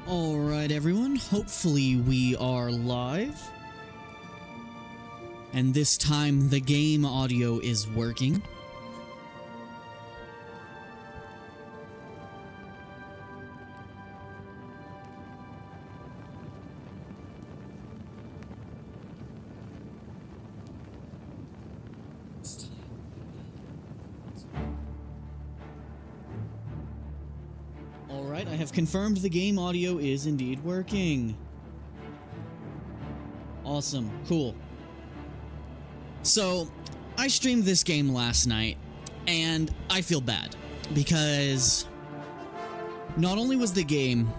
Alright everyone, hopefully we are live. And this time the game audio is working. Alright, I have confirmed the game audio is indeed working. Awesome. Cool. So, I streamed this game last night, and I feel bad, because not only was the game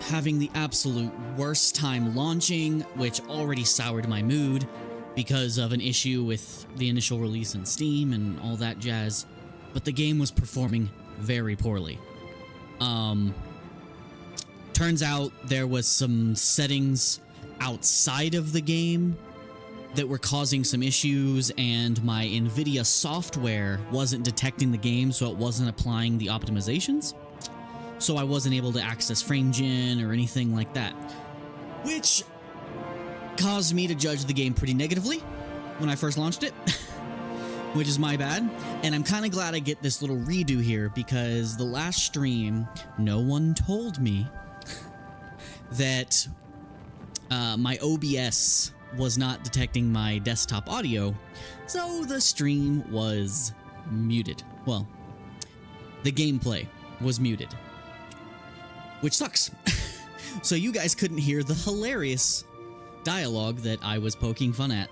having the absolute worst time launching, which already soured my mood because of an issue with the initial release in Steam and all that jazz, but the game was performing very poorly. Turns out there was some settings outside of the game that were causing some issues, and my NVIDIA software wasn't detecting the game, so it wasn't applying the optimizations. So I wasn't able to access FrameGen or anything like that, which caused me to judge the game pretty negatively when I first launched it, which is my bad. And I'm kind of glad I get this little redo here, because the last stream, no one told me that my OBS was not detecting my desktop audio, so the stream was muted. Well, the gameplay was muted, which sucks. So you guys couldn't hear the hilarious dialogue that I was poking fun at.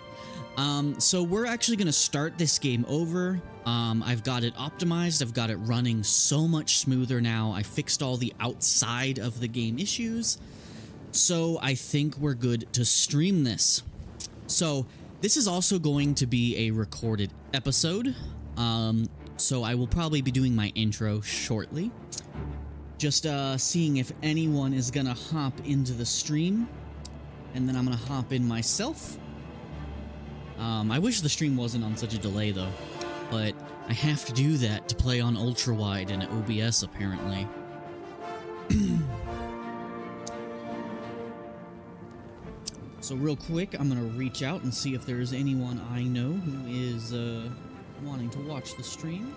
So we're actually going to start this game over. I've got it optimized. I've got it running so much smoother now. I fixed all the outside of the game issues. So I think we're good to stream this. So this is also going to be a recorded episode. So I will probably be doing my intro shortly. Just seeing if anyone is going to hop into the stream. And then I'm going to hop in myself. I wish the stream wasn't on such a delay though, but I have to do that to play on ultra wide and OBS apparently. So real quick, I'm gonna reach out and see if there's anyone I know who is wanting to watch the stream.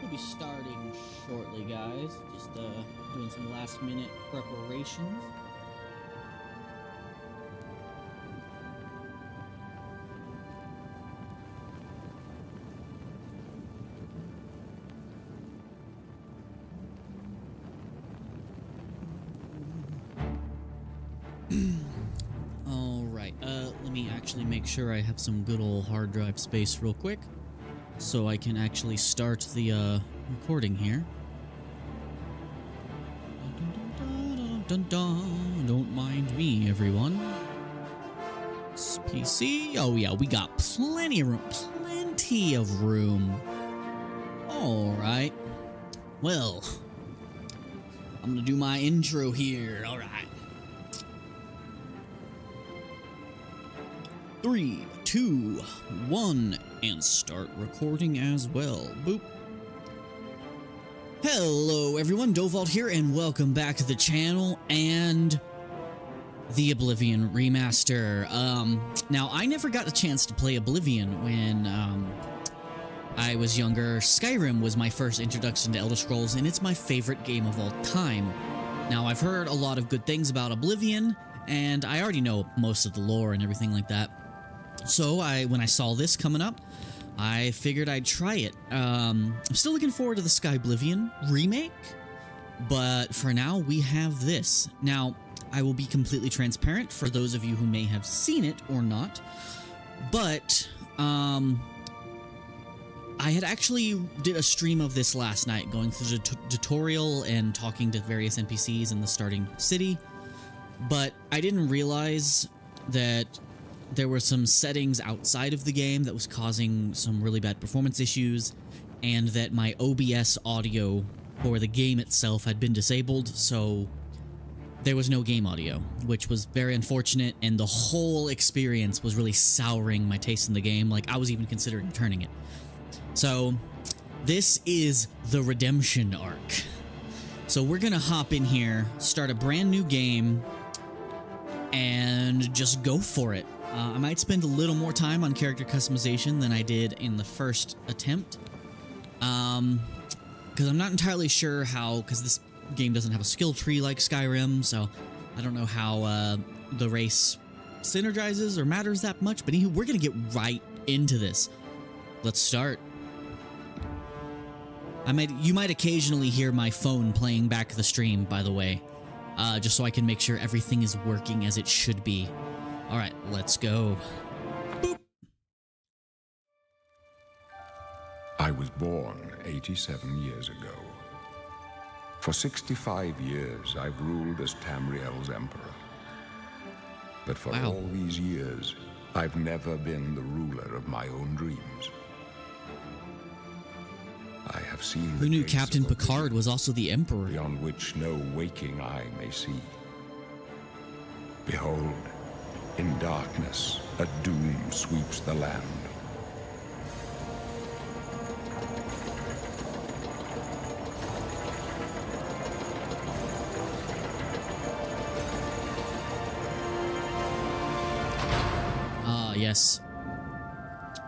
Be starting shortly, guys. Just doing some last minute preparations. All right, let me actually make sure I have some good old hard drive space real quick, so I can actually start the recording here. Don't mind me, everyone. It's PC. Oh yeah, we got plenty of room. Plenty of room. All right. Well, I'm gonna do my intro here. All right. 3, 2, 1, and start recording as well. Boop. Hello everyone, Dovault here, and welcome back to the channel and the Oblivion Remaster. Now, I never got a chance to play Oblivion when I was younger. Skyrim was my first introduction to Elder Scrolls, and it's my favorite game of all time. Now, I've heard a lot of good things about Oblivion, and I already know most of the lore and everything like that. So when I saw this coming up, I figured I'd try it. I'm still looking forward to the Skyblivion remake, But for now, we have this. Now, I will be completely transparent for those of you who may have seen it or not, but I had actually did a stream of this last night, going through the tutorial and talking to various NPCs in the starting city, but I didn't realize that there were some settings outside of the game that was causing some really bad performance issues, and that my OBS audio for the game itself had been disabled, so there was no game audio, which was very unfortunate, and the whole experience was really souring my taste in the game. Like, I was even considering returning it. So, this is the redemption arc. So we're gonna hop in here, start a brand new game, and just go for it. I might spend a little more time on character customization than I did in the first attempt. Because I'm not entirely sure how, because this game doesn't have a skill tree like Skyrim, so I don't know how the race synergizes or matters that much, but anyway, we're going to get right into this. Let's start. You might occasionally hear my phone playing back the stream, by the way, just so I can make sure everything is working as it should be. All right, let's go. Boop. I was born 87 years ago. For 65 years, I've ruled as Tamriel's emperor. But for all these years, I've never been the ruler of my own dreams. I have seen Who knew Captain Picard was also the emperor? Beyond which no waking eye may see. Behold, in darkness, a doom sweeps the land. Yes.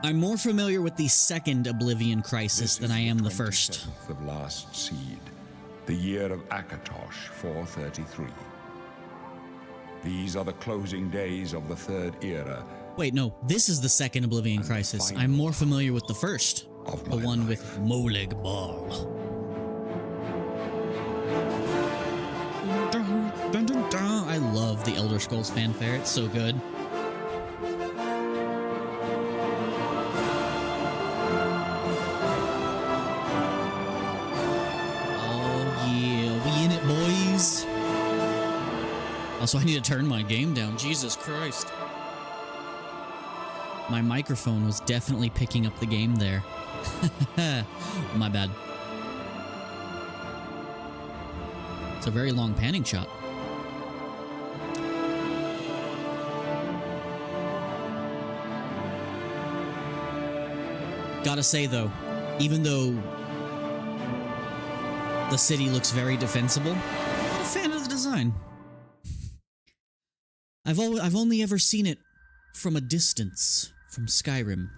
I'm more familiar with the second Oblivion crisis than I am the first. Of last seed, the year of Akatosh 433. These are the closing days of the third era. Wait, no, this is the second Oblivion crisis. I'm more familiar with the first, the one with Molag Bal. I love the Elder Scrolls fanfare. It's so good. Also, I need to turn my game down. Jesus Christ. My microphone was definitely picking up the game there. My bad. It's a very long panning shot. Gotta say, though, even though the city looks very defensible, I'm not a fan of the design. I've only ever seen it from a distance, from Skyrim.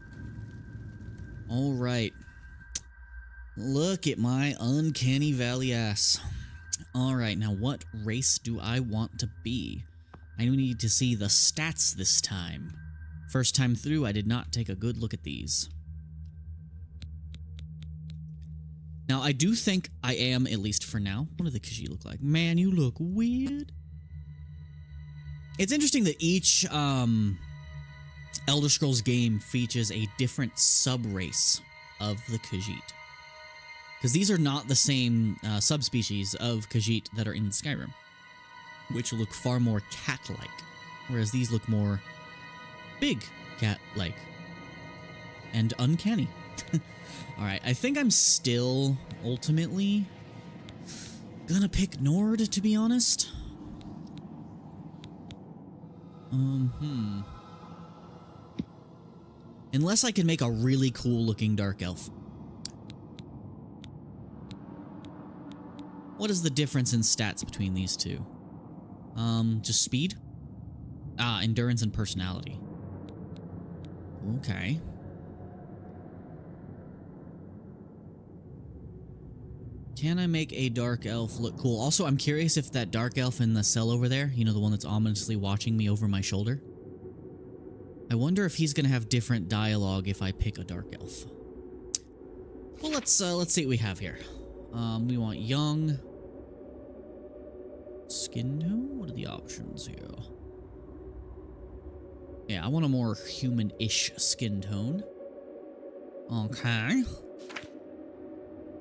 All right. Look at my uncanny valley ass. All right, now what race do I want to be? I need to see the stats this time. First time through, I did not take a good look at these. Now, I do think I am, at least for now. What do the Khajiit look like? Man, you look weird. It's interesting that each Elder Scrolls game features a different sub-race of the Khajiit. Because these are not the same subspecies of Khajiit that are in Skyrim, which look far more cat-like, whereas these look more big cat-like and uncanny. Alright, I think I'm still ultimately gonna pick Nord, to be honest. Unless I can make a really cool looking dark elf. What is the difference in stats between these two? Just speed? Ah, endurance and personality. Okay. Can I make a dark elf look cool? Also, I'm curious if that dark elf in the cell over there, you know, the one that's ominously watching me over my shoulder, I wonder if he's gonna have different dialogue if I pick a dark elf. Well, let's see what we have here. We want young. Skin tone? What are the options here? Yeah, I want a more human-ish skin tone. Okay.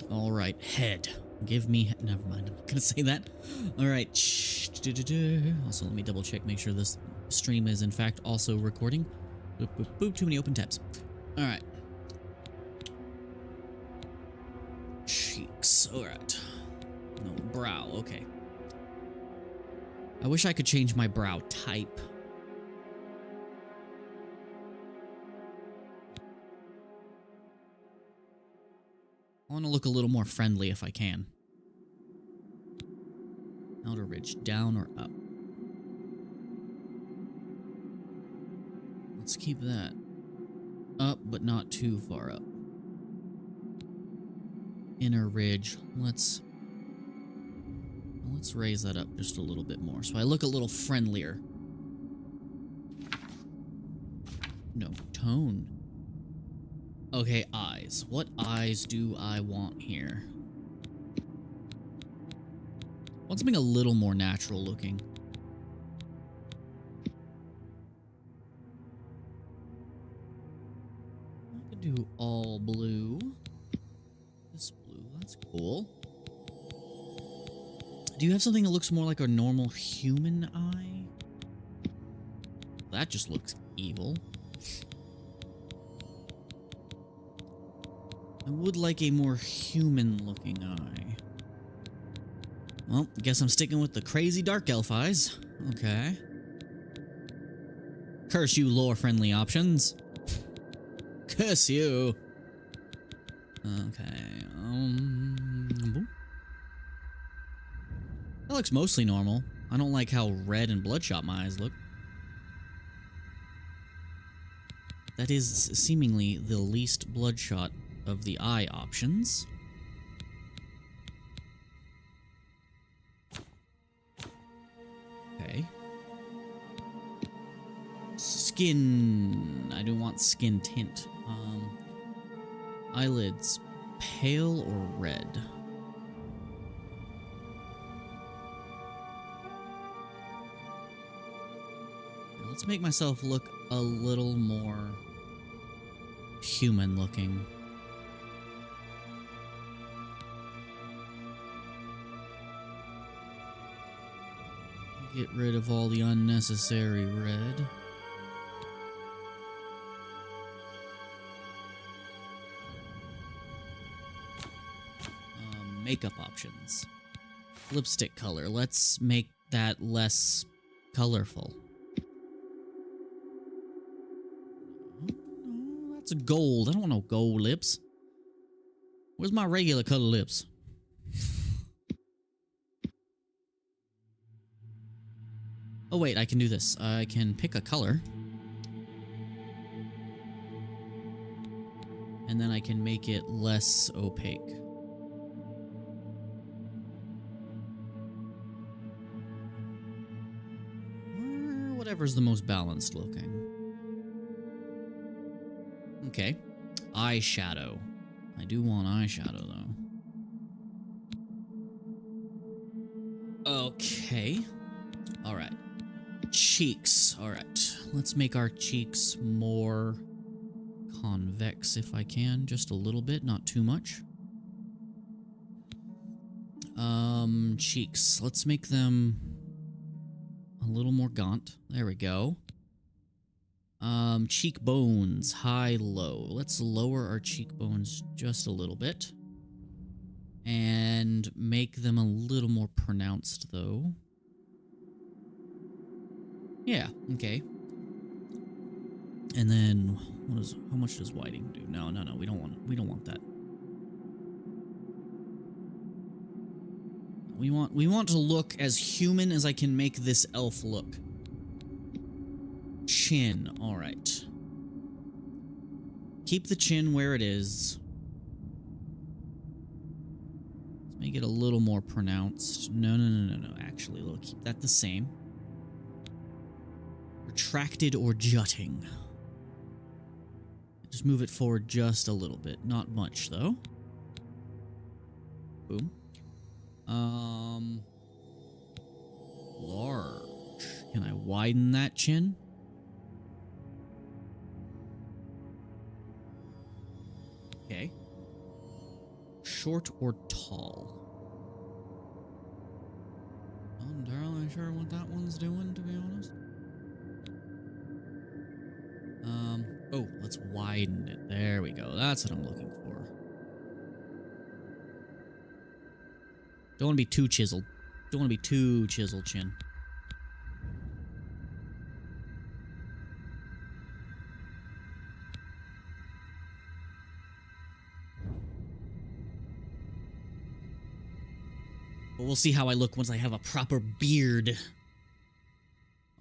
All right, head. Give me... Never mind, I'm not gonna say that. All right. Also, let me double check, make sure this stream is in fact also recording. Boop, boop, boop, too many open tabs. All right. Cheeks, all right. No, brow, okay. I wish I could change my brow type. I want to look a little more friendly if I can. Outer ridge, down or up? Let's keep that up, but not too far up. Inner ridge, let's raise that up just a little bit more, so I look a little friendlier. No, tone. Okay, eyes. What eyes do I want here? I want something a little more natural looking. I could do all blue. This blue, that's cool. Do you have something that looks more like a normal human eye? That just looks evil. I would like a more human-looking eye. Well, guess I'm sticking with the crazy dark elf eyes. Okay. Curse you, lore-friendly options. Curse you. Okay. Boom. That looks mostly normal. I don't like how red and bloodshot my eyes look. That is seemingly the least bloodshot of the eye options. Okay. Skin. I do want skin tint. Eyelids. Pale or red? Now let's make myself look a little more human looking. Get rid of all the unnecessary red. Makeup options. Lipstick color. Let's make that less colorful. No, that's a gold. I don't want no gold lips. Where's my regular color lips? Oh wait, I can do this. I can pick a color. And then I can make it less opaque. Whatever's the most balanced looking. Okay. Eyeshadow. I do want eyeshadow though. Okay. Alright. Cheeks. Alright. Let's make our cheeks more convex if I can. Just a little bit, not too much. Cheeks. Let's make them a little more gaunt. There we go. Cheekbones. High, low. Let's lower our cheekbones just a little bit. And make them a little more pronounced, though. Yeah, okay. And then, how much does whiting do? No, we don't want that. We want to look as human as I can make this elf look. Chin, alright. Keep the chin where it is. Let's make it a little more pronounced. No. Actually, we'll keep that the same. Retracted or jutting. Just move it forward just a little bit. Not much, though. Boom. Large. Can I widen that chin? Okay. Short or tall? Not entirely sure what that one's doing, to be honest. Oh, let's widen it. There we go. That's what I'm looking for. Don't want to be too chiseled. Don't want to be too chiseled chin. But we'll see how I look once I have a proper beard.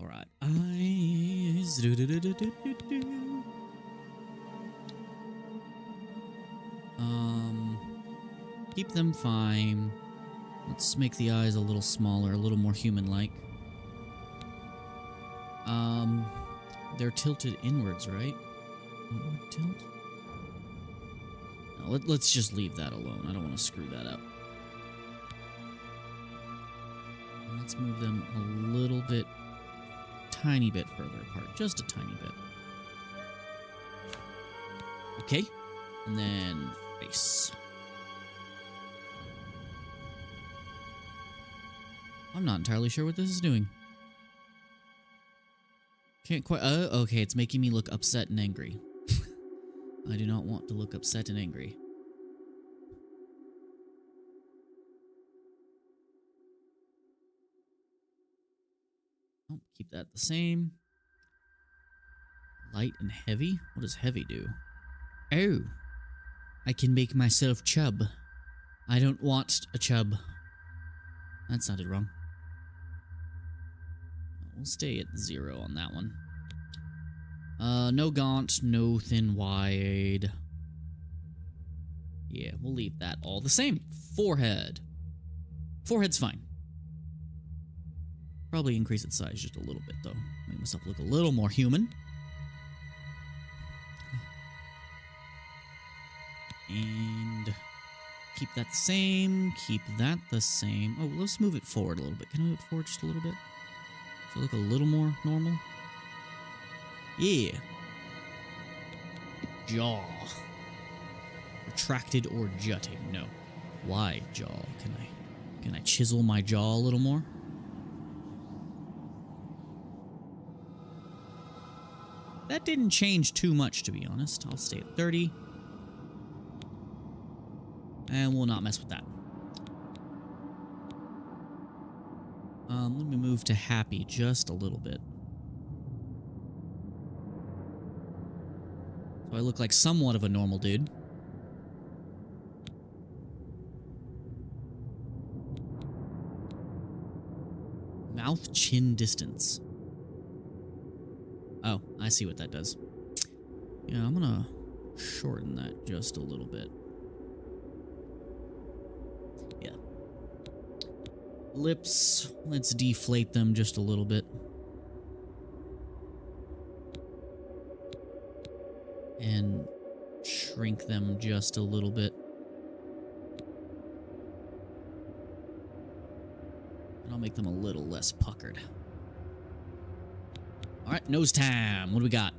All right. Eyes. Keep them fine. Let's make the eyes a little smaller, a little more human-like. They're tilted inwards, right? Tilt? No, let's just leave that alone. I don't want to screw that up. And let's move them a little bit, tiny bit further apart. Just a tiny bit. Okay. And then face. I'm not entirely sure what this is doing. Can't quite... okay, it's making me look upset and angry. I do not want to look upset and angry. Oh, keep that the same. Light and heavy? What does heavy do? Oh, I can make myself chub. I don't want a chub. That sounded wrong. We'll stay at 0 on that one. No gaunt, no thin wide. Yeah, we'll leave that all the same. Forehead. Forehead's fine. Probably increase its size just a little bit, though. Make myself look a little more human. And keep that the same. Keep that the same. Oh, let's move it forward a little bit. Can I move it forward just a little bit? So look a little more normal. Yeah. Jaw. Retracted or jutting? No. Wide jaw. Can I chisel my jaw a little more? That didn't change too much, to be honest. I'll stay at 30. And we'll not mess with that. Let me move to happy just a little bit. So I look like somewhat of a normal dude. Mouth-chin distance. Oh, I see what that does. Yeah, I'm gonna shorten that just a little bit. Yeah. Lips, let's deflate them just a little bit. And shrink them just a little bit. And I'll make them a little less puckered. Alright, nose time. What do we got?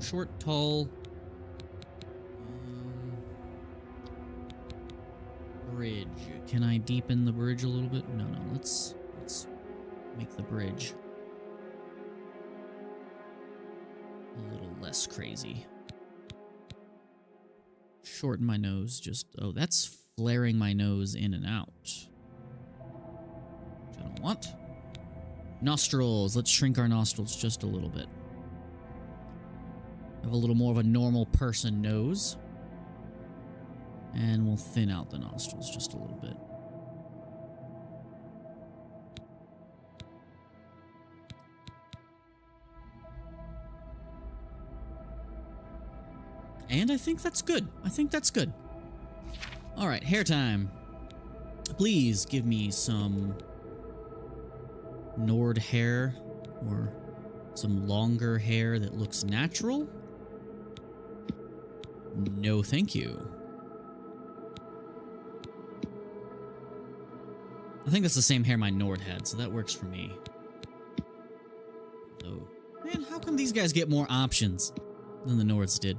Short, tall. Bridge. Can I deepen the bridge a little bit? No, let's make the bridge a little less crazy. Shorten my nose just... Oh, that's flaring my nose in and out. Which I don't want. Nostrils. Let's shrink our nostrils just a little bit. Have a little more of a normal person nose. And we'll thin out the nostrils just a little bit. And I think that's good. I think that's good. All right, hair time. Please give me some Nord hair or some longer hair that looks natural. No, thank you. I think that's the same hair my Nord had, so that works for me. Oh, man, how come these guys get more options than the Nords did?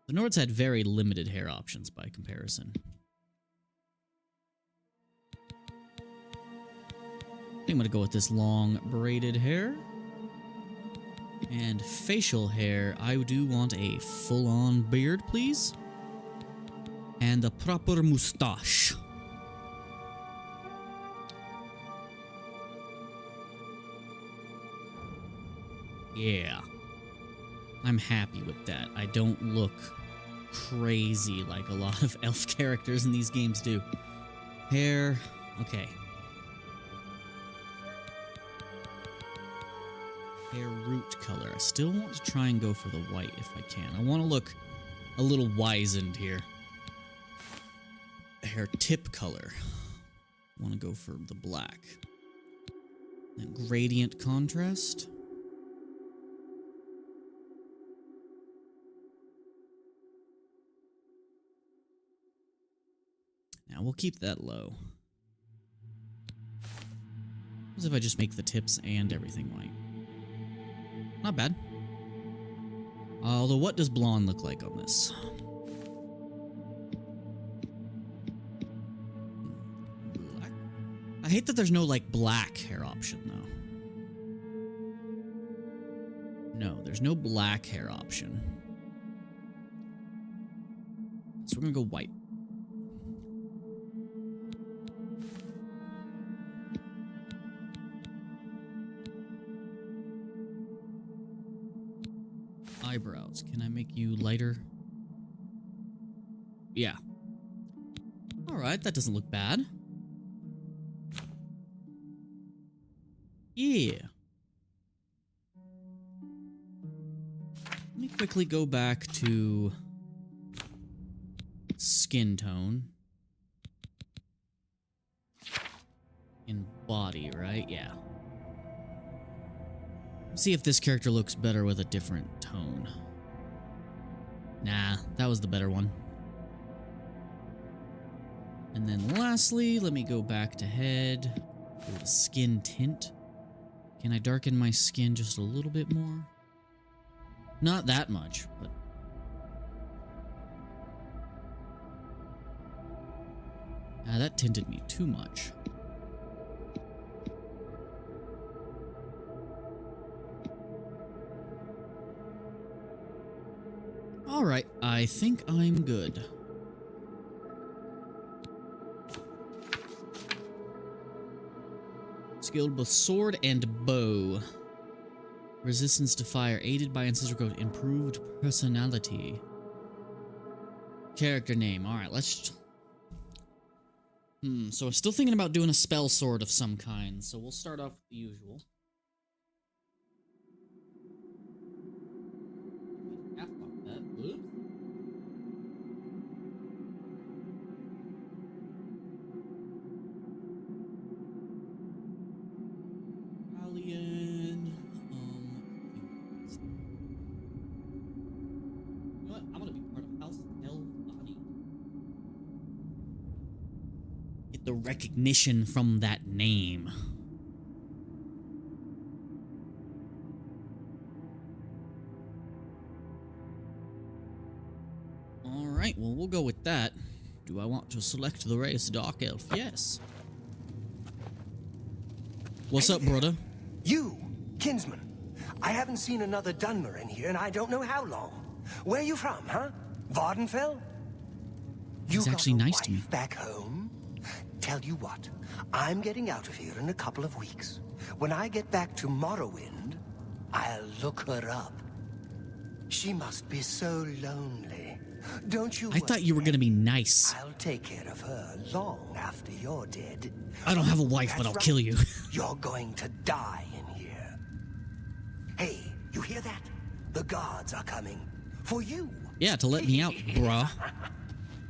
The Nords had very limited hair options by comparison. I think I'm gonna go with this long braided hair. And facial hair, I do want a full-on beard, please. And a proper mustache. Yeah. I'm happy with that. I don't look crazy like a lot of elf characters in these games do. Hair, okay. Hair root color. I still want to try and go for the white if I can. I want to look a little wizened here. Hair tip color. I want to go for the black. And gradient contrast. Now we'll keep that low. As if I just make the tips and everything white. Not bad. Although, what does blonde look like on this? Black? I hate that there's no, like, black hair option, though. No, there's no black hair option. So we're gonna go white. Eyebrows. Can I make you lighter? Yeah. Alright, that doesn't look bad. Yeah. Let me quickly go back to skin tone. In body, right? Yeah. See if this character looks better with a different tone. Nah, that was the better one. And then lastly, let me go back to head. Go to skin tint. Can I darken my skin just a little bit more? Not that much, but... that tinted me too much. Alright, I think I'm good. Skilled with sword and bow. Resistance to fire, aided by ancestral growth, improved personality. Character name, alright, let's... so I'm still thinking about doing a spell sword of some kind, so we'll start off with the usual. The recognition from that name. Alright, well, we'll go with that. Do I want to select the race Dark Elf? Yes. What's up, brother? You, kinsman. I haven't seen another Dunmer in here and I don't know how long. Where are you from, huh? Vardenfell? He's actually nice to me. Back home? Tell you what, I'm getting out of here in a couple of weeks. When I get back to Morrowind, I'll look her up. She must be so lonely. Don't you worry. I thought you were going to be nice. I'll take care of her long after you're dead. I don't have a wife, but I'll kill you. You're going to die in here. Hey, you hear that? The guards are coming. For you. Yeah, to let me out, bruh.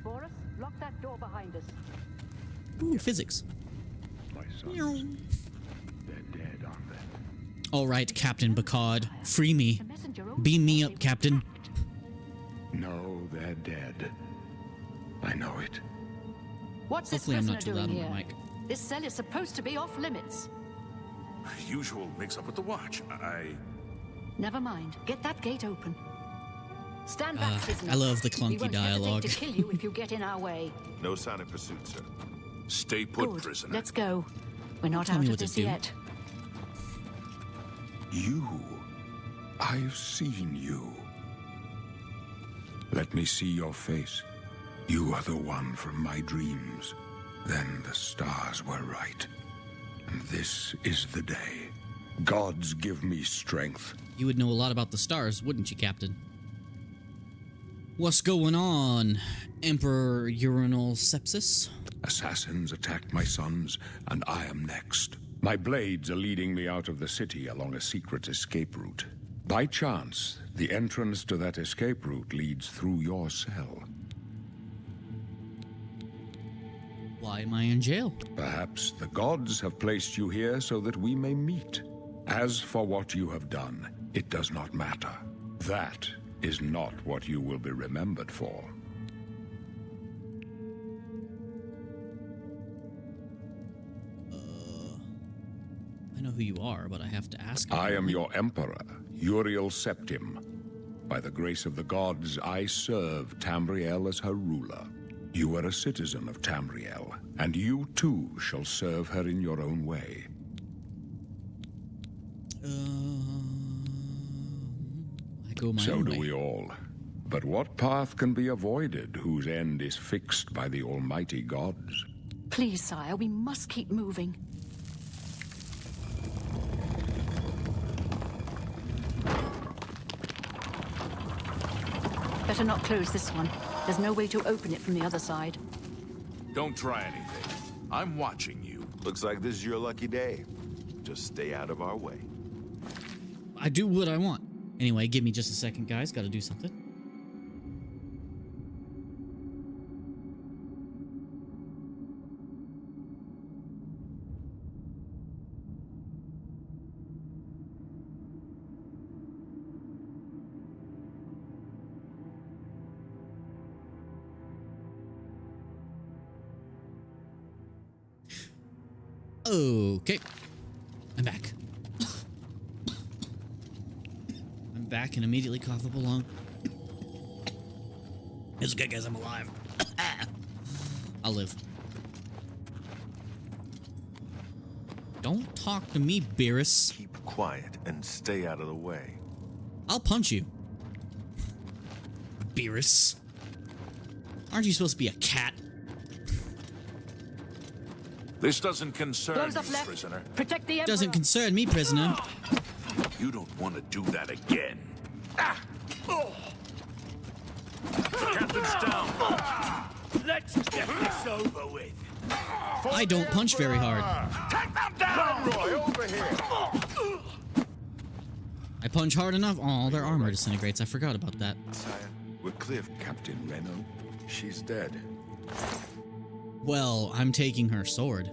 Boris, lock that door behind us. Ooh, physics. My sons, they're dead, aren't they? All right, Captain Picard. Free me. Beam me up, Captain. No, they're dead. I know it. What's this Hopefully I'm prisoner not too doing loud on here? my mic. This cell is supposed to be off limits. Usual mix-up with the watch. Never mind. Get that gate open. Stand back, prisoner. I love the We clunky won't dialogue. hesitate to kill you if you get in our way. No sign of pursuit, sir. Stay put, Good. prisoner. Let's go. We're not Tell out me of what to this do. yet. You. I've seen you. Let me see your face. You are the one from my dreams. Then the stars were right. And this is the day. Gods give me strength. You would know a lot about the stars, wouldn't you, Captain? What's going on, Emperor Urinal Sepsis? Assassins attacked my sons, and I am next. My blades are leading me out of the city along a secret escape route. By chance, the entrance to that escape route leads through your cell. Why am I in jail? Perhaps the gods have placed you here so that we may meet. As for what you have done, it does not matter. That is not what you will be remembered for. I know who you are, but I have to ask. I am your emperor, Uriel Septim. By the grace of the gods, I serve Tamriel as her ruler. You are a citizen of Tamriel, and you too shall serve her in your own way. I go my So own do way. we all. But what path can be avoided whose end is fixed by the almighty gods? Please, sire, we must keep moving. Better not close this one. There's no way to open it from the other side. Don't try anything. I'm watching you. Looks like this is your lucky day. Just stay out of our way. I do what I want. Anyway, give me just a second, guys. Gotta do something. Okay. I'm back. I'm back and immediately cough up a lung. It's okay, guys. I'm alive. I'll live. Don't talk to me, Beerus. Keep quiet and stay out of the way. I'll punch you. Beerus. Aren't you supposed to be a cat? This doesn't concern Those you, up left. prisoner. Protect the Emperor. Doesn't concern me, prisoner. You don't want to do that again. Captain's down. Let's get this over with. I don't punch very hard. Take them down! Roy, over here! I punch hard enough. Oh, their armor disintegrates. I forgot about that. Sire, we're clear. Captain Reno? She's dead. Well, I'm taking her sword.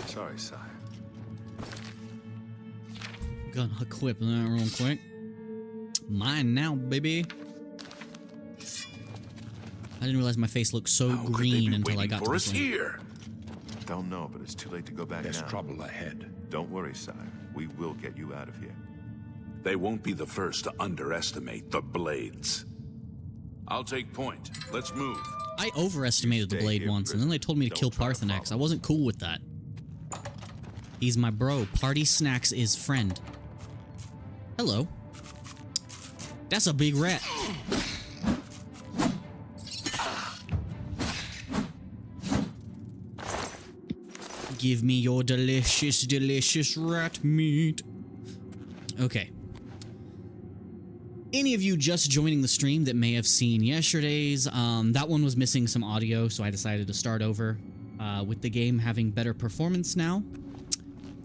Sorry, sire. Gonna equip that real quick. Mine now, baby. I didn't realize my face looked so How could they green be until I waiting got to for us this one. here. Don't know, but it's too late to go back There's now. trouble ahead. Don't worry, sire. We will get you out of here. They won't be the first to underestimate the blades. I'll take point. Let's move. I overestimated the Stay blade here, once, and then they told me to Don't kill try to Parthenax. I follow. wasn't cool with that. He's my bro. Party Snacks is friend. Hello. That's a big rat. Give me your delicious, delicious rat meat. Okay. Any of you just joining the stream that may have seen yesterday's, that one was missing some audio, so I decided to start over with the game having better performance now,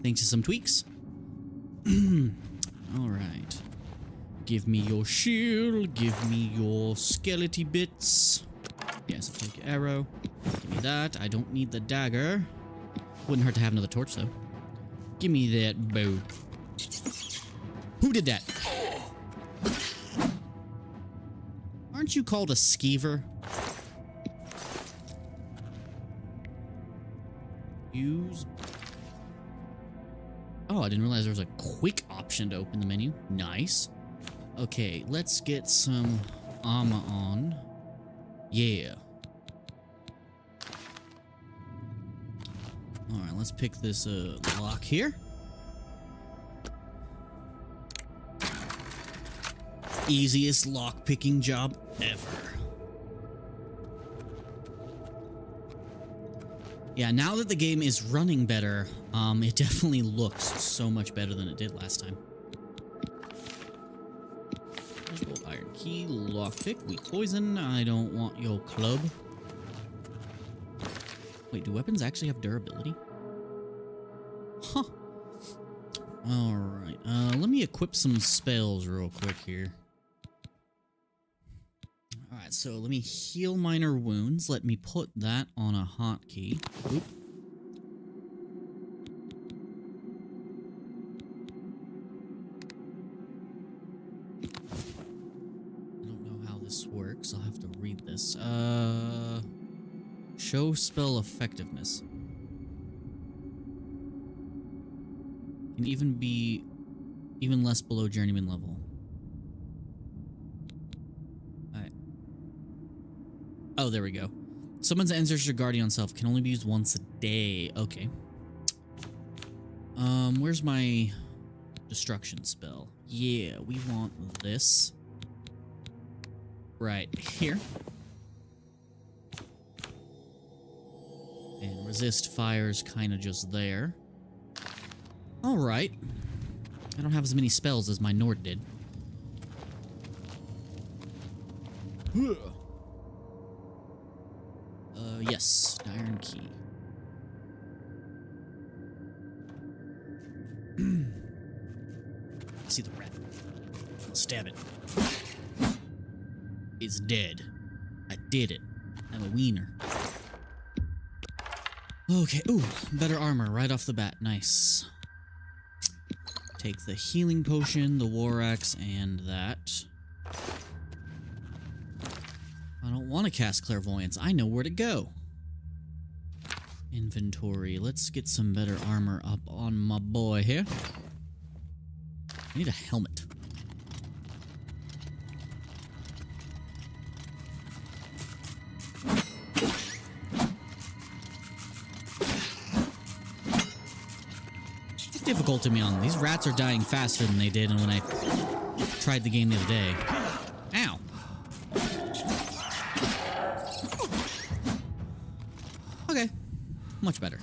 thanks to some tweaks. Alright. Give me your shield, give me your skeleton bits. Yes, I'll take your arrow. Give me that. I don't need the dagger. Wouldn't hurt to have another torch, though. Give me that bow. Who did that? Aren't Aren't you called a skeever? Use... Oh, I didn't realize there was a quick option to open the menu. Nice. Okay, let's get some armor on. Yeah. Alright, let's pick this lock here. Easiest lock picking job ever. Yeah, now that the game is running better, it definitely looks so much better than it did last time. There's gold iron key, lockpick, weak poison. I don't want your club. Wait, do weapons actually have durability? Huh. Alright, let me equip some spells real quick here. Alright, so let me heal minor wounds. Let me put that on a hotkey. Oop. I don't know how this works. I'll have to read this. Show spell effectiveness. Can even be even less below journeyman level. Alright. Oh, there we go. Summons ancestor guardian self can only be used once a day. Okay. Where's my destruction spell? Yeah, we want this. Right here. And resist fire's kind of just there. Alright. I don't have as many spells as my Nord did. Yes. Iron key. See the rat. Stab it. It's dead. I did it. I'm a wiener. Okay. Ooh, better armor right off the bat. Nice. Take the healing potion, the war axe, and that. I don't want to cast clairvoyance. I know where to go. Inventory. Let's get some better armor up on my boy here. I need a helmet. It's difficult to me on. These rats are dying faster than they did when I tried the game the other day. Ow. Okay. Much better.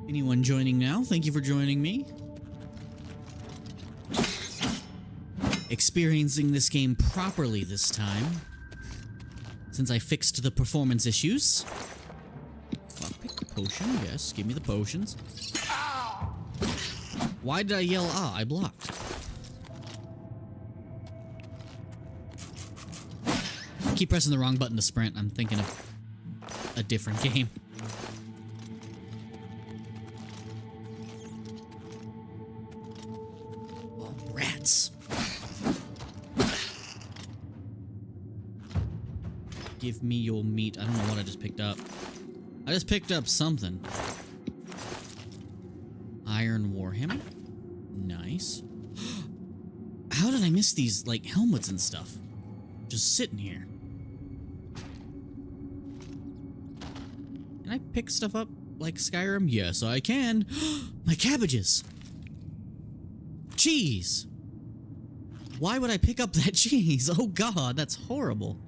Anyone joining now? Thank you for joining me. Experiencing this game properly this time, since I fixed the performance issues. Pick the potion, yes, give me the potions. Why did I yell, ah? I blocked. I keep pressing the wrong button to sprint. I'm thinking of a different game. Oh, rats. Give me your meat. I don't know what I just picked up. I just picked up something. Iron Warhammer. Nice. How did I miss these, like, helmets and stuff? Just sitting here. Can I pick stuff up like Skyrim? Yes, I can. My cabbages. Cheese. Why would I pick up that cheese? Oh god, that's horrible.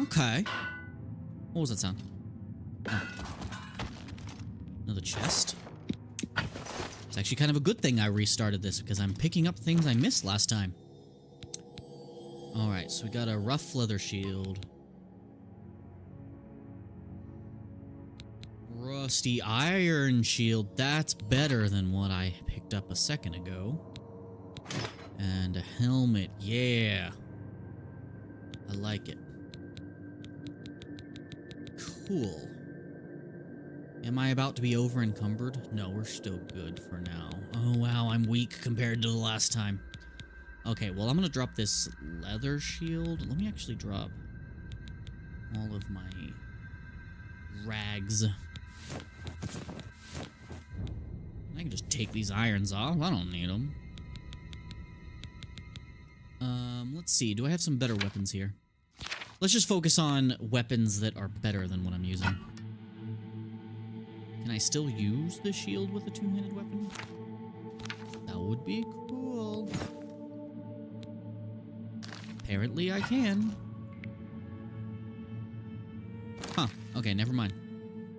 Okay. What was that sound? Oh. Another chest. It's actually kind of a good thing I restarted this because I'm picking up things I missed last time. Alright, so we got a rough leather shield. Rusty iron shield. That's better than what I picked up a second ago. And a helmet. Yeah. I like it. Cool. Am I about to be over encumbered? No, we're still good for now. Oh wow, I'm weak compared to the last time. Okay, well I'm gonna drop this leather shield. Let me actually drop all of my rags. I can just take these irons off. I don't need them. Let's see. Do I have some better weapons here? Let's just focus on weapons that are better than what I'm using. Can I still use the shield with a two-handed weapon? That would be cool. Apparently I can. Huh. Okay, never mind.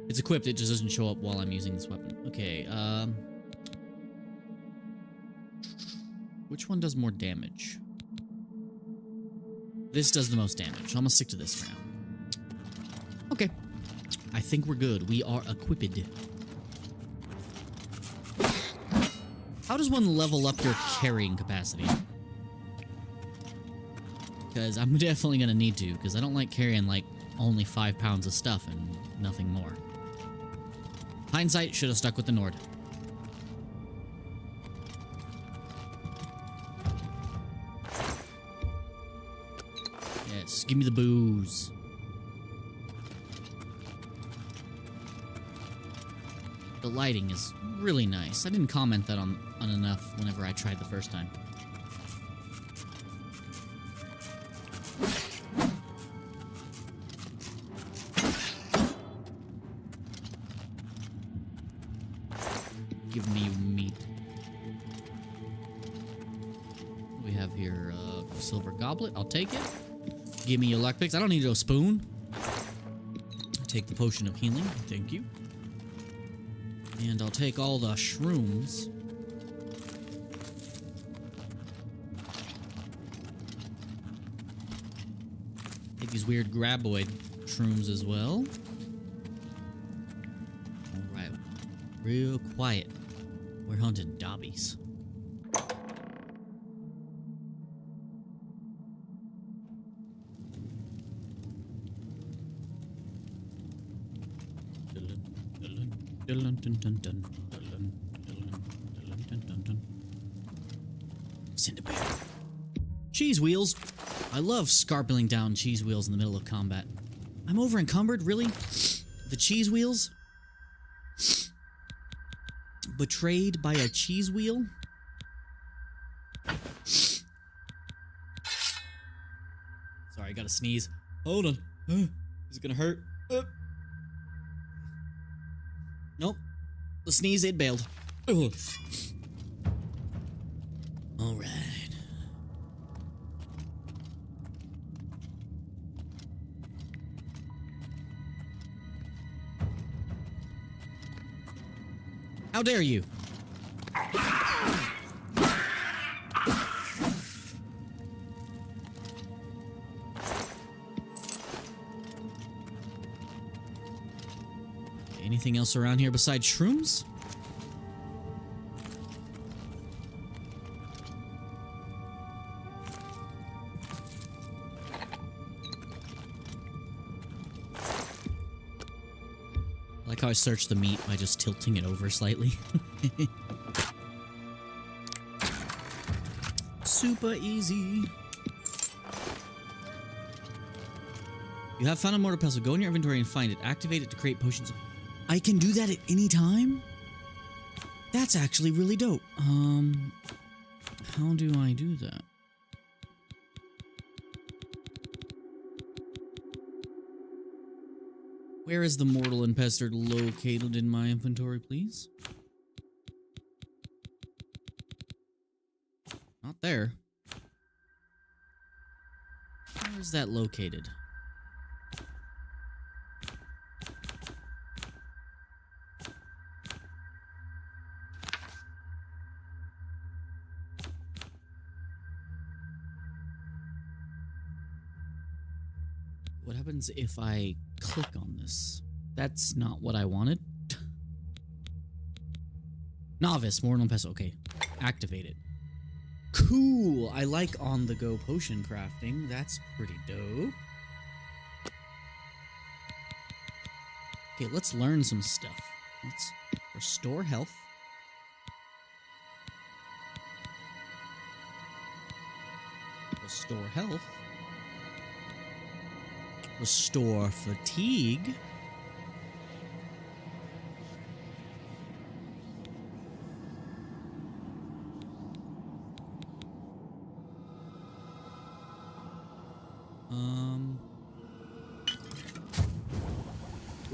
It's equipped, it just doesn't show up while I'm using this weapon. Okay, which one does more damage? This does the most damage. I'm gonna stick to this for now. Okay. I think we're good. We are equipped. How does one level up your carrying capacity? Because I'm definitely gonna need to, because I don't like carrying, like, only 5 pounds of stuff and nothing more. Hindsight, should have stuck with the Nord. Yes, give me the booze. The lighting is really nice. I didn't comment that on enough whenever I tried the first time. Give me meat. We have here a silver goblet. I'll take it. Give me your lockpicks. I don't need a spoon. I'll take the potion of healing. Thank you. And I'll take all the shrooms. Take these weird graboid shrooms as well. Alright. Real quiet. We're hunting dobbies. Cinderbear. Cheese wheels. I love scarpeling down cheese wheels in the middle of combat. I'm over encumbered, really? The cheese wheels? Betrayed by a cheese wheel? Sorry, I gotta sneeze. Hold on. Is it gonna hurt? Nope. The sneeze, it bailed. Ugh. All right. How dare you? Anything else around here besides shrooms? I like how I search the meat by just tilting it over slightly. Super easy. You have found a mortar pestle. Go in your inventory and find it. Activate it to create potions. I can do that at any time? That's actually really dope. How do I do that? Where is the mortal and pestle located in my inventory, please? Not there. Where is that located? What happens if I click on this? That's not what I wanted. Novice, mortal and pestle. Okay, activate it. Cool. I like on-the-go potion crafting. That's pretty dope. Okay, let's learn some stuff. Let's restore health. Restore health. Restore fatigue.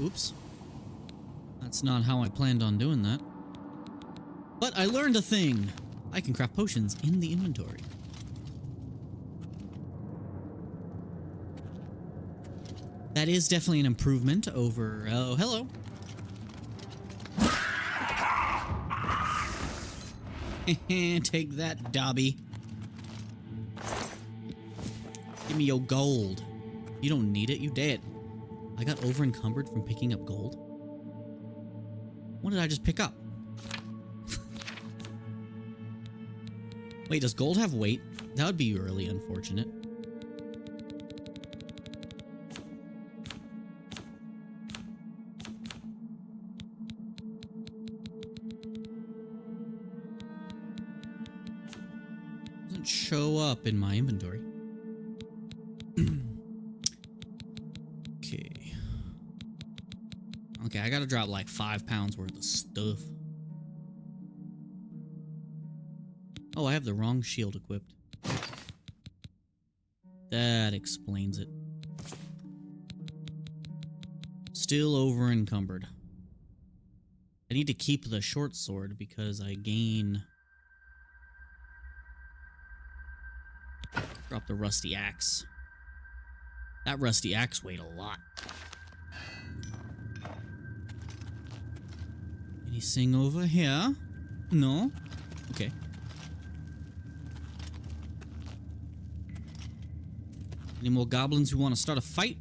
Oops. That's not how I planned on doing that. But I learned a thing. I can craft potions in the inventory. That is definitely an improvement over... Oh, hello. Take that, Dobby. Give me your gold. You don't need it, you dead. I got over encumbered from picking up gold. What did I just pick up? Wait, does gold have weight? That would be really unfortunate. Doesn't show up in my inventory. Okay, I gotta drop like 5 pounds worth of stuff. Oh, I have the wrong shield equipped. That explains it. Still over encumbered. I need to keep the short sword because I gain... Drop the rusty axe. That rusty axe weighed a lot. Anything over here? No? Okay. Any more goblins who want to start a fight?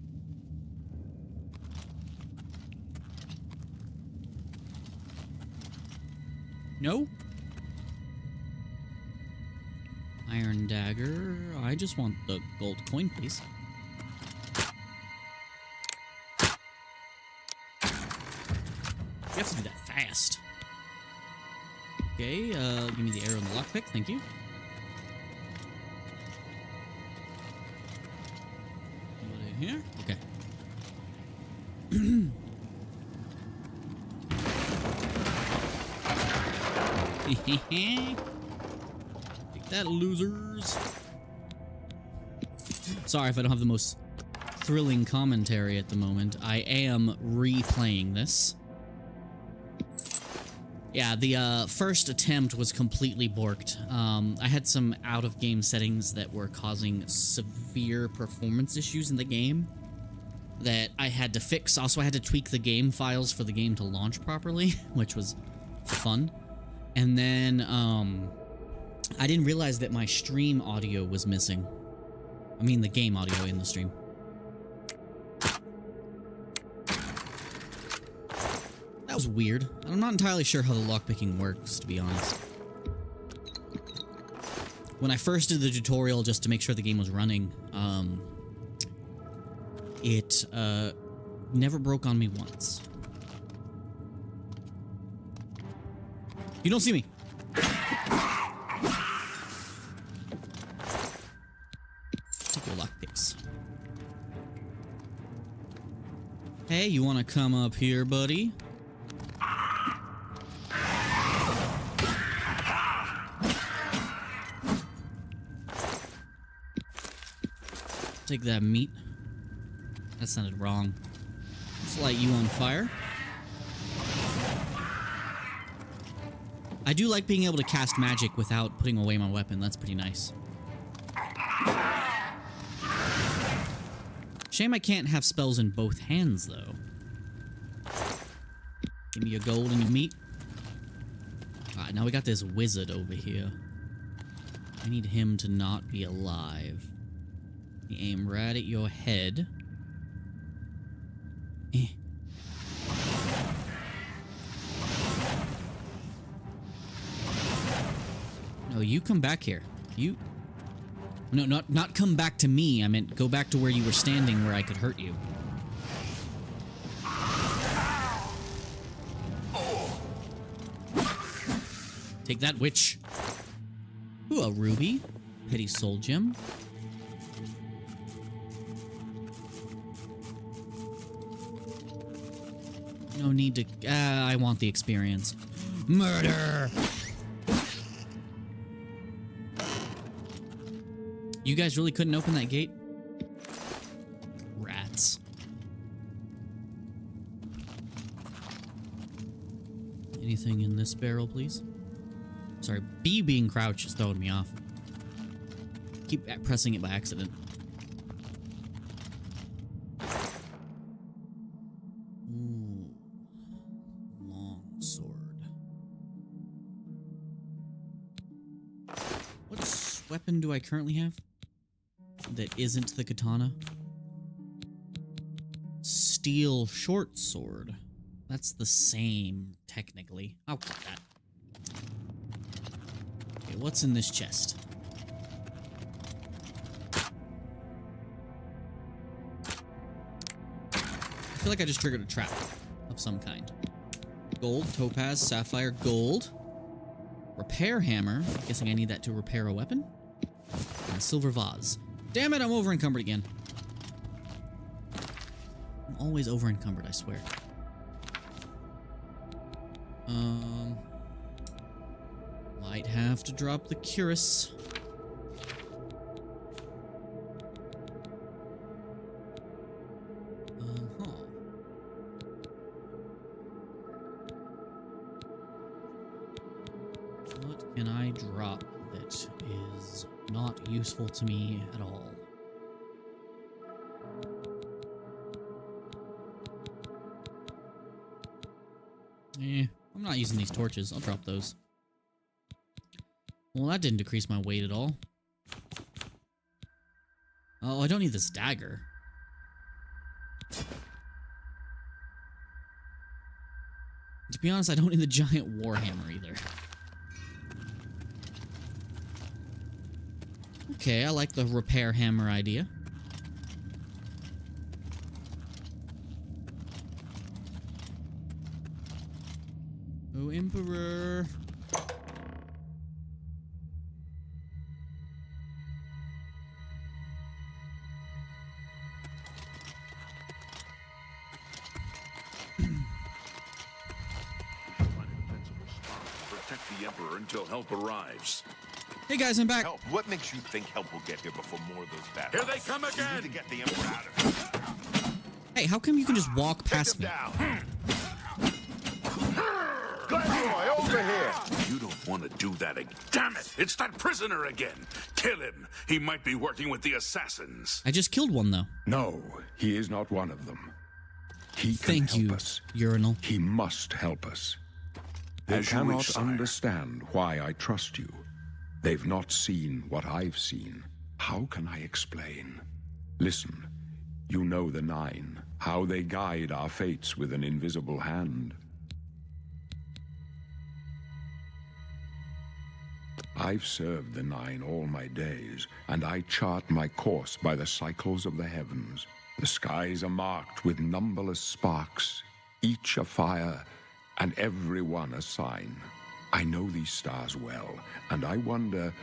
No? Iron dagger. I just want the gold coin, please. You have to do that fast. Okay, give me the arrow and the lockpick, thank you. What in here? Okay. Take that, losers. Sorry if I don't have the most thrilling commentary at the moment. I am replaying this. Yeah, the first attempt was completely borked. I had some out-of-game settings that were causing severe performance issues in the game that I had to fix. Also, I had to tweak the game files for the game to launch properly, which was fun. And then I didn't realize that my stream audio was missing. I mean, the game audio in the stream. That was weird. I'm not entirely sure how the lockpicking works, to be honest. When I first did the tutorial just to make sure the game was running, it never broke on me once. You don't see me. Take your lockpicks. Hey, you want to come up here, buddy? Take that meat. That sounded wrong. Let's light you on fire. I do like being able to cast magic without putting away my weapon. That's pretty nice. Shame I can't have spells in both hands, though. Give me your gold and your meat. Alright, now we got this wizard over here. I need him to not be alive. Aim right at your head. No, you come back here. You... No, not come back to me. I meant go back to where you were standing where I could hurt you. Take that, witch. Ooh, a ruby. Petty soul gem. No need to... I want the experience. Murder! You guys really couldn't open that gate? Rats. Anything in this barrel, please? Sorry, B being crouched is throwing me off. Keep pressing it by accident. Ooh. Long sword. What weapon do I currently have that isn't the katana? Steel short sword. That's the same, technically. I'll keep that. Okay, what's in this chest? I feel like I just triggered a trap of some kind. Gold, topaz, sapphire, gold. Repair hammer. I'm guessing I need that to repair a weapon. And a silver vase. Damn it, I'm over encumbered again. I'm always over encumbered, I swear. Might have to drop the cuirass. What can I drop that is not useful to me at all? I'm not using these torches. I'll drop those. Well, that didn't decrease my weight at all. Oh, I don't need this dagger. To be honest, I don't need the giant warhammer either. Okay, I like the repair hammer idea. Oh, Emperor. Protect the Emperor until help arrives. Hey guys, I'm back. Help? What makes you think help will get here before more of those battles? Here they come again! We need to get the Emperor out of here. Hey, how come you can just walk past me? Down. Glenroy, over here! You don't want to do that again. Damn it! It's that prisoner again! Kill him! He might be working with the assassins. I just killed one, though. No, he is not one of them. He can Thank help you, us. Urinal. He must help us. They As you cannot wish, sire. understand why I trust you. They've not seen what I've seen. How can I explain? Listen, you know the Nine, how they guide our fates with an invisible hand. I've served the Nine all my days, and I chart my course by the cycles of the heavens. The skies are marked with numberless sparks, each a fire, and every one a sign. I know these stars well, and I wonder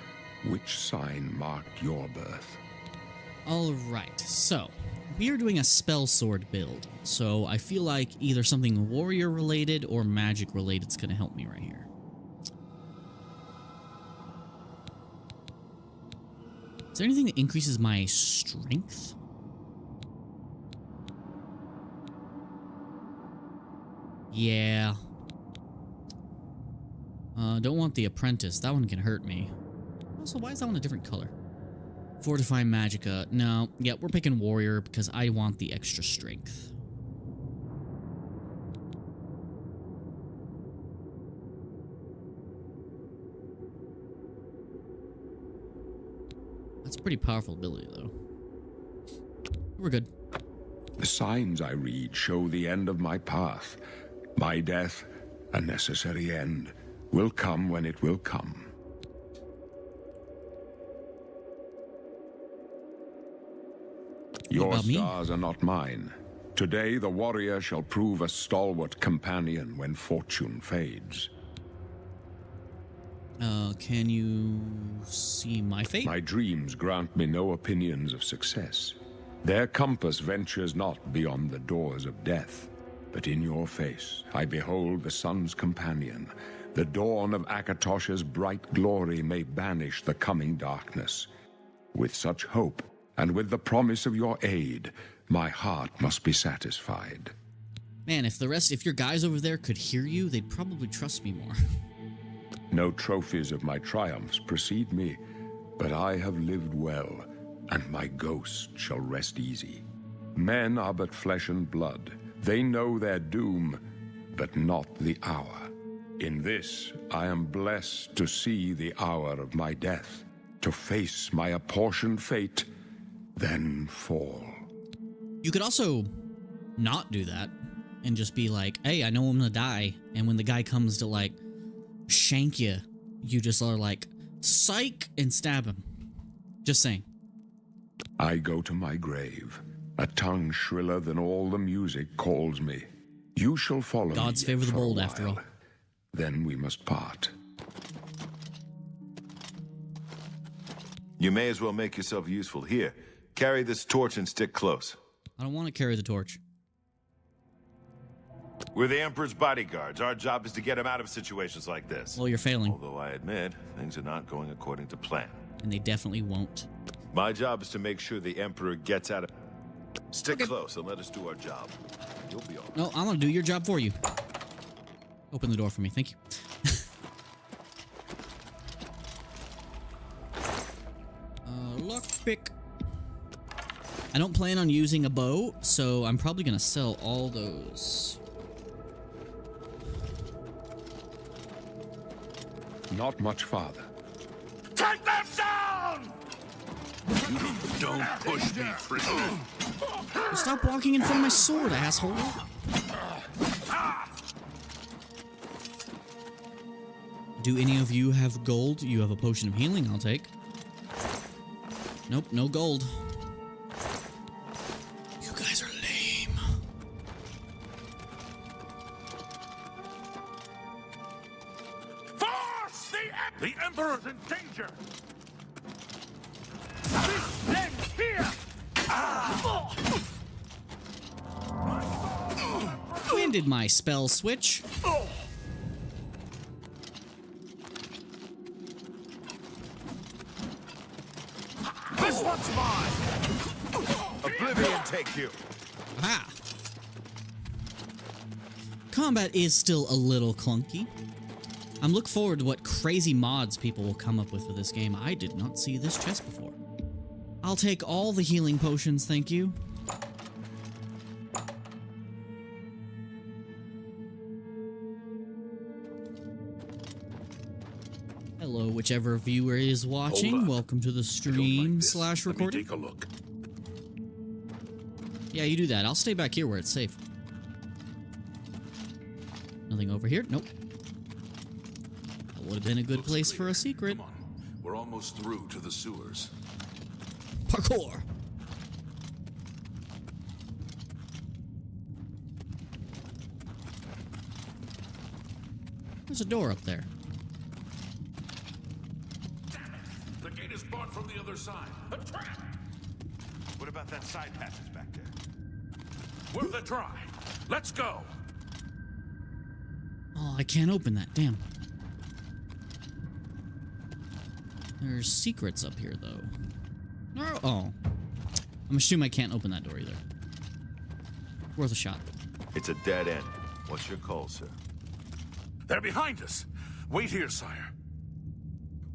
which sign marked your birth. Alright, so we are doing a spell sword build, so I feel like either something warrior related or magic related is going to help me right here. Is there anything that increases my strength? Yeah. Don't want the apprentice. That one can hurt me. Also, why is that one a different color? Fortify Magicka. No, yeah, we're picking warrior because I want the extra strength. That's a pretty powerful ability, though. We're good. The signs I read show the end of my path. My death, a necessary end, will come when it will come. Your about me? stars are not mine. Today the warrior shall prove a stalwart companion when fortune fades. Can you see my fate? My dreams grant me no opinions of success. Their compass ventures not beyond the doors of death. But in your face I behold the sun's companion. The dawn of Akatosh's bright glory may banish the coming darkness. With such hope, and with the promise of your aid, my heart must be satisfied. Man, if your guys over there could hear you, they'd probably trust me more. No trophies of my triumphs precede me, but I have lived well, and my ghost shall rest easy. Men are but flesh and blood. They know their doom, but not the hour. In this, I am blessed to see the hour of my death, to face my apportioned fate, then fall. You could also not do that and just be like, hey, I know I'm gonna die. And when the guy comes to like shank you, you just are like, psych, and stab him. Just saying. I go to my grave. A tongue shriller than all the music calls me. You shall follow Gods me favor the for a bold, after while. all. Then we must part. You may as well make yourself useful. Here, carry this torch and stick close. I don't want to carry the torch. We're the Emperor's bodyguards. Our job is to get him out of situations like this. Well, you're failing. Although I admit, things are not going according to plan. And they definitely won't. My job is to make sure the Emperor gets out of... Stick close and let us do our job. You'll be all right. No, I'm gonna do your job for you. Open the door for me, thank you. Lockpick. I don't plan on using a bow, so I'm probably gonna sell all those. Not much farther. Take them down! Don't push me, prisoner. Stop walking in front of my sword, asshole. Do any of you have gold? You have a potion of healing, I'll take. Nope, no gold. You guys are lame. Force! The Emperor's in danger! This ends here! When did my spell switch? This one's mine! Oblivion take you! Aha! Combat is still a little clunky. I'm looking forward to what crazy mods people will come up with for this game. I did not see this chest before. I'll take all the healing potions, thank you. Hello, whichever viewer is watching. Welcome to the stream slash recording. Let me take a look. Yeah, you do that. I'll stay back here where it's safe. Nothing over here? Nope. That would have been a good Looks place clear. for a secret. Come on. We're almost through to the sewers. Parkour! There's a door up there. The gate is barred from the other side. A trap! What about that side passage back there? Worth a try. Let's go. Oh, I can't open that. Damn. There's secrets up here, though. No. Oh. I'm assuming I can't open that door either. Worth a shot. It's a dead end. What's your call, sir? They're behind us. Wait here, sire.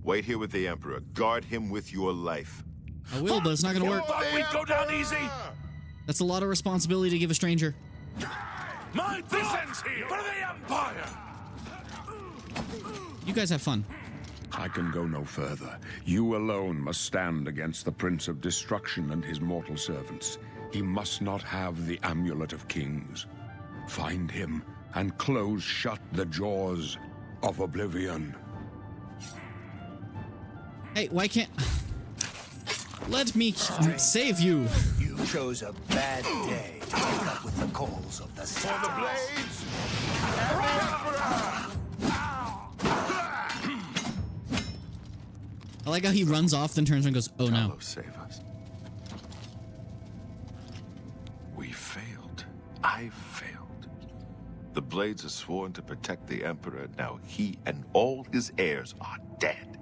Wait here with the Emperor. Guard him with your life. I will, but it's not gonna work. Thought we'd go down easy. That's a lot of responsibility to give a stranger. This ends here. For the Empire. You guys have fun. I can go no further. You alone must stand against the Prince of Destruction and his mortal servants. He must not have the Amulet of Kings. Find him and close shut the jaws of Oblivion. Hey, why can't... Let me save you. You chose a bad day to pick up with the calls of the Satans. I like how he runs off, then turns and goes, "Oh no!" Talos, save us. We failed. I failed. The Blades are sworn to protect the Emperor. Now he and all his heirs are dead.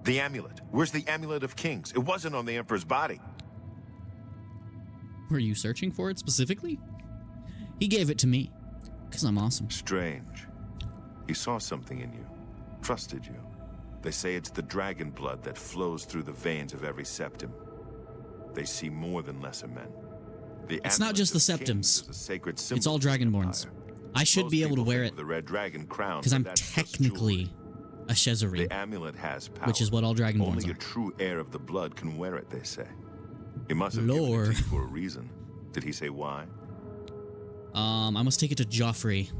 The amulet. Where's the Amulet of Kings? It wasn't on the Emperor's body. Were you searching for it specifically? He gave it to me, because I'm awesome. Strange. He saw something in you. Trusted you. They say it's the dragon blood that flows through the veins of every septim. They see more than lesser men. It's not just the septims. It's all dragonborns. I should be able to wear it the red dragon crown because I'm technically a Shezarene, the amulet has power. which is what all dragonborns Only are. a true heir of the blood can wear it, they say. He must have Lore. given it to you for a reason. Did he say why? I must take it to Joffrey.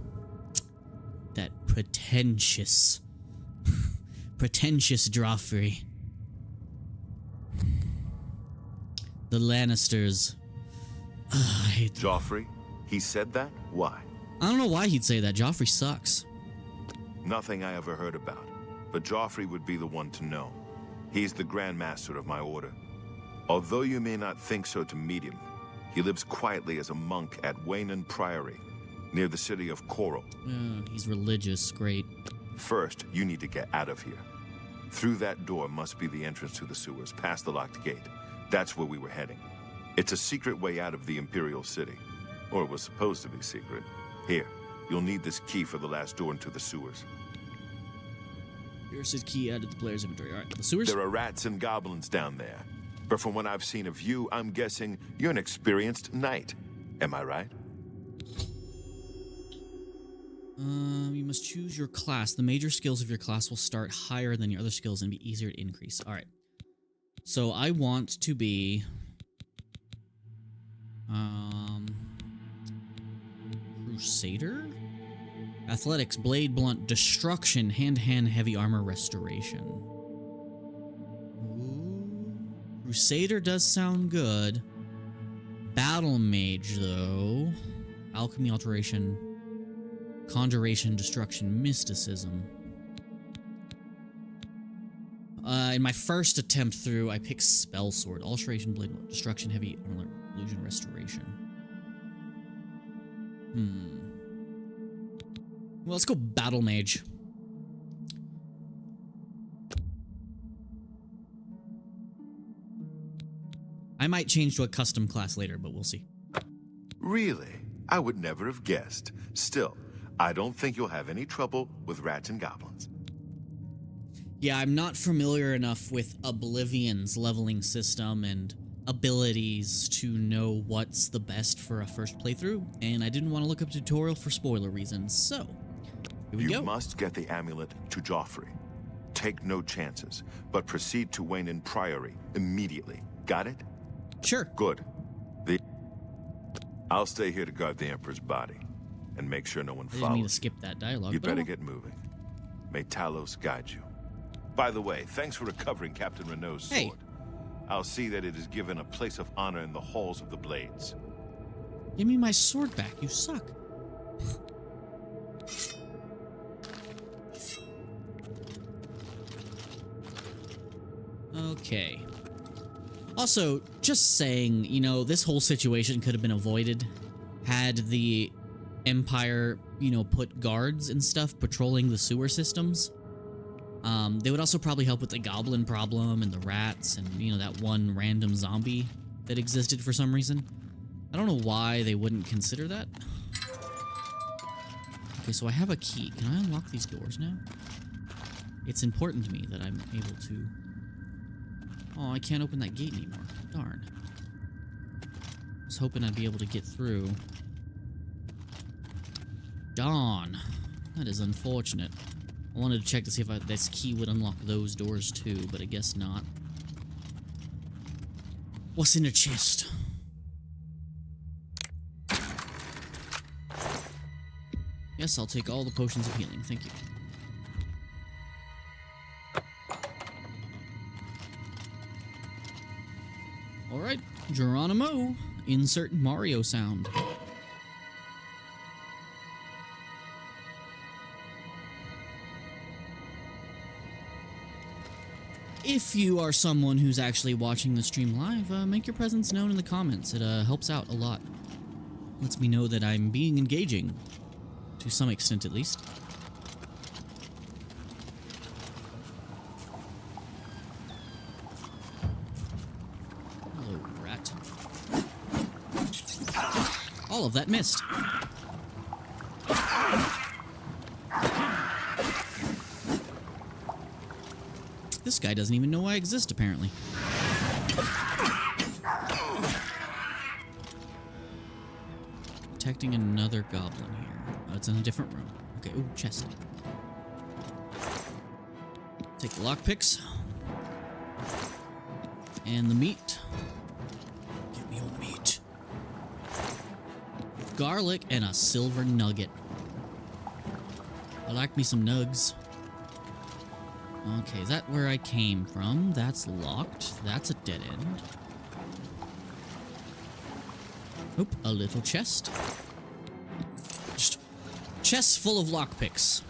That pretentious Joffrey. The Lannisters. I hate them. Joffrey? He said that? Why? I don't know why he'd say that. Joffrey sucks. Nothing I ever heard about. But Joffrey would be the one to know. He's the Grand Master of my order. Although you may not think so to meet him, he lives quietly as a monk at Waynon Priory, near the city of Coral. He's religious. Great. First, you need to get out of here. Through that door must be the entrance to the sewers, past the locked gate. That's where we were heading. It's a secret way out of the Imperial City. Or it was supposed to be secret. Here, you'll need this key for the last door into the sewers. Here's his key added to the player's inventory. All right, the sewers? There are rats and goblins down there. But from what I've seen of you, I'm guessing you're an experienced knight. Am I right? You must choose your class. The major skills of your class will start higher than your other skills and be easier to increase. All right. So I want to be... Crusader? Athletics, blade, blunt, destruction, hand-to-hand, heavy armor, restoration. Ooh. Crusader does sound good. Battle mage, though. Alchemy, alteration, conjuration, destruction, mysticism. In my first attempt through, I picked spell sword, alteration, blade, destruction, heavy armor, illusion, restoration. Well, let's go battle mage. I might change to a custom class later, but we'll see. Really? I would never have guessed. Still, I don't think you'll have any trouble with rats and goblins. Yeah, I'm not familiar enough with Oblivion's leveling system and abilities to know what's the best for a first playthrough, and I didn't want to look up a tutorial for spoiler reasons, so here we go. You must get the amulet to Joffrey. Take no chances, but proceed to Waynon Priory immediately. Got it? Sure. Good. I'll stay here to guard the Emperor's body and make sure no one I didn't mean to follows. skip that dialogue. You but better I'll- get moving. May Talos guide you. By the way, thanks for recovering Captain Renault's Hey. sword. I'll see that it is given a place of honor in the halls of the Blades. Give me my sword back, you suck. Okay. Also, just saying, you know, this whole situation could have been avoided had the Empire, you know, put guards and stuff patrolling the sewer systems. They would also probably help with the goblin problem and the rats and, you know, that one random zombie that existed for some reason. I don't know why they wouldn't consider that. Okay, so I have a key. Can I unlock these doors now? It's important to me that I'm able to... Oh, I can't open that gate anymore. Darn. I was hoping I'd be able to get through. Darn. That is unfortunate. I wanted to check to see if this key would unlock those doors too, but I guess not. What's in the chest? Yes, I'll take all the potions of healing. Thank you. Alright, Geronimo. Insert Mario sound. If you are someone who's actually watching the stream live, make your presence known in the comments. It helps out a lot. Lets me know that I'm being engaging, to some extent at least. Hello, rat. All of that missed. This guy doesn't even know I exist, apparently. Detecting another goblin here. Oh, it's in a different room. Okay, ooh, chest. Take the lockpicks. And the meat. Give me your meat. Garlic and a silver nugget. I like me some nugs. Okay, is that where I came from? That's locked. That's a dead end. Oop, a little chest. Just chests full of lockpicks.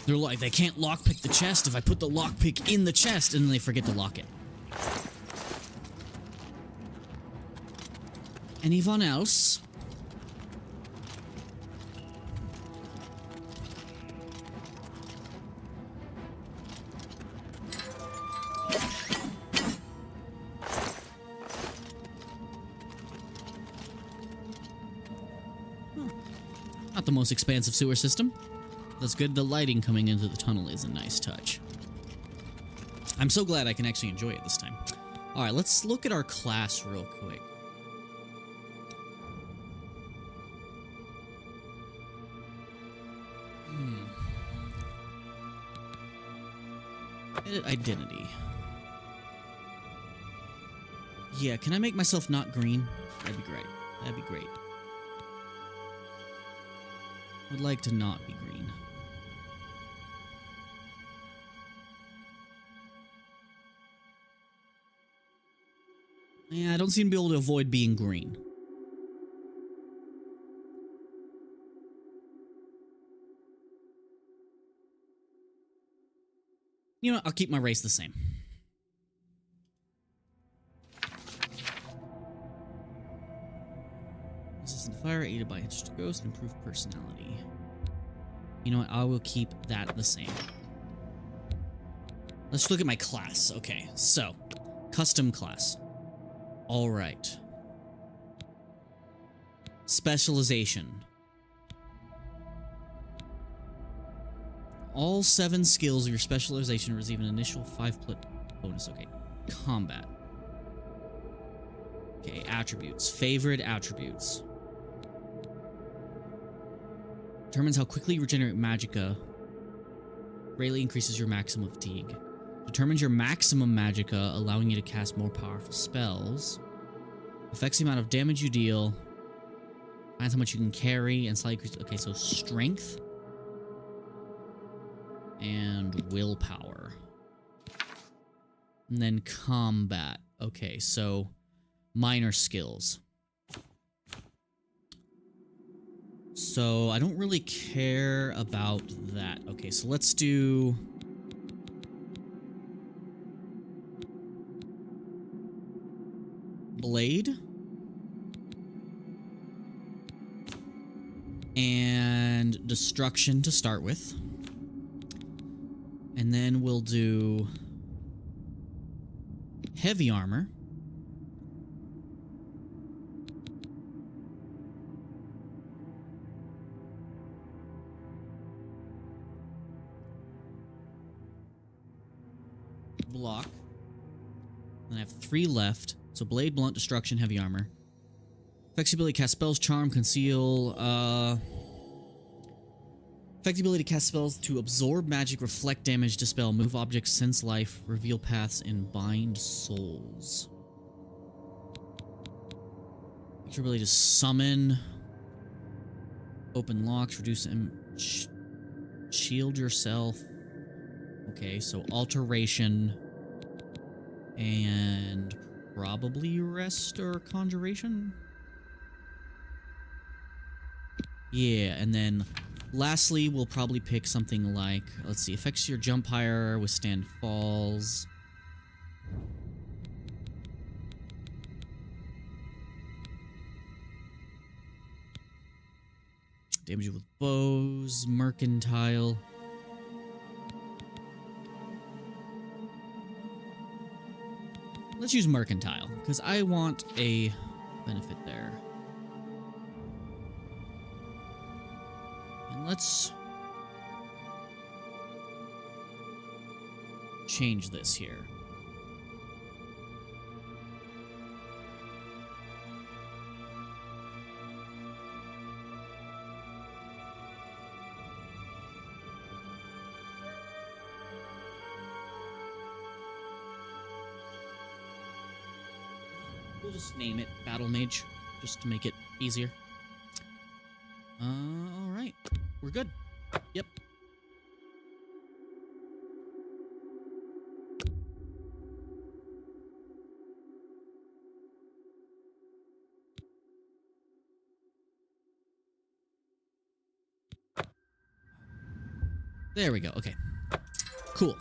They're like, they can't lockpick the chest if I put the lockpick in the chest, and then they forget to lock it. Anyone else? Not the most expansive sewer system. That's good. The lighting coming into the tunnel is a nice touch. I'm so glad I can actually enjoy it this time. Alright, let's look at our class real quick. Edit identity. Yeah, can I make myself not green? That'd be great. That'd be great. I'd like to not be green. Yeah, I don't seem to be able to avoid being green. You know what? I'll keep my race the same. Resistant to fire, aided by interested ghost, improved personality. You know what? I will keep that the same. Let's look at my class. Okay, so custom class. All right. Specialization. All 7 skills of your specialization receive an initial 5 bonus. Okay. Combat. Okay, attributes. Favorite attributes. Determines how quickly you regenerate magicka. Greatly increases your maximum fatigue. Determines your maximum magicka, allowing you to cast more powerful spells. Affects the amount of damage you deal. Finds how much you can carry and slightly increase. Okay, so strength. And willpower. And then combat. Okay, so minor skills. So I don't really care about that. Okay, so let's do blade and destruction to start with. And then we'll do heavy armor. Block. Then I have 3 left. So blade, blunt, destruction, heavy armor. Flexibility to cast spells, charm, conceal, Effective to cast spells to absorb magic, reflect damage, dispel, move objects, sense life, reveal paths, and bind souls. Your ability to summon, open locks, reduce shield yourself. Okay, so alteration and probably rest or conjuration. Yeah, and then lastly, we'll probably pick something like, let's see, affects your jump higher, withstand falls. Damage with bows, mercantile. Let's use mercantile, because I want a benefit there. And let's change this here. We'll just name it Battle Mage, just to make it easier. Alright. We're good. Yep. There we go. Okay. Cool.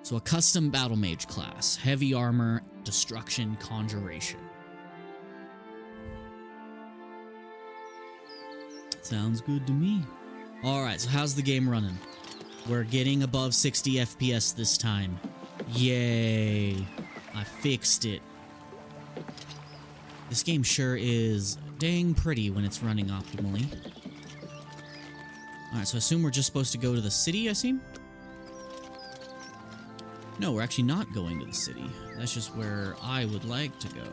So a custom Battle Mage class. Heavy armor, destruction, conjuration. Sounds good to me. Alright, so how's the game running? We're getting above 60 FPS this time. Yay. I fixed it. This game sure is dang pretty when it's running optimally. Alright, so I assume we're just supposed to go to the city, I seem? No, we're actually not going to the city. That's just where I would like to go.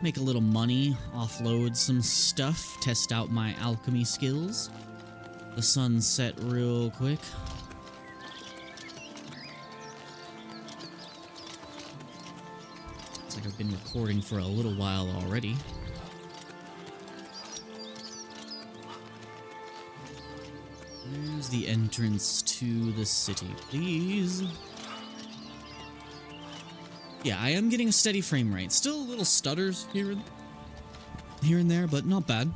Make a little money, offload some stuff, test out my alchemy skills. The sun set real quick. Looks like I've been recording for a little while already. Where's the entrance to the city, please? Yeah, I am getting a steady frame rate. Still a little stutters here and there, but not bad.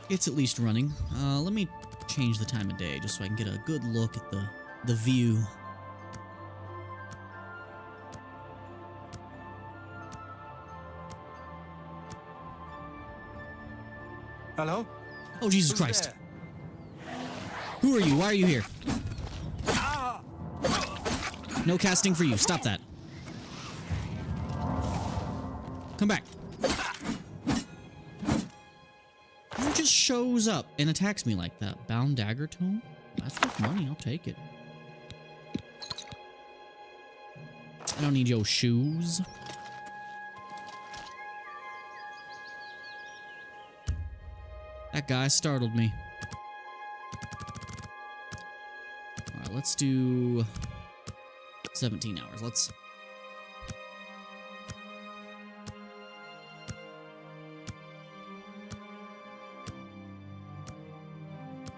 It's at least running. Let me change the time of day just so I can get a good look at the view. Hello? Oh, Jesus Who's Christ. there? Who are you? Why are you here? No casting for you. Stop that. Come back. Who just shows up and attacks me like that? Bound dagger tome? That's worth money. I'll take it. I don't need your shoes. That guy startled me. Alright, let's do 17 hours. Let's...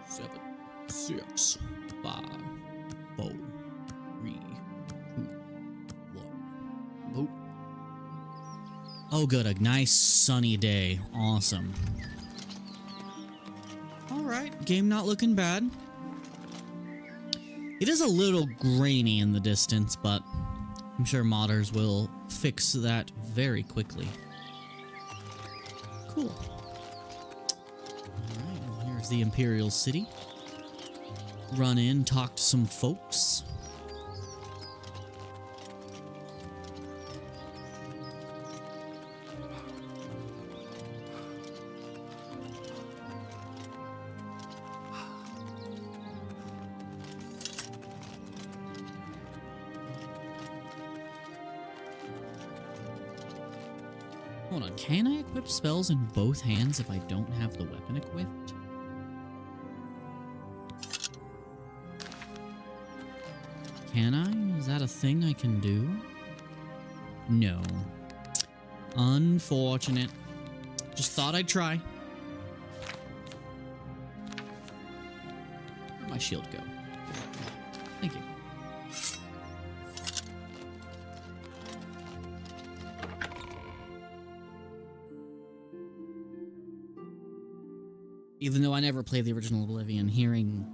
Seven, 6, 5, 4, 3, 2, 1. Boop. Oh, good. A nice sunny day. Awesome. Alright, game not looking bad. It is a little grainy in the distance, but I'm sure modders will fix that very quickly. Cool. Alright, well, here's the Imperial City. Run in, talk to some folks. Hold on, can I equip spells in both hands if I don't have the weapon equipped? Can I? Is that a thing I can do? No. Unfortunate. Just thought I'd try. Where'd my shield go? Thank you. Even though I never played the original Oblivion, hearing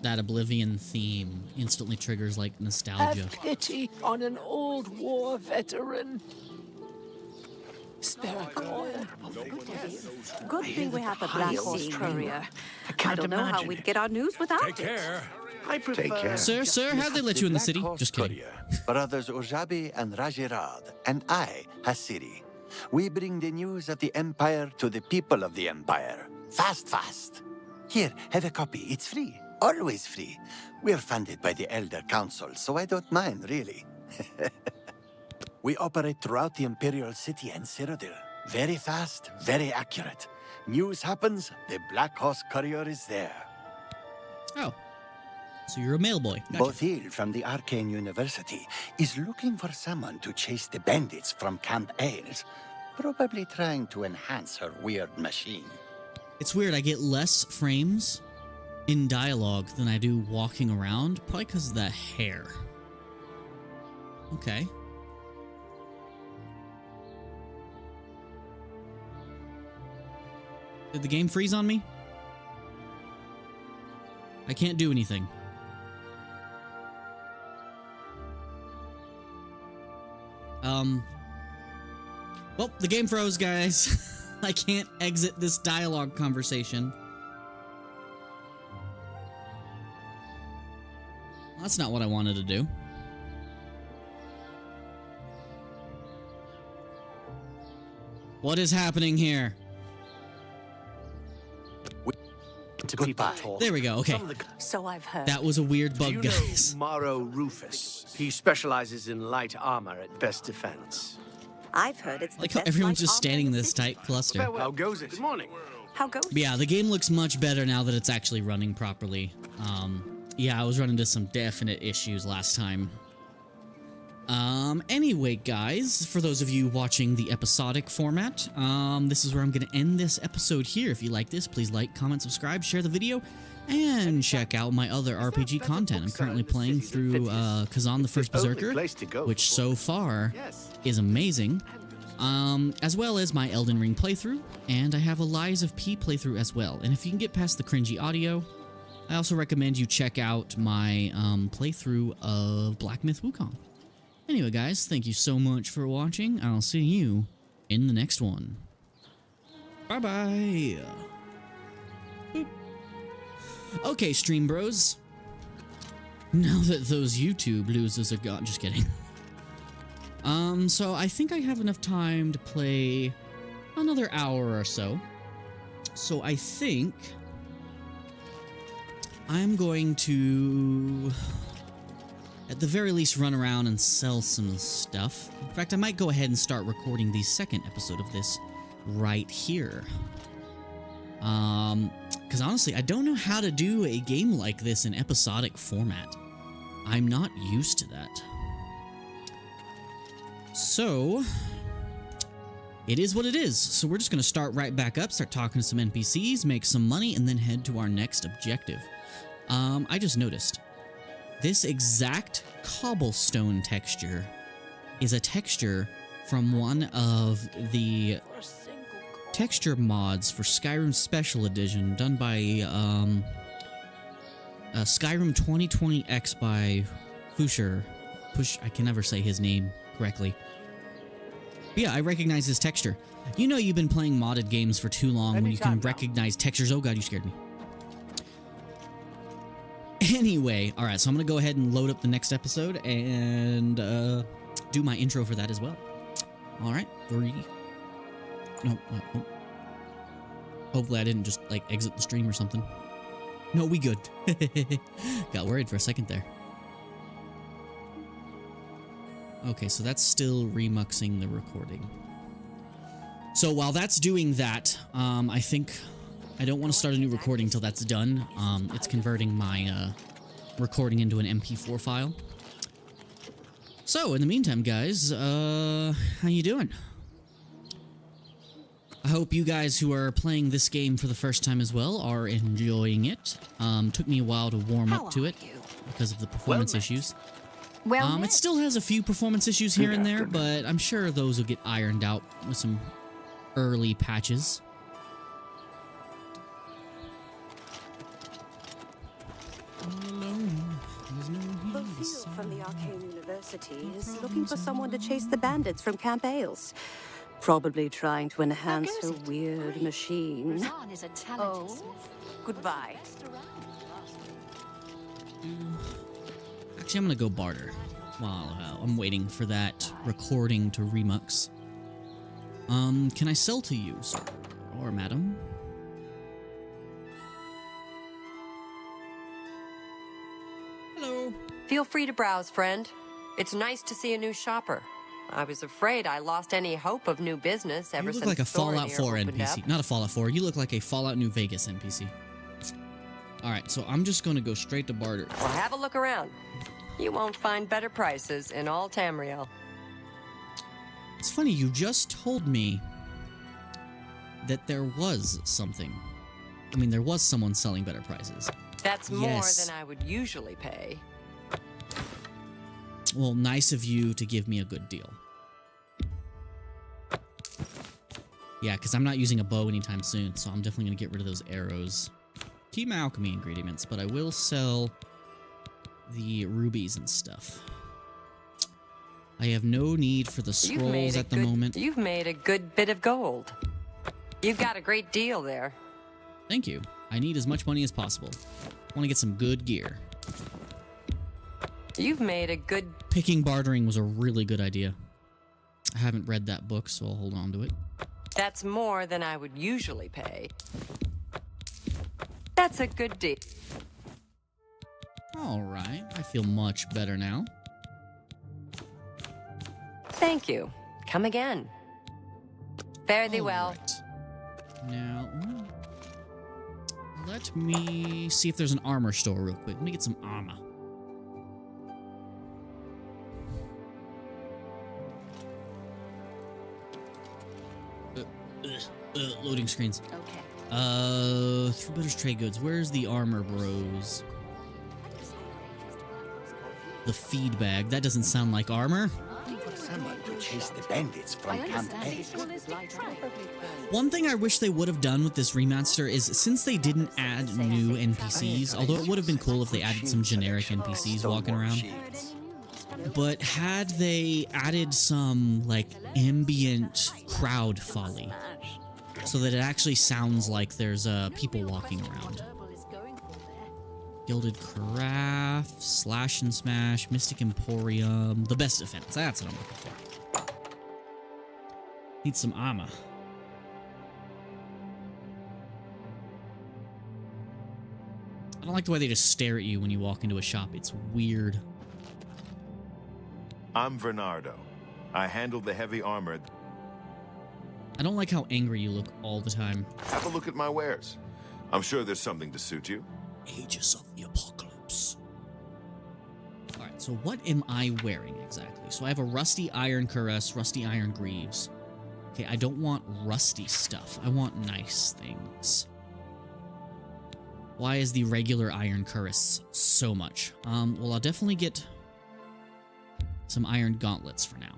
that Oblivion theme instantly triggers, like, nostalgia. Have pity on an old war veteran. Spare a coin. Good thing we have the Black Horse Courier. I don't know how we'd get our news without it. Take care. I prefer... Sir, how'd they let you in the city? Just kidding. Brothers Ojabi and Rajirad, and I, Hasiri. We bring the news of the Empire to the people of the Empire. Fast, fast. Here, have a copy. It's free. Always free. We're funded by the Elder Council, so I don't mind, really. We operate throughout the Imperial City and Citadel. Very fast, very accurate. News happens, the Black Horse Courier is there. Oh. So you're a mail boy. Gotcha. Bothil from the Arcane University is looking for someone to chase the bandits from Camp Ailes, probably trying to enhance her weird machine. It's weird, I get less frames in dialogue than I do walking around, probably because of the hair. Okay. Did the game freeze on me? I can't do anything. Well, the game froze, guys. I can't exit this dialogue conversation. That's not what I wanted to do. What is happening here? Goodbye. There we go, okay. So I've heard. That was a weird bug, You guys. know Morrow Rufus. He specializes in light armor at best defense. I've heard it's the Like how best everyone's light just armor standing in the this city. tight cluster. How goes it? Good morning. How goes But yeah, the game looks much better now that it's actually running properly. Yeah, I was running into some definite issues last time. Anyway, guys, for those of you watching the episodic format, this is where I'm going to end this episode here. If you like this, please like, comment, subscribe, share the video, and check out my other RPG content. I'm currently playing through Kazan the First Berserker, which so far is amazing, as well as my Elden Ring playthrough, and I have a Lies of P playthrough as well. And if you can get past the cringy audio, I also recommend you check out my playthrough of Black Myth Wukong. Anyway, guys, thank you so much for watching. I'll see you in the next one. Bye-bye. Boop. Okay, Stream Bros. Now that those YouTube losers are gone, just kidding. So I think I have enough time to play another hour or so. So I think I'm going to, at the very least, run around and sell some stuff. In fact, I might go ahead and start recording the second episode of this right here. Because honestly, I don't know how to do a game like this in episodic format. I'm not used to that. So, it is what it is. So we're just going to start right back up, start talking to some NPCs, make some money, and then head to our next objective. I just noticed this exact cobblestone texture is a texture from one of the texture mods for Skyrim Special Edition done by Skyrim 2020X by Fusher. I can never say his name correctly. But yeah, I recognize this texture. You know you've been playing modded games for too long when you can recognize textures. Oh god, you scared me. Anyway, alright, so I'm going to go ahead and load up the next episode and do my intro for that as well. Alright, 3. No. Hopefully I didn't just, like, exit the stream or something. No, we good. Got worried for a second there. Okay, so that's still remuxing the recording. So while that's doing that, I think I don't want to start a new recording until that's done. It's converting my recording into an MP4 file. So in the meantime, guys, how you doing? I hope you guys who are playing this game for the first time as well are enjoying it. Took me a while to warm up to it because of the performance issues. Well, it still has a few performance issues here and there, but I'm sure those will get ironed out with some early patches. Lucille from the Arcane University is looking for someone to chase the bandits from Camp Ailes. Probably trying to enhance her weird machine. Oh, goodbye. Actually, I'm gonna go barter while I'm waiting for that recording to remux. Can I sell to you, sir or madam? Hello. Feel free to browse, friend. It's nice to see a new shopper. I was afraid I lost any hope of new business ever since you look like a Fallout Thorinir 4 opened NPC. up. Not a Fallout 4. You look like a Fallout New Vegas NPC. Alright, so I'm just gonna go straight to barter. Well, have a look around. You won't find better prices in all Tamriel. It's funny, you just told me that there was something. I mean, there was someone selling better prices. That's Yes. more than I would usually pay. Well, nice of you to give me a good deal. Yeah, because I'm not using a bow anytime soon, so I'm definitely going to get rid of those arrows. Keep my alchemy ingredients, but I will sell the rubies and stuff. I have no need for the scrolls at the moment. You've made a good bit of gold. You've got a great deal there. Thank you. I need as much money as possible. I want to get some good gear. You've made a good... Picking bartering was a really good idea. I haven't read that book, so I'll hold on to it. That's more than I would usually pay. That's a good deal. Alright, I feel much better now. Thank you. Come again. Fare thee well. Now, let me see if there's an armor store real quick. Let me get some armor. Loading screens. Okay. Through Butters Trade Goods. Where's the armor bros? The feed bag. That doesn't sound like armor. For someone to chase the bandits from Camp Ailes. One thing I wish they would have done with this remaster is, since they didn't add new NPCs, although it would have been cool if they added some generic NPCs walking around, but had they added some, like, ambient crowd folly, so that it actually sounds like there's people walking around. Gilded Craft, Slash and Smash, Mystic Emporium, the best defense. That's what I'm looking for. Need some armor. I don't like the way they just stare at you when you walk into a shop. It's weird. I'm Bernardo. I handle the heavy armor. I don't like how angry you look all the time. Have a look at my wares. I'm sure there's something to suit you. Aegis of the Apocalypse. Alright, so what am I wearing exactly? So I have a rusty iron cuirass, rusty iron greaves. Okay, I don't want rusty stuff. I want nice things. Why is the regular iron cuirass so much? Well, I'll definitely get some iron gauntlets for now,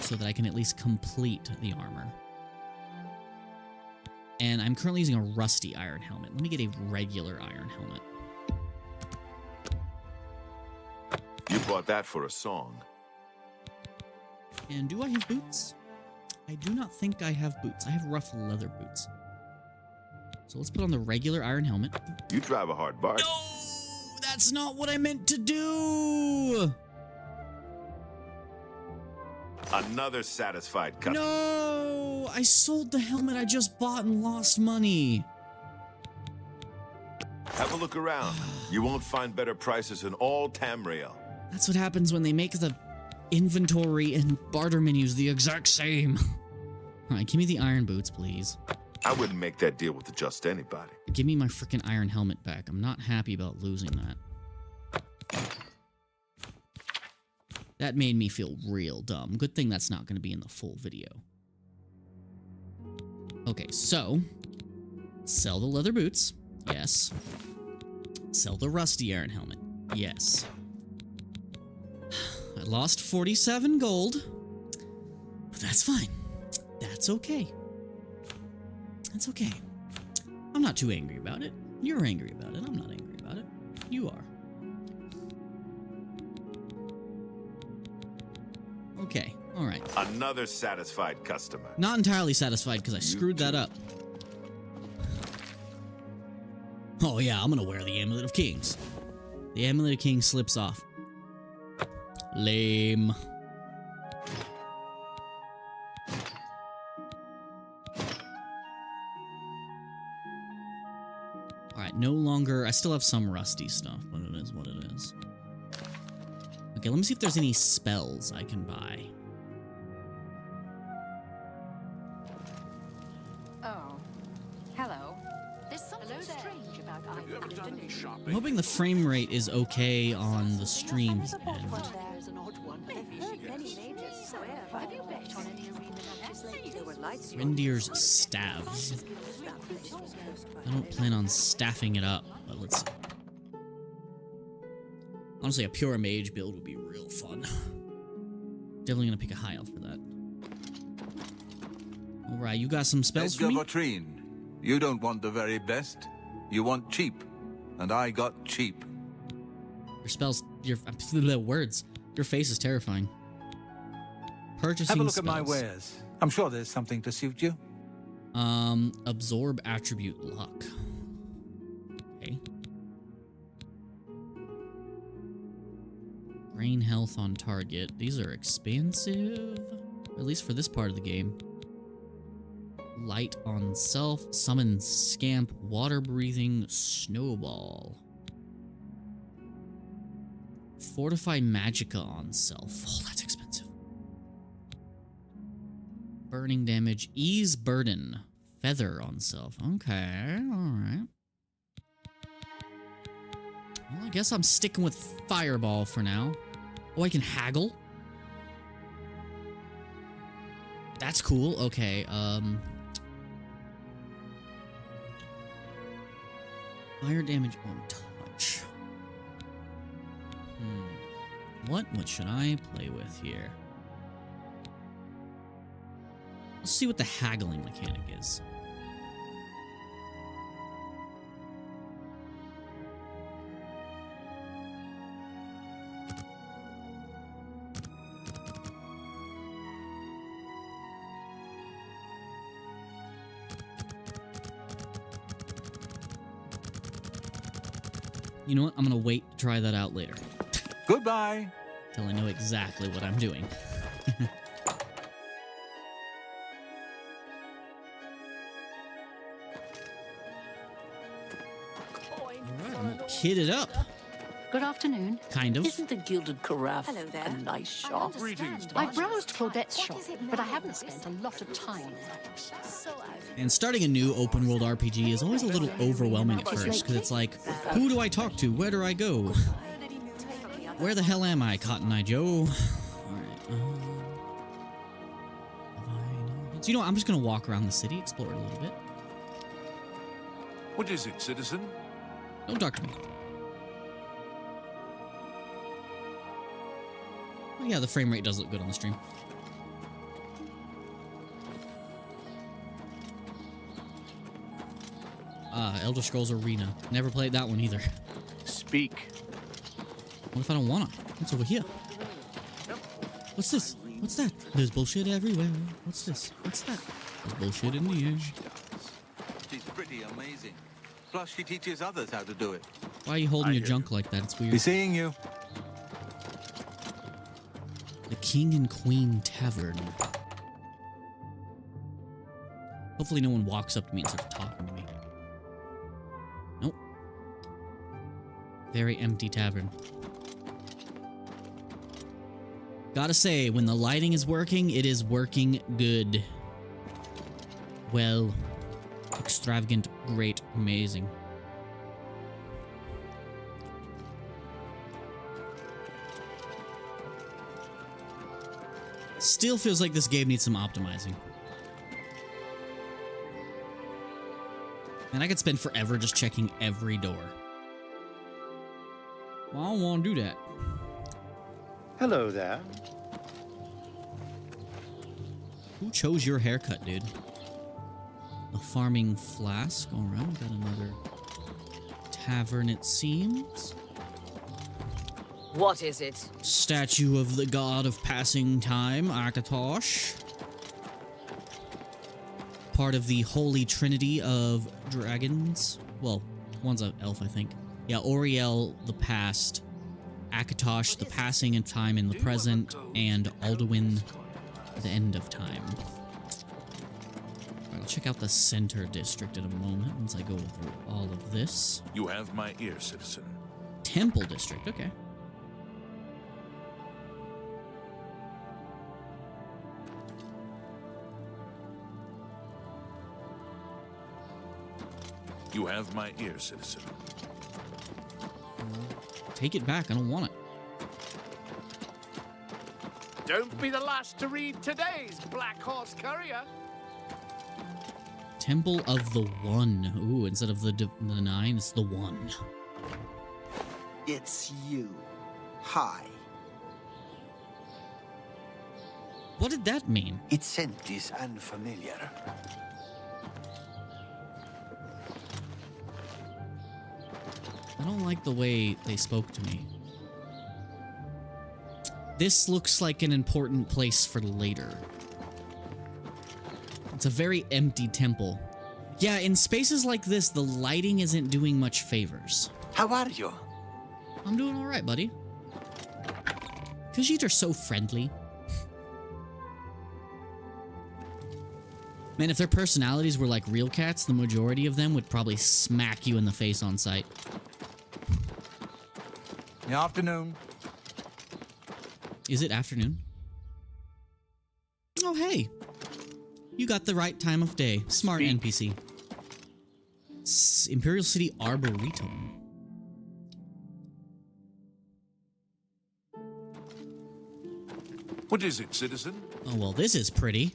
so that I can at least complete the armor. And I'm currently using a rusty iron helmet. Let me get a regular iron helmet. You bought that for a song. And do I have boots? I do not think I have boots. I have rough leather boots. So let's put on the regular iron helmet. You drive a hard bargain. No! That's not what I meant to do! Another satisfied customer. No! I sold the helmet I just bought and lost money. Have a look around. You won't find better prices in all Tamriel. That's what happens when they make the inventory and barter menus the exact same. Alright, give me the iron boots, please. I wouldn't make that deal with just anybody. Give me my freaking iron helmet back. I'm not happy about losing that. That made me feel real dumb. Good thing that's not going to be in the full video. Okay, so sell the leather boots. Yes. Sell the rusty iron helmet. Yes. I lost 47 gold, but that's fine. That's okay. That's okay. I'm not too angry about it. You're angry about it. I'm not angry about it. You are. Okay, alright. Another satisfied customer. Not entirely satisfied because I screwed that up. Oh yeah, I'm gonna wear the Amulet of Kings. The Amulet of Kings slips off. Lame. Alright, no longer... I still have some rusty stuff, but it is what it is. Okay, let me see if there's any spells I can buy. Oh, hello. There's something strange about I'm hoping the frame rate is okay on the stream's end. There's an odd one. I've heard many mages swear. Have you bet on any arena matches lately? There were lights. Reindeer's staves. I don't plan on staffing it up, but let's see. Honestly, a pure mage build would be real fun. Definitely gonna pick a high elf for that. Alright, you got some spells for me? Latrine, you don't want the very best. You want cheap. And I got cheap. Your spells, your words. Your face is terrifying. Purchasing Have a look spells. at my wares. I'm sure there's something to suit you. Absorb attribute luck. Okay. Brain health on target. These are expensive. At least for this part of the game. Light on self. Summon scamp. Water breathing snowball. Fortify magicka on self. Oh, that's expensive. Burning damage. Ease burden. Feather on self. Okay, alright. Well, I guess I'm sticking with fireball for now. Oh, I can haggle? That's cool. Okay, fire damage on touch. What should I play with here? Let's see what the haggling mechanic is. You know what? I'm gonna wait to try that out later. Goodbye. Till I know exactly what I'm doing. Kid it up. Good afternoon. Kind of. Isn't the Gilded Carafe a nice shop? I've browsed Claudette's shop, but I haven't spent a lot of time there. And starting a new open world RPG is always a little overwhelming at first, because it's like, who do I talk to? Where do I go? Where the hell am I, Cotton Eye Joe? Alright. So, you know what? I'm just going to walk around the city, explore it a little bit. What is it, citizen? Don't talk to me. Oh, yeah, the frame rate does look good on the stream. Elder Scrolls Arena. Never played that one either. Speak. What if I don't wanna? What's over here? What's this? What's that? There's bullshit everywhere. What's this? What's that? There's bullshit in the air. She's pretty amazing. Plus, she teaches others how to do it. Why are you holding your junk like that? It's weird. Be seeing you. The King and Queen Tavern. Hopefully no one walks up to me and starts talking to me. Nope. Very empty tavern. Gotta say, when the lighting is working, it is working good. Well, extravagant, great, amazing. Still feels like this game needs some optimizing. And I could spend forever just checking every door. Well, I don't want to do that. Hello there. Who chose your haircut, dude? A farming flask. Alright, got another tavern, it seems. What is it? Statue of the god of passing time, Akatosh. Part of the holy trinity of dragons. Well, one's an elf, I think. Yeah, Oriel, the past. Akatosh, the passing of time in the present. And Alduin, the end of time. Alright, I'll check out the center district in a moment once I go through all of this. You have my ear, citizen. Temple district, okay. You have my ear, citizen. Take it back, I don't want it. Don't be the last to read today's Black Horse Courier. Temple of the One. Ooh, instead of the 9, it's the 1. It's you. Hi. What did that mean? Its scent is unfamiliar. I don't like the way they spoke to me. This looks like an important place for later. It's a very empty temple. Yeah, in spaces like this, the lighting isn't doing much favors. How are you? I'm doing all right, buddy. Khajiit are so friendly. Man, if their personalities were like real cats, the majority of them would probably smack you in the face on sight. Good afternoon. Is it afternoon? Oh, hey. You got the right time of day. Smart NPC. Imperial City Arboretum. What is it, citizen? Oh, well, this is pretty.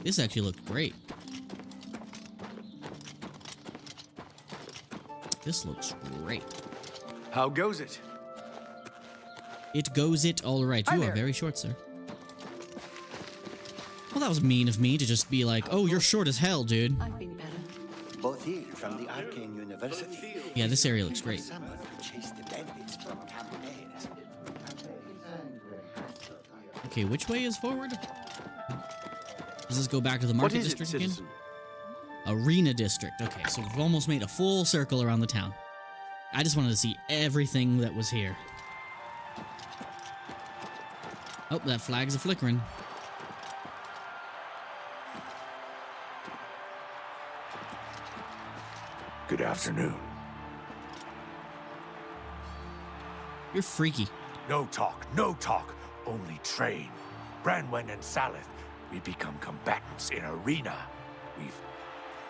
This actually looked great. This looks great. How goes it? It goes it all right. You are very short, sir. Well, that was mean of me to just be like, oh, you're short as hell, dude. I've been better. Both here from the Arcane University. Yeah, this area looks great. Someone who chased the bandits from campaigns. Okay, which way is forward? Does this go back to the market district again? Arena district. Okay, so we've almost made a full circle around the town. I just wanted to see everything that was here. Oh, that flag's a flickering. Good afternoon. You're freaky. No talk, no talk. Only train. Branwen and Salith, we become combatants in arena.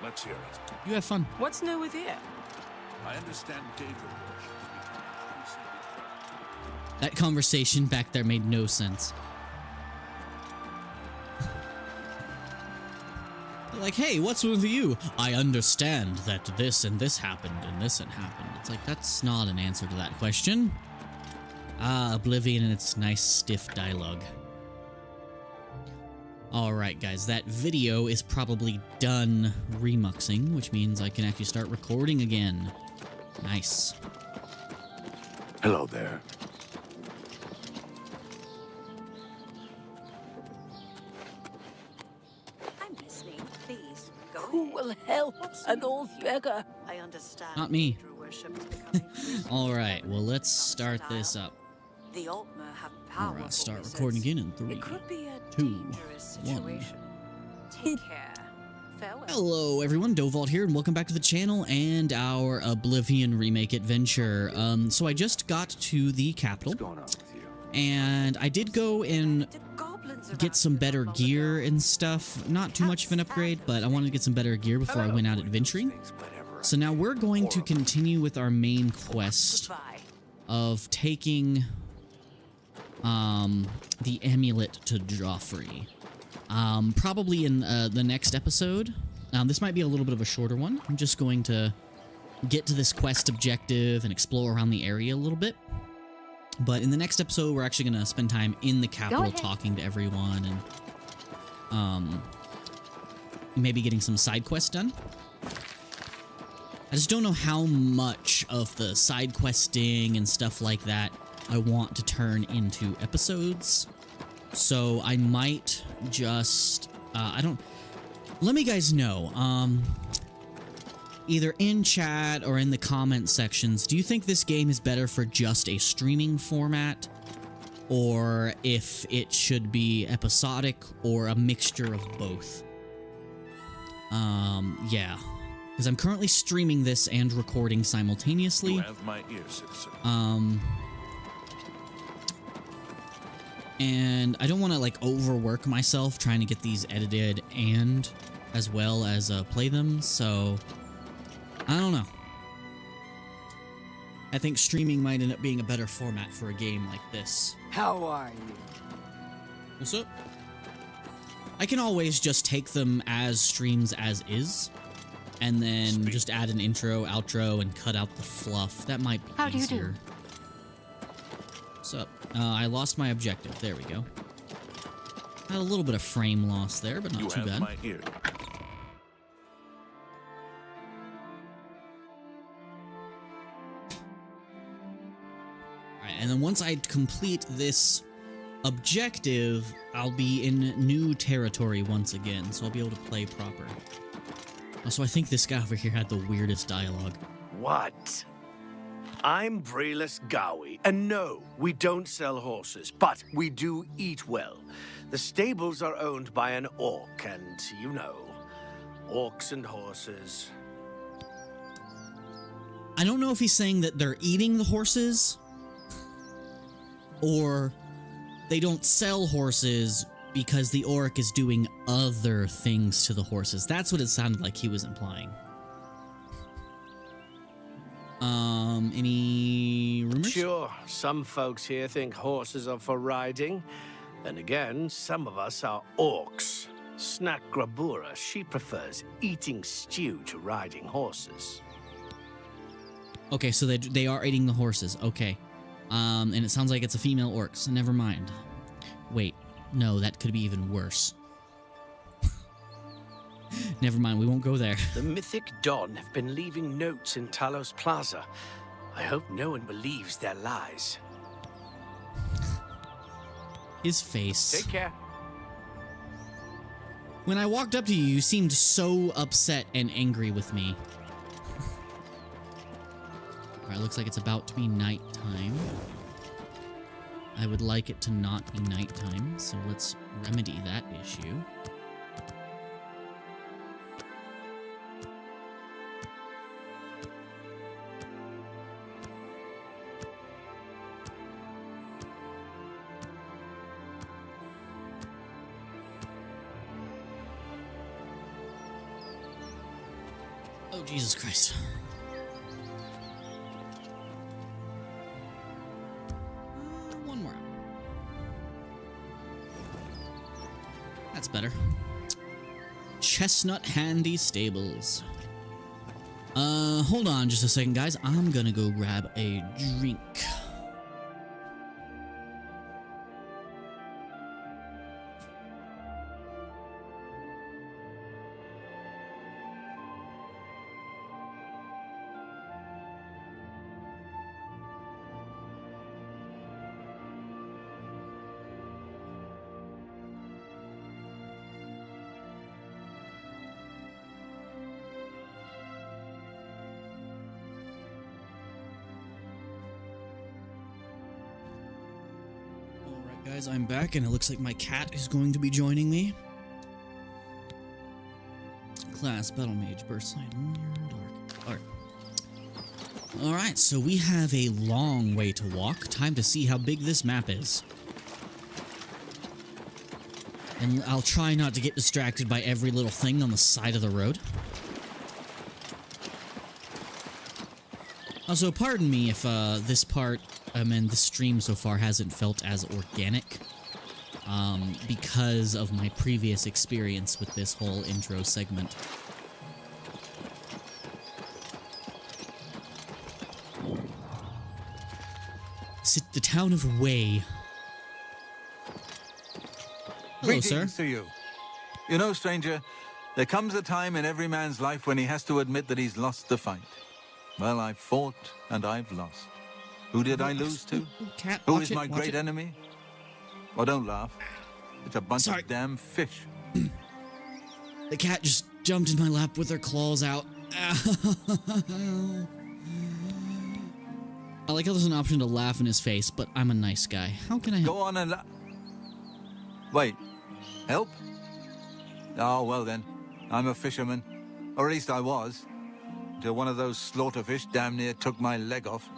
Let's hear it. You have fun. What's new with you? I understand David. That conversation back there made no sense. Like, hey, what's with you? I understand that this and this happened and this and happened. It's like, that's not an answer to that question. Ah, Oblivion and its nice stiff dialogue. Alright guys, that video is probably done remuxing, which means I can actually start recording again. Nice. Hello there. I'm listening. Please, go Who will help an old beggar? I understand. Not me. True worship is becoming Alright, well let's start this up. The Altmer have powerful Alright, start wizards. recording again in 3, It could be a 2, dangerous 1. situation. Take care. Farewell. Hello everyone, Dovalt here, and welcome back to the channel and our Oblivion remake adventure. So I just got to the capital, and I did go and get some better gear and stuff. Not too much of an upgrade, but I wanted to get some better gear before I went out adventuring. So now we're going to continue with our main quest of taking the amulet to Joffrey. Probably in the next episode. This might be a little bit of a shorter one. I'm just going to get to this quest objective and explore around the area a little bit. But in the next episode, we're actually going to spend time in the capital talking to everyone and maybe getting some side quests done. I just don't know how much of the side questing and stuff like that I want to turn into episodes. So I might just, let me guys know, either in chat or in the comment sections, do you think this game is better for just a streaming format? Or if it should be episodic or a mixture of both? Yeah. Because I'm currently streaming this and recording simultaneously. You have my ear, citizen. And I don't want to, like, overwork myself trying to get these edited and as well as play them, so I don't know. I think streaming might end up being a better format for a game like this. How are you? What's up? I can always just take them as streams as is, and then just add an intro, outro, and cut out the fluff. That might be How do you easier. What's up? I lost my objective. There we go. Had a little bit of frame loss there, but not too bad. My ear. Alright, and then once I complete this objective, I'll be in new territory once again, so I'll be able to play proper. Also, I think this guy over here had the weirdest dialogue. What? I'm Brayless Gowie, and no, we don't sell horses, but we do eat well. The stables are owned by an orc, and you know, orcs and horses. I don't know if he's saying that they're eating the horses, or they don't sell horses because the orc is doing other things to the horses. That's what it sounded like he was implying. Any rumors? Sure, some folks here think horses are for riding. And again, some of us are orcs. Snack Grabura, she prefers eating stew to riding horses. Okay, so they are eating the horses. Okay. And it sounds like it's a female orc, so never mind. Wait, no, that could be even worse. Never mind, we won't go there. The Mythic Dawn have been leaving notes in Talos Plaza. I hope no one believes their lies. His face. Take care. When I walked up to you, you seemed so upset and angry with me. Alright, looks like it's about to be nighttime. I would like it to not be nighttime, so let's remedy that issue. Oh, Jesus Christ. One more. That's better. Chestnut Handy Stables. Hold on just a second, guys. I'm gonna go grab a drink. Guys, I'm back, and it looks like my cat is going to be joining me. Class, Battle Mage, Burst Sight, Dark. Alright, so we have a long way to walk. Time to see how big this map is. And I'll try not to get distracted by every little thing on the side of the road. Also, pardon me if this part, and this stream so far hasn't felt as organic, because of my previous experience with this whole intro segment. The town of Wei. Hello, Greetings sir. to you. You know, stranger, There comes a time in every man's life when he has to admit that he's lost the fight. Well, I've fought and I've lost. Who did I lose to? Cat, Who is my great enemy? Oh, don't laugh. It's a bunch of damn fish. The cat just jumped in my lap with her claws out. I like how there's an option to laugh in his face, but I'm a nice guy. How can I help? Go on and wait. Help? Oh, well then. I'm a fisherman. Or at least I was. Until one of those slaughterfish damn near took my leg off.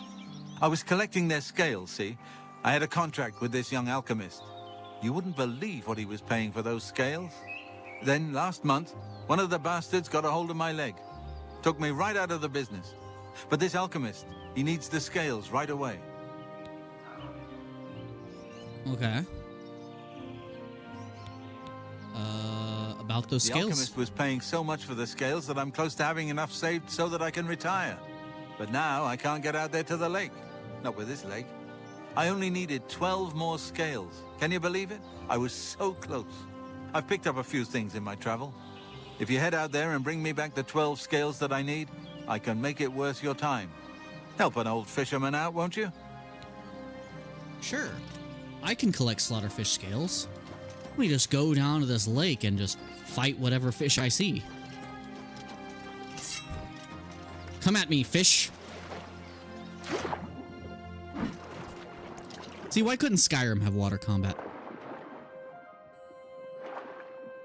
I was collecting their scales, see? I had a contract with this young alchemist. You wouldn't believe what he was paying for those scales. Then, last month, one of the bastards got a hold of my leg. Took me right out of the business. But this alchemist, he needs the scales right away. Okay. About those scales? The alchemist was paying so much for the scales that I'm close to having enough saved so that I can retire. But now I can't get out there to the lake. Not with this leg. I only needed 12 more scales. Can you believe it? I was so close. I've picked up a few things in my travel. If you head out there and bring me back the 12 scales that I need, I can make it worth your time. Help an old fisherman out, won't you? Sure. I can collect slaughterfish scales. Let me just go down to this lake and just fight whatever fish I see. Come at me, fish. See, why couldn't Skyrim have water combat?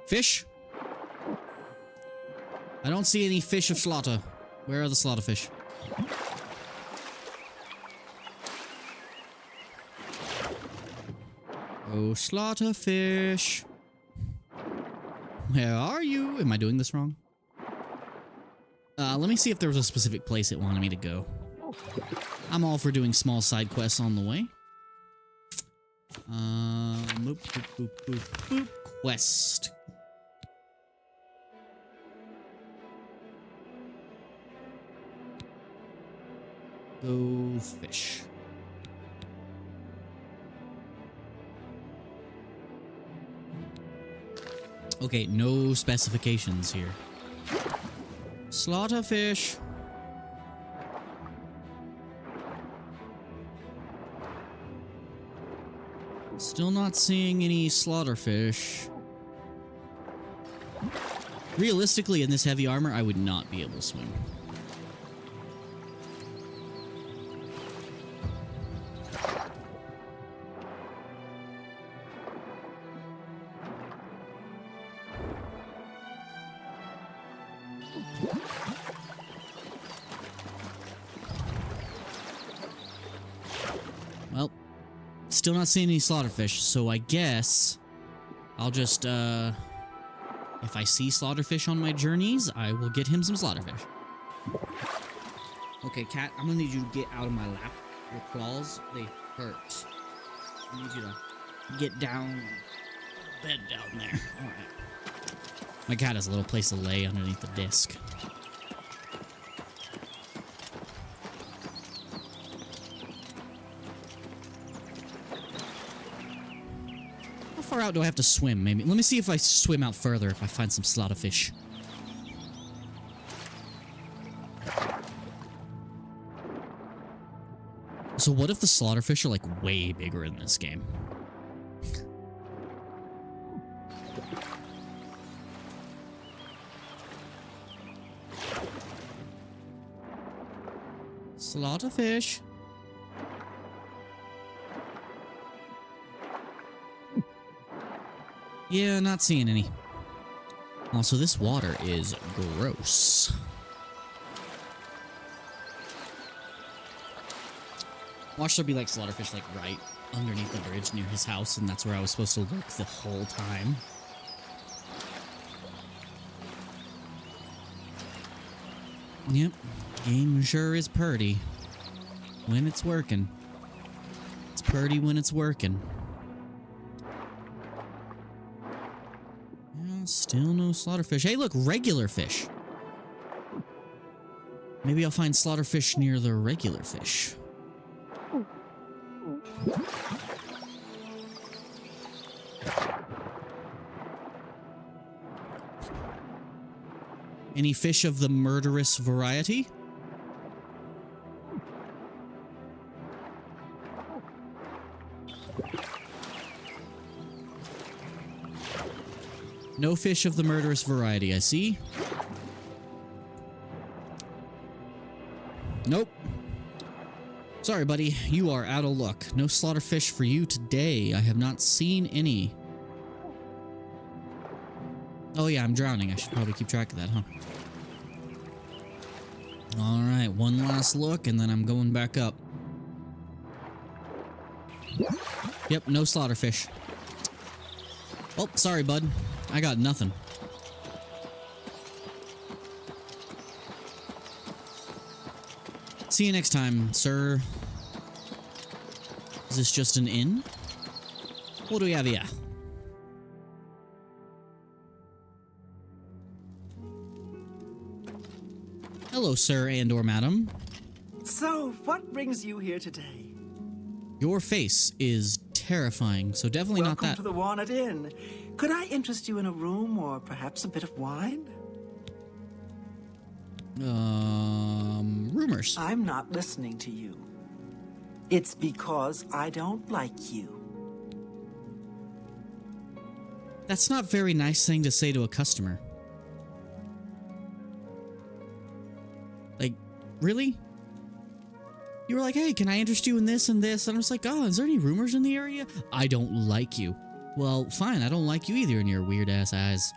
Fish? I don't see any fish of slaughter. Where are the slaughterfish? Oh, slaughterfish. Where are you? Am I doing this wrong? Let me see if there was a specific place it wanted me to go. I'm all for doing small side quests on the way. Boop, boop, boop, boop, boop. Quest. Go fish. Okay, no specifications here. Slaughter fish. Still not seeing any slaughterfish. Realistically, in this heavy armor, I would not be able to swim. Well, still not seeing any slaughterfish, so I guess I'll just, if I see slaughterfish on my journeys, I will get him some slaughterfish. Okay, cat, I'm gonna need you to get out of my lap. Your claws, they hurt. I need you to get down, bed down there. Alright. My cat has a little place to lay underneath the disc. How far out do I have to swim? Maybe. Let me see if I swim out further if I find some slaughterfish. So what if the slaughterfish are like way bigger in this game? Slaughterfish. Yeah, not seeing any. Also, this water is gross. Watch there be like slaughterfish like right underneath the bridge near his house, and that's where I was supposed to look the whole time. Yep, game sure is purty when it's working. It's purty when it's working. Yeah, still no slaughterfish. Hey, look, regular fish. Maybe I'll find slaughterfish near the regular fish. Any fish of the murderous variety? No fish of the murderous variety, I see. Nope. Sorry, buddy. You are out of luck. No slaughterfish for you today. I have not seen any. Oh yeah, I'm drowning. I should probably keep track of that, huh? Alright, one last look, and then I'm going back up. Yep, no slaughterfish. Oh, sorry, bud. I got nothing. See you next time, sir. Is this just an inn? What do we have here? Hello, sir and/or madam. So, what brings you here today? Your face is terrifying, so definitely not that. Welcome to the Walnut Inn. Could I interest you in a room or perhaps a bit of wine? Rumors. I'm not listening to you. It's because I don't like you. That's not a very nice thing to say to a customer. Like, really? You were like, hey, can I interest you in this and this? And I was like, oh, is there any rumors in the area? I don't like you. Well, fine, I don't like you either in your weird-ass eyes.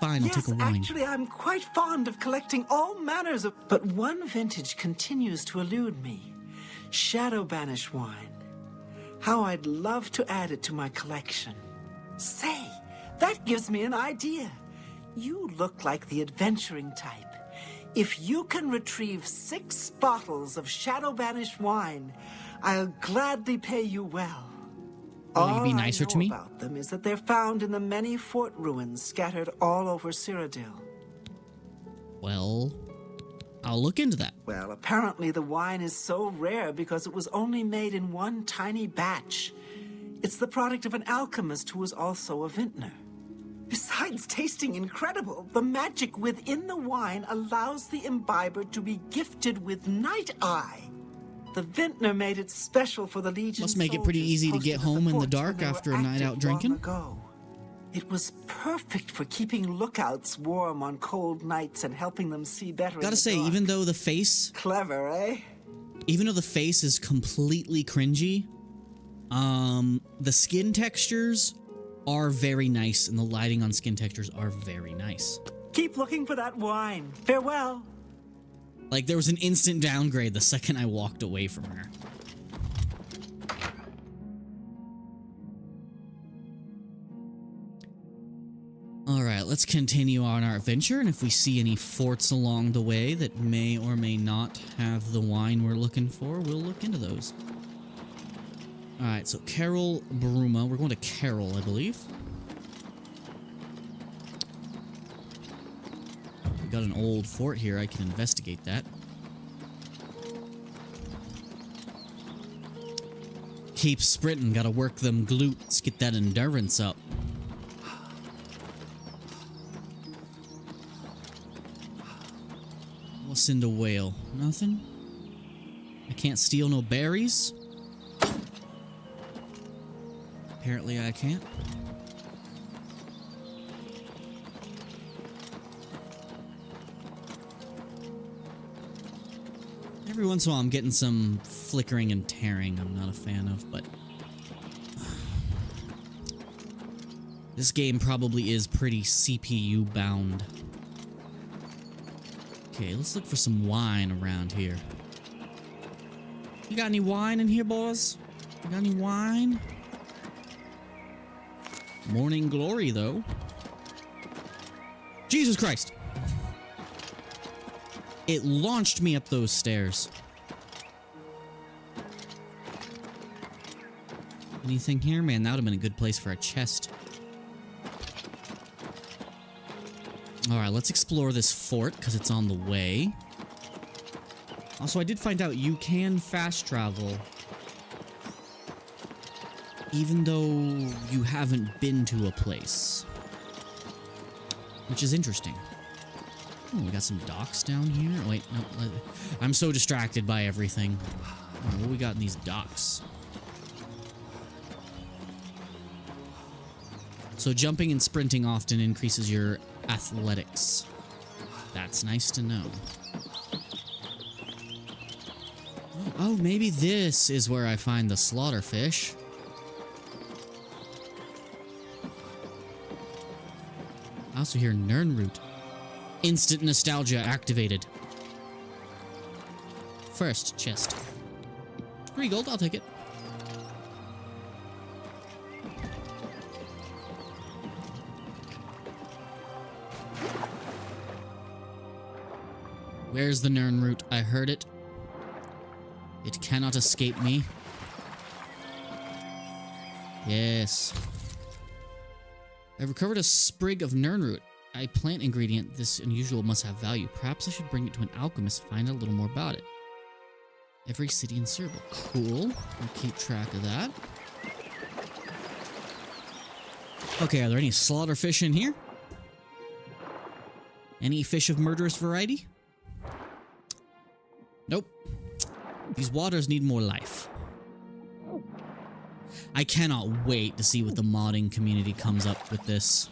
Fine, I'll take a wine. Actually, I'm quite fond of collecting all manners of... But one vintage continues to elude me. Shadow Banish wine. How I'd love to add it to my collection. Say, that gives me an idea. You look like the adventuring type. If you can retrieve 6 bottles of Shadow Banish wine, I'll gladly pay you well. Will you be nicer to me? All I know about them is that they're found in the many fort ruins scattered all over Cyrodiil. Well, I'll look into that. Well, apparently the wine is so rare because it was only made in one tiny batch. It's the product of an alchemist who was also a vintner. Besides tasting incredible, the magic within the wine allows the imbiber to be gifted with Night Eye. The vintner made it special for the Legion. Must make it pretty easy to get home in the dark after a night out drinking. It was perfect for keeping lookouts warm on cold nights and helping them see better. Gotta say, even though the face... Clever, eh? Even though the face is completely cringy, the skin textures are very nice, and the lighting on skin textures are very nice. Keep looking for that wine. Farewell. Like, there was an instant downgrade the second I walked away from her. Alright, let's continue on our adventure, and if we see any forts along the way that may or may not have the wine we're looking for, we'll look into those. Alright, so Carol Bruma. We're going to Carol, I believe. We got an old fort here. I can investigate that. Keep sprinting. Gotta work them glutes. Get that endurance up. What's in the whale? Nothing? I can't steal no berries? Apparently I can't. Every once in a while I'm getting some flickering and tearing I'm not a fan of, but... this game probably is pretty CPU bound. Okay, let's look for some wine around here. You got any wine in here, boys? You got any wine? Morning glory, though. Jesus Christ! It launched me up those stairs. Anything here? Man, that would have been a good place for a chest. Alright, let's explore this fort, because it's on the way. Also, I did find out you can fast travel, even though you haven't been to a place. which is interesting. Oh, we got some docks down here. Oh, wait, no. I'm so distracted by everything. Oh, what we got in these docks? So jumping and sprinting often increases your athletics. That's nice to know. Oh, maybe this is where I find the slaughterfish. I also hear Nernroot. Instant nostalgia activated. First chest. 3 gold, I'll take it. Where's the Nernroot? I heard it. It cannot escape me. Yes. I've recovered a sprig of Nernroot. A plant ingredient. This unusual must have value. Perhaps I should bring it to an alchemist to find out a little more about it. Every city in Cerebral. Cool. I'll keep track of that. Okay, are there any slaughterfish in here? Any fish of murderous variety? Nope. These waters need more life. I cannot wait to see what the modding community comes up with this.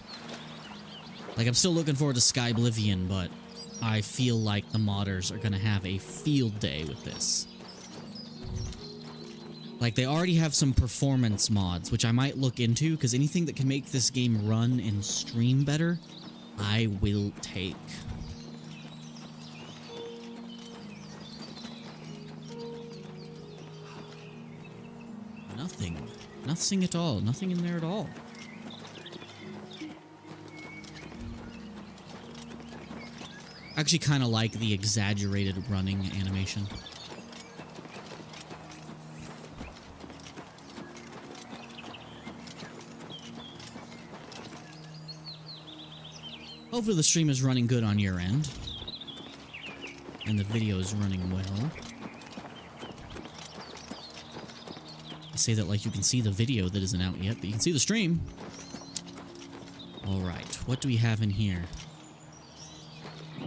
Like, I'm still looking forward to Sky Oblivion, but I feel like the modders are gonna have a field day with this. Like, they already have some performance mods, which I might look into, because anything that can make this game run and stream better, I will take. Nothing. Nothing at all. Nothing in there at all. I actually kind of like the exaggerated running animation. Hopefully the stream is running good on your end. And the video is running well. I say that like you can see the video that isn't out yet, but you can see the stream. Alright, what do we have in here?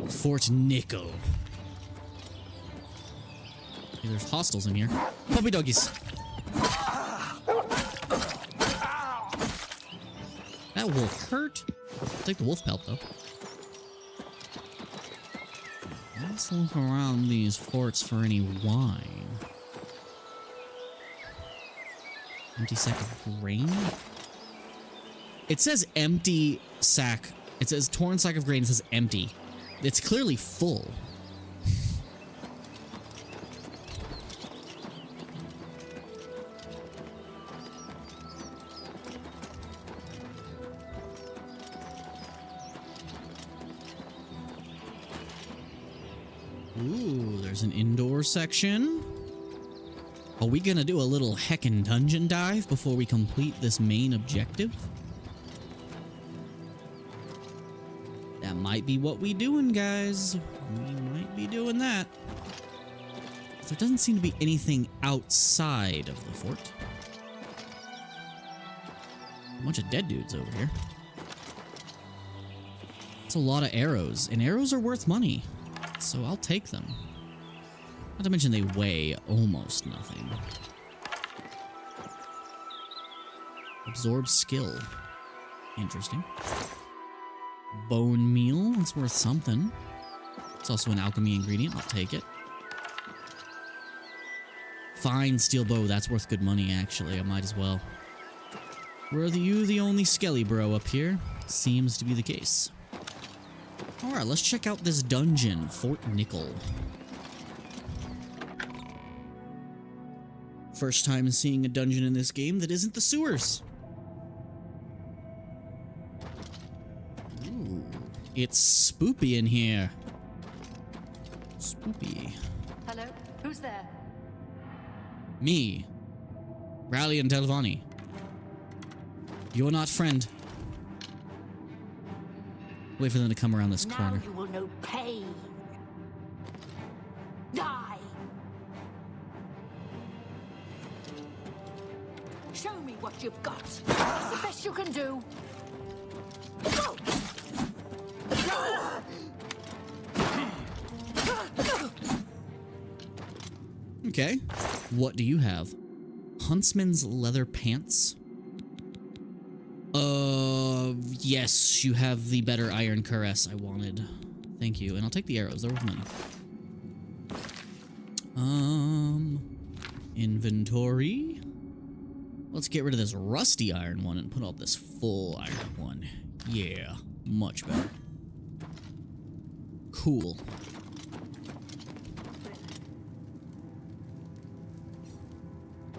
Fort Nico. Okay, there's hostiles in here. Puppy doggies. That wolf hurt. I'll take the wolf pelt, though. Let's look around these forts for any wine. Empty sack of grain? It says empty sack. It says torn sack of grain. It says empty. It's clearly full. Ooh, there's an indoor section. Are we gonna do a little heckin' dungeon dive before we complete this main objective? That might be what we doing, guys. We might be doing that. There doesn't seem to be anything outside of the fort. A bunch of dead dudes over here. That's a lot of arrows, and arrows are worth money, so I'll take them. Not to mention they weigh almost nothing. Absorb skill. Interesting. Bone meal. That's worth something. It's also an alchemy ingredient. I'll take it. Fine steel bow. That's worth good money, actually. I might as well. Were you the only skelly bro up here? Seems to be the case. Alright, let's check out this dungeon. Fort Nickel. First time seeing a dungeon in this game that isn't the sewers. Ooh, it's spoopy in here. Spoopy. Hello? Who's there? Me. Rally and Delvani. You're not friend. Wait for them to come around this corner. Now you will know pain. Die! Show me what you've got. That's the best you can do. Go! Okay. What do you have? Huntsman's leather pants? Yes, you have the better iron cuirass I wanted. Thank you. And I'll take the arrows. They're worth money. Inventory. Let's get rid of this rusty iron one and put on this full iron one. Yeah, much better. Cool.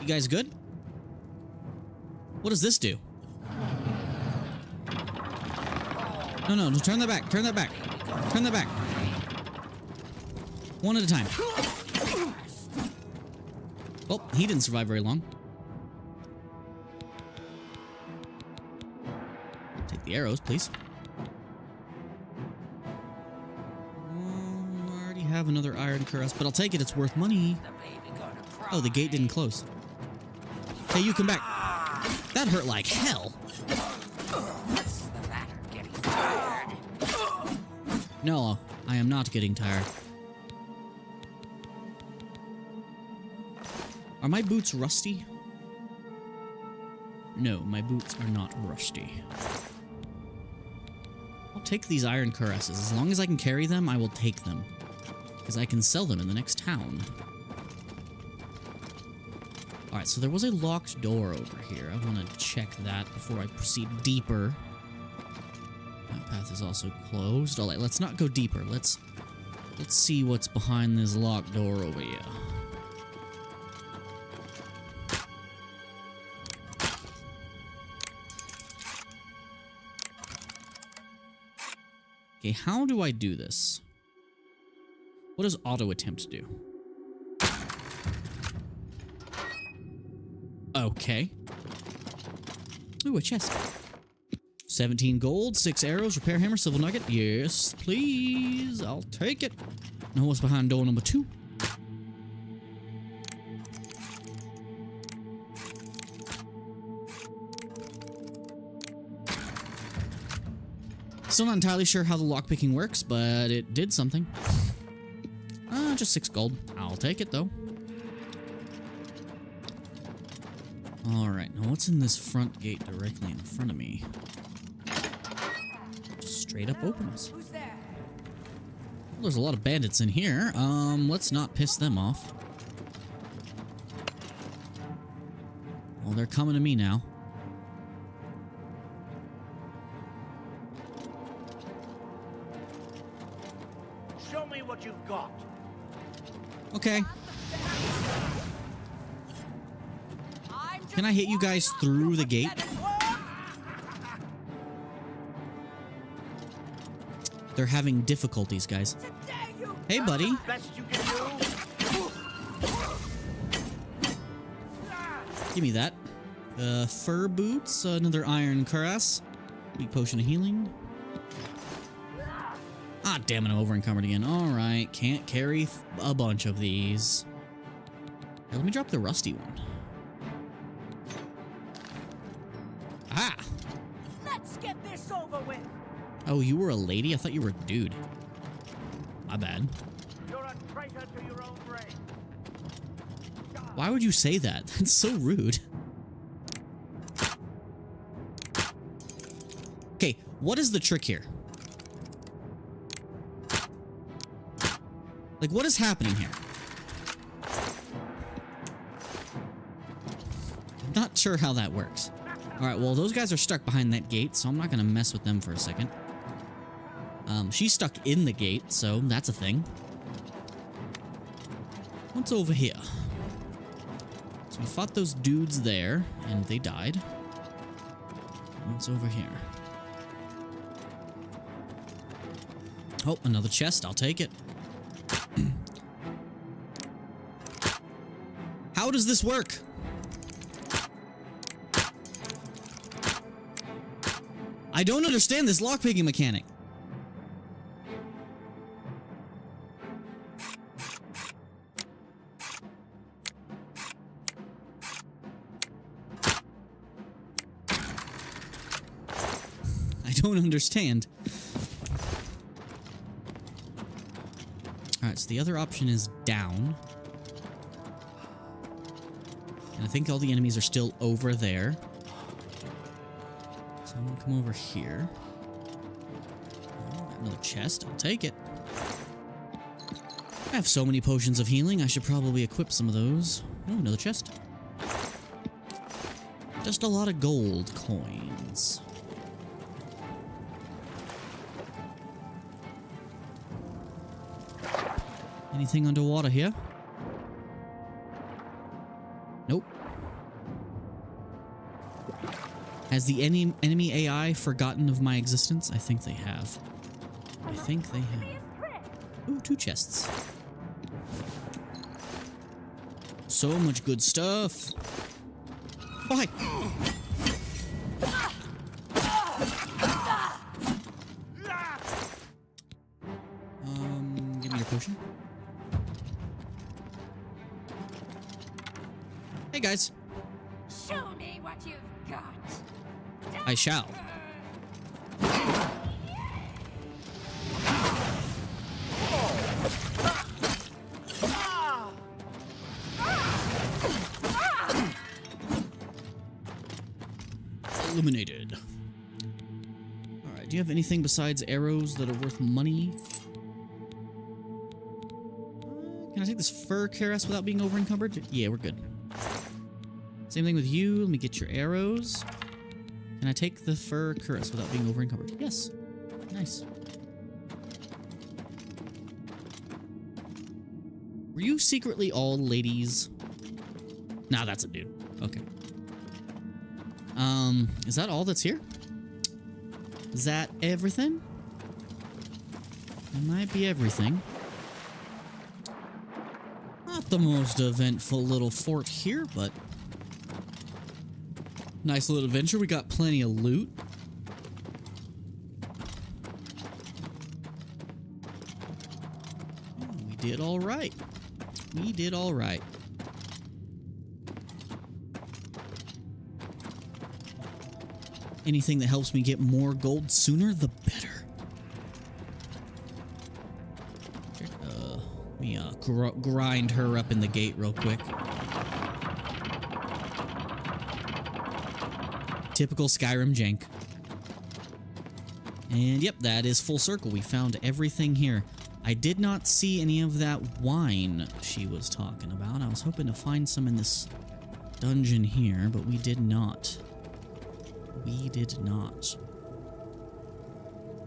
You guys good? What does this do? No, turn that back. Turn that back. Turn that back. One at a time. Well, he didn't survive very long. Take the arrows, please. I already have another iron cuirass, but I'll take it. It's worth money. Oh, the gate didn't close. Hey, you come back. That hurt like hell. No, I am not getting tired. Are my boots rusty? No, my boots are not rusty. I'll take these iron cuirasses. As long as I can carry them, I will take them. Because I can sell them in the next town. Alright, so there was a locked door over here. I want to check that before I proceed deeper. That path is also closed. Alright, let's not go deeper. Let's see what's behind this locked door over here. Okay, how do I do this? What does auto attempt do? Okay. Ooh, a chest. 17 gold, 6 arrows, repair hammer, silver nugget. Yes, please. I'll take it. Now what's behind door number 2? Still not entirely sure how the lockpicking works, but it did something. Just 6 gold. I'll take it, though. Alright, now what's in this front gate directly in front of me? Just straight up opens. Well, there's a lot of bandits in here. Let's not piss them off. Well, they're coming to me now. Show me what you've got. Okay. Can I hit you guys through the gate? They're having difficulties, guys. Hey, buddy. Give me that. Fur boots, another iron cuirass, weak potion of healing. Ah, damn it, I'm over encumbered again. Alright, can't carry a bunch of these. Here, let me drop the rusty one. Ah! Let's get this over with. Oh, you were a lady? I thought you were a dude. My bad. You're a traitor to your own race. Why would you say that? That's so rude. Okay, what is the trick here? Like, what is happening here? I'm not sure how that works. Alright, well, those guys are stuck behind that gate, so I'm not going to mess with them for a second. She's stuck in the gate, so that's a thing. What's over here? So we fought those dudes there, and they died. What's over here? Oh, another chest. I'll take it. How does this work? I don't understand this lockpicking mechanic. I don't understand. Alright, so the other option is down. And I think all the enemies are still over there. So I'm gonna come over here. Oh, got another chest. I'll take it. I have so many potions of healing. I should probably equip some of those. Oh, another chest. Just a lot of gold coins. Anything underwater here? Nope. Has the enemy AI forgotten of my existence? I think they have. I think they have. Ooh, 2 chests. So much good stuff. Oh, hi. Give me your potion. Hey, guys. Show me what you've got. I shall. Eliminated. Alright, do you have anything besides arrows that are worth money? Can I take this fur cuirass without being over encumbered? Yeah, we're good. Same thing with you. Let me get your arrows. Can I take the fur cuirass without being over encumbered? Yes. Nice. Were you secretly all ladies? Nah, that's a dude. Okay. Is that all that's here? Is that everything? It might be everything. Not the most eventful little fort here, but nice little adventure. We got plenty of loot. We did all right. We did all right. Anything that helps me get more gold sooner, the better. Let me grind her up in the gate real quick. Typical Skyrim jank. And yep, that is full circle. We found everything here. I did not see any of that wine she was talking about. I was hoping to find some in this dungeon here, but we did not. We did not.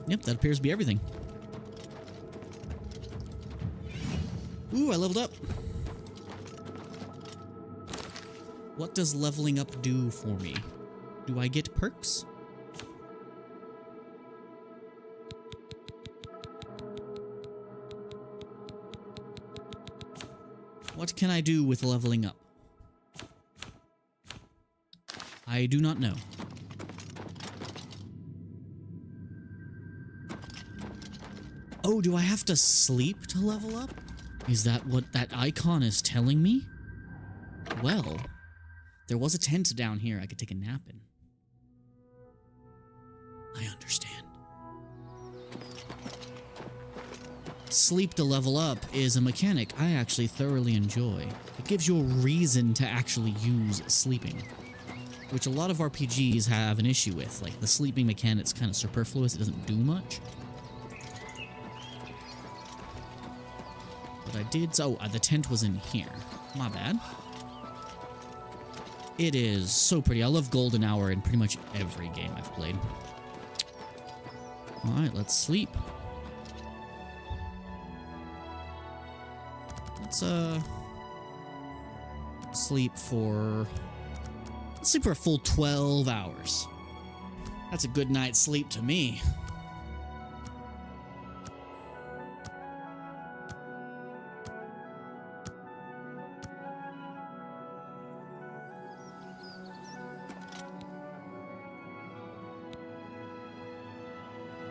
Yep, that appears to be everything. Ooh, I leveled up. What does leveling up do for me? Do I get perks? What can I do with leveling up? I do not know. Oh, do I have to sleep to level up? Is that what that icon is telling me? Well, there was a tent down here I could take a nap in. I understand. Sleep to level up is a mechanic I actually thoroughly enjoy. It gives you a reason to actually use sleeping, which a lot of RPGs have an issue with. Like, the sleeping mechanic's kind of superfluous, it doesn't do much. But I did... Oh, the tent was in here. My bad. It is so pretty. I love Golden Hour in pretty much every game I've played. Alright, let's sleep. Let's sleep for a full 12 hours. That's a good night's sleep to me.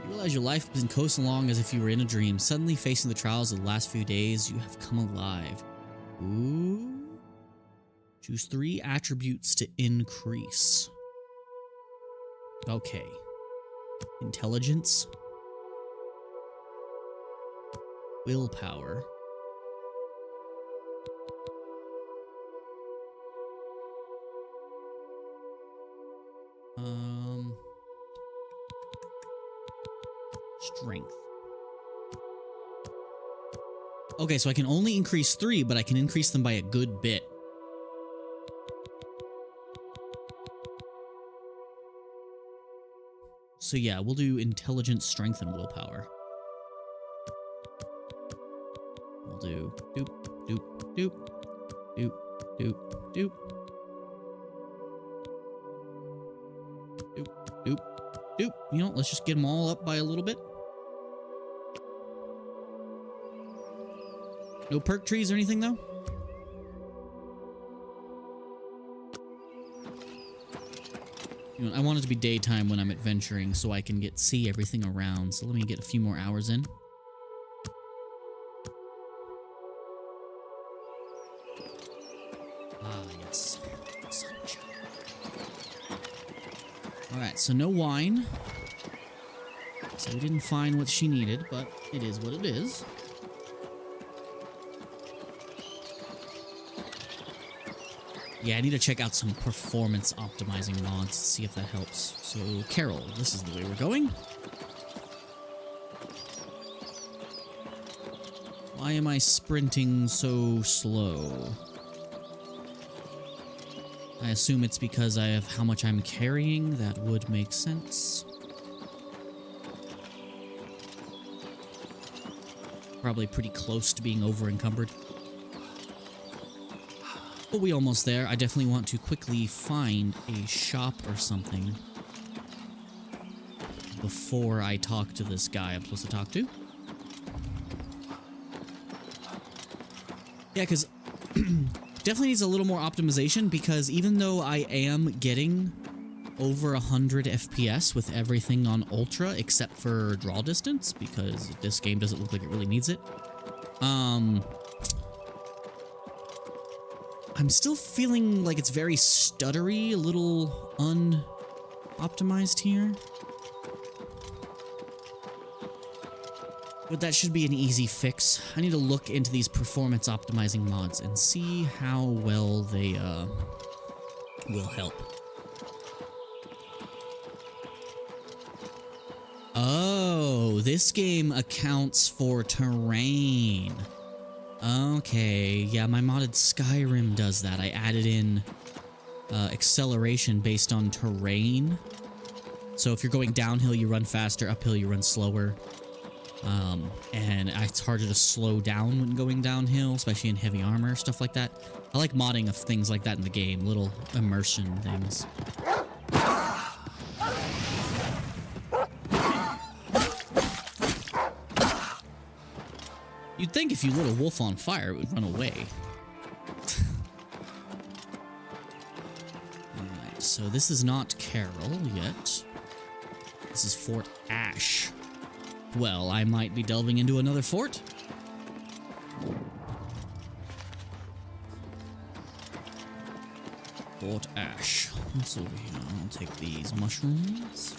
Realize your life has been coasting along as if you were in a dream. Suddenly, facing the trials of the last few days, you have come alive. Ooh. Choose 3 attributes to increase. Okay. Intelligence. Willpower. Strength. Okay, so I can only increase 3, but I can increase them by a good bit. So yeah, we'll do intelligence, strength, and willpower. We'll do doop, doop, doop, doop, doop, doop. Doop, doop, doop. You know, let's just get them all up by a little bit. No perk trees or anything, though? You know, I want it to be daytime when I'm adventuring so I can see everything around. So let me get a few more hours in. Ah, yes. Sunshine. Alright, so no wine. So we didn't find what she needed, but it is what it is. Yeah, I need to check out some performance optimizing mods to see if that helps. So, Carol, this is the way we're going. Why am I sprinting so slow? I assume it's because I have how much I'm carrying. That would make sense. Probably pretty close to being over-encumbered. But we almost there. I definitely want to quickly find a shop or something before I talk to this guy I'm supposed to talk to. Yeah, because definitely needs a little more optimization, because even though I am getting over 100 FPS with everything on Ultra except for draw distance, because this game doesn't look like it really needs it, I'm still feeling like it's very stuttery, a little unoptimized here. But that should be an easy fix. I need to look into these performance optimizing mods and see how well they will help. Oh, this game accounts for terrain. Okay, yeah, my modded Skyrim does that. I added in acceleration based on terrain. So if you're going downhill, you run faster. Uphill, you run slower. And it's harder to slow down when going downhill, especially in heavy armor, stuff like that. I like modding of things like that in the game, little immersion things. You'd think if you lit a wolf on fire, it would run away. Alright, so this is not Carol yet. This is Fort Ash. Well, I might be delving into another fort. Fort Ash. What's over here? I'll take these mushrooms.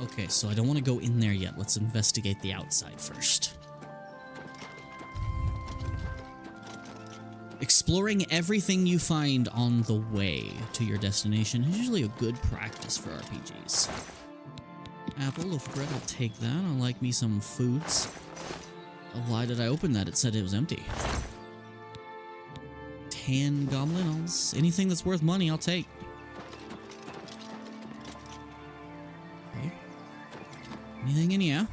Okay, so I don't want to go in there yet. Let's investigate the outside first. Exploring everything you find on the way to your destination is usually a good practice for RPGs. Apple, loaf of bread, I'll take that. I'll like me some foods. Oh, why did I open that? It said it was empty. Tan goblin, anything that's worth money, I'll take. Okay. Anything in here?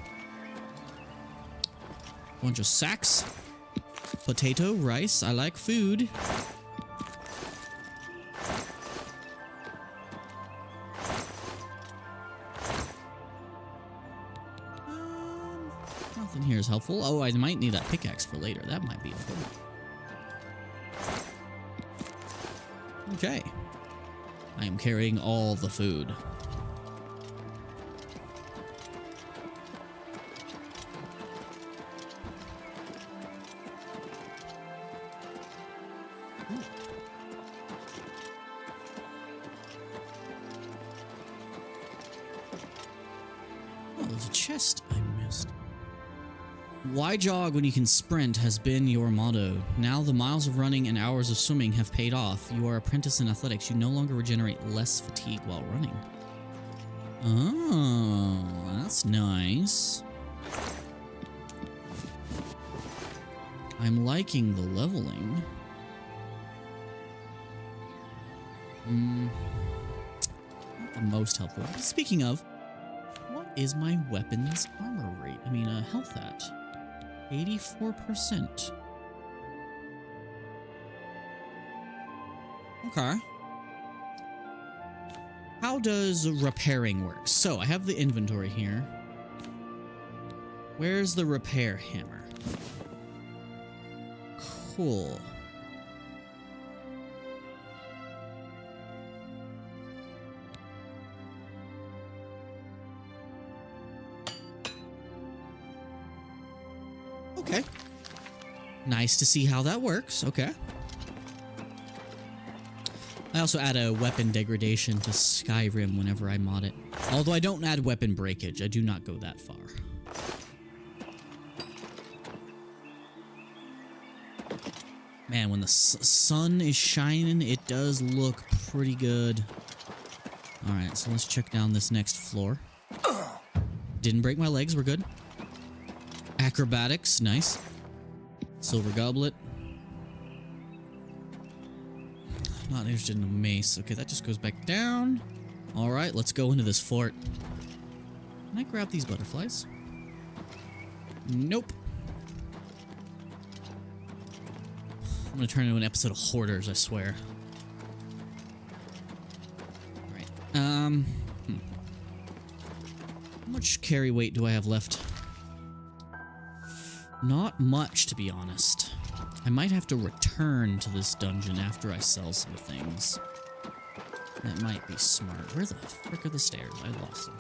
Bunch of sacks. Potato, rice, I like food. Nothing here is helpful. Oh, I might need that pickaxe for later. That might be important. Okay. I am carrying all the food. Oh, there's a chest I missed. Why jog when you can sprint has been your motto. Now the miles of running and hours of swimming have paid off. You are apprentice in athletics. You no longer regenerate less fatigue while running. Oh, that's nice. I'm liking the leveling. Not the most helpful. Speaking of, what is my weapons armor rate? I mean, health at 84%. Okay. How does repairing work? So, I have the inventory here. Where's the repair hammer? Cool. Okay. Nice to see how that works. Okay. I also add a weapon degradation to Skyrim whenever I mod it. Although I don't add weapon breakage. I do not go that far. Man, when the sun is shining, it does look pretty good. Alright, so let's check down this next floor. Didn't break my legs, we're good. Acrobatics, nice. Silver goblet. Not interested in a mace. Okay, that just goes back down. Alright, let's go into this fort. Can I grab these butterflies? Nope. I'm gonna turn into an episode of Hoarders, I swear. Alright, how much carry weight do I have left? Not much, to be honest. I might have to return to this dungeon after I sell some things. That might be smart. Where the frick are the stairs? I lost them.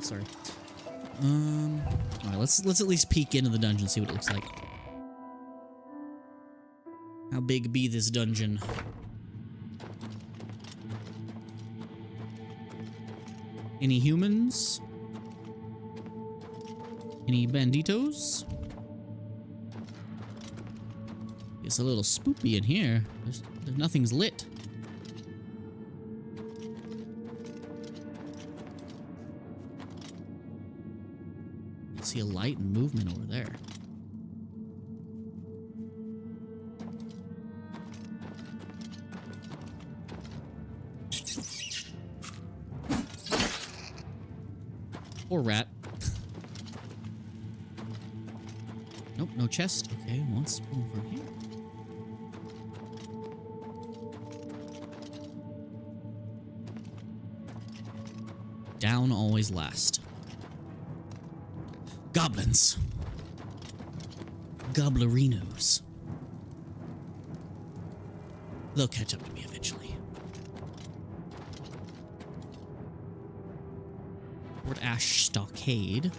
Sorry. Alright, let's at least peek into the dungeon, see what it looks like. How big be this dungeon? Any humans? Any banditos? It's a little spoopy in here. Nothing's lit. I see a light and movement over there. Poor rat. Nope, no chest. Okay, once over here. Down always last. Goblins. Goblerinos. They'll catch up to me eventually. Fort Ash Stockade.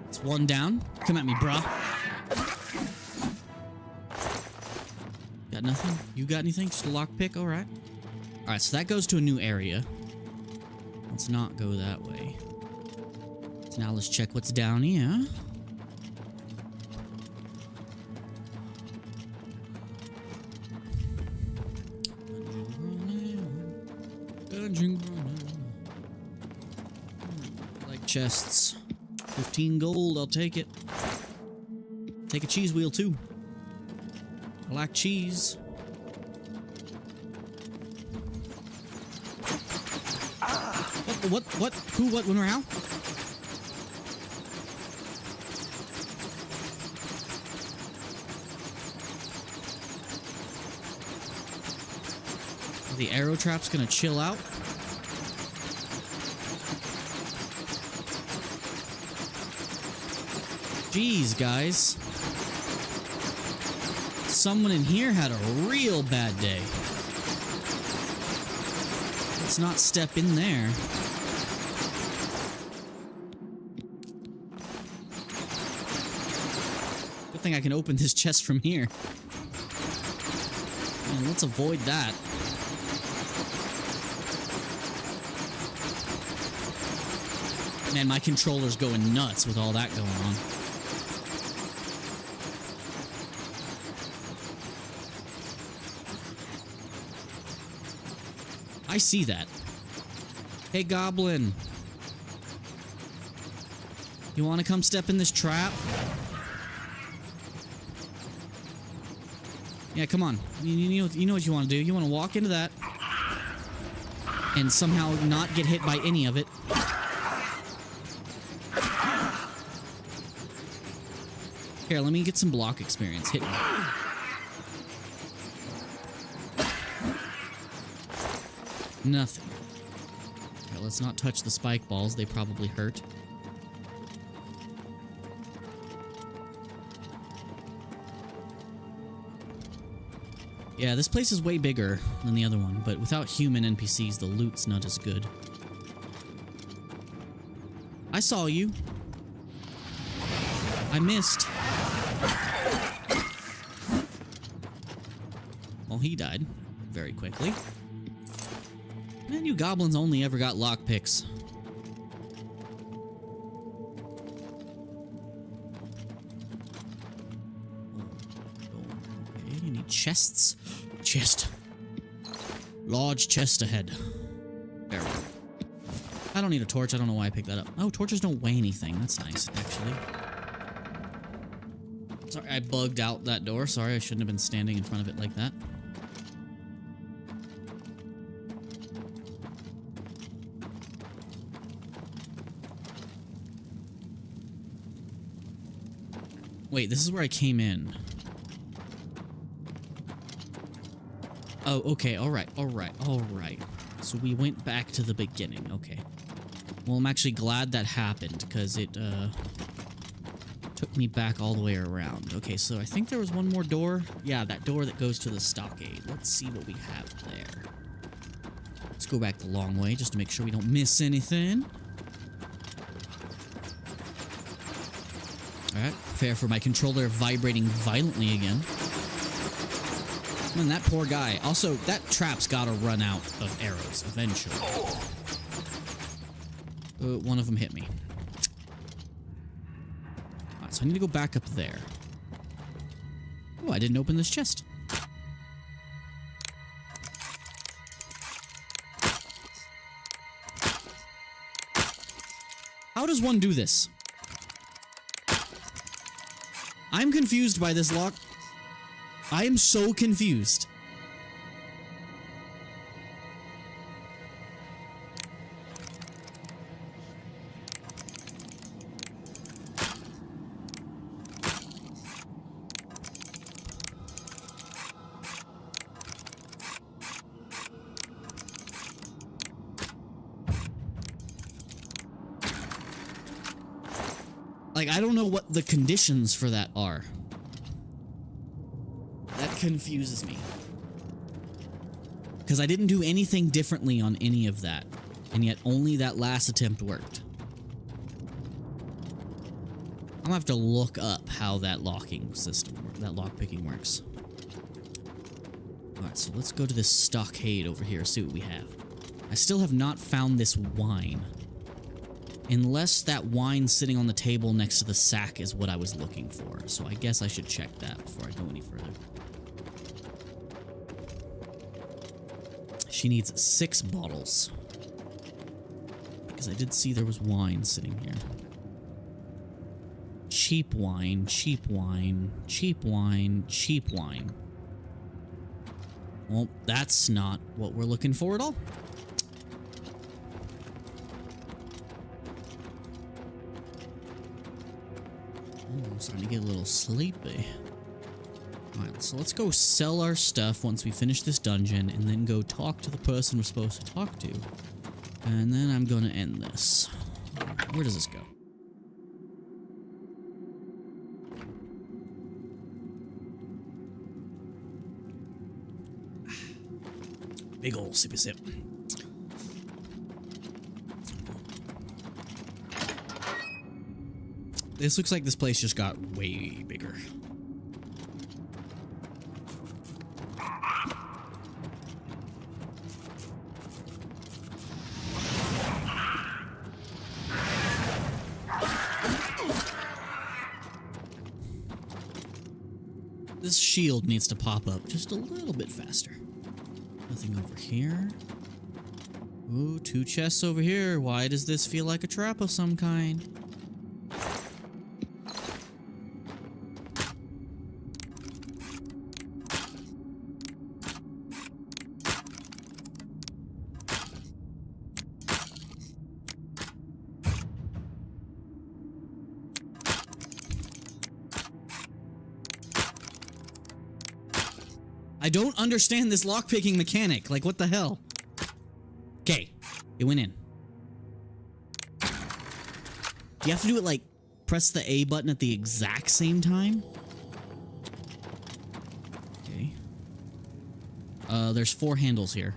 It's one down. Come at me, brah. Got nothing? You got anything? Just a lockpick? Alright. Alright, so that goes to a new area. Let's not go that way. So now let's check what's down here. Dungeon. Like chests. 15 gold, I'll take it. Take a cheese wheel too. I like cheese. What? Who, what, when, where, how? Are the arrow trap's gonna chill out? Jeez, guys. someone in here had a real bad day. Let's not step in there. Good thing I can open this chest from here. Man, let's avoid that. Man, my controller's going nuts with all that going on. I see that. Hey, Goblin. You want to come step in this trap? Yeah, come on. You know what you want to do. You want to walk into that and somehow not get hit by any of it. Here, let me get some block experience. Hit me. Nothing. Okay, let's not touch the spike balls. They probably hurt. Yeah, this place is way bigger than the other one, but without human NPCs, the loot's not as good. I saw you. I missed. Well, he died very quickly. Man, you goblins only ever got lockpicks. Okay, you need chests. Chest. Large chest ahead. There we go. I don't need a torch. I don't know why I picked that up. Oh, torches don't weigh anything. That's nice, actually. Sorry, I bugged out that door. Sorry, I shouldn't have been standing in front of it like that. Wait, this is where I came in. Oh, okay, alright. So we went back to the beginning, okay. Well, I'm actually glad that happened, because it, took me back all the way around. Okay, so I think there was one more door. Yeah, that door that goes to the stockade. Let's see what we have there. Let's go back the long way, just to make sure we don't miss anything. Alright, fair for my controller vibrating violently again. Man, that poor guy. Also, that trap's gotta run out of arrows eventually. One of them hit me. Alright, so I need to go back up there. Oh, I didn't open this chest. How does one do this? I'm confused by this lock. I am so confused. Like, I don't know what the conditions for that are. That confuses me. Because I didn't do anything differently on any of that. And yet only that last attempt worked. I'm gonna have to look up how that locking system, that lockpicking works. Alright, so let's go to this stockade over here, see what we have. I still have not found this wine. Unless that wine sitting on the table next to the sack is what I was looking for. So I guess I should check that before I go any further. She needs 6 bottles. Because I did see there was wine sitting here. Cheap wine, cheap wine, cheap wine, cheap wine. Well, that's not what we're looking for at all. I'm starting to get a little sleepy. Alright, so let's go sell our stuff once we finish this dungeon, and then go talk to the person we're supposed to talk to. And then I'm gonna end this. Where does this go? Big ol' sippy sip. This looks like this place just got way bigger. This shield needs to pop up just a little bit faster. Nothing over here. Ooh, 2 chests over here. Why does this feel like a trap of some kind? I don't understand this lockpicking mechanic. Like, what the hell? Okay, it went in. Do you have to do it, like, press the A button at the exact same time? Okay. There's 4 handles here.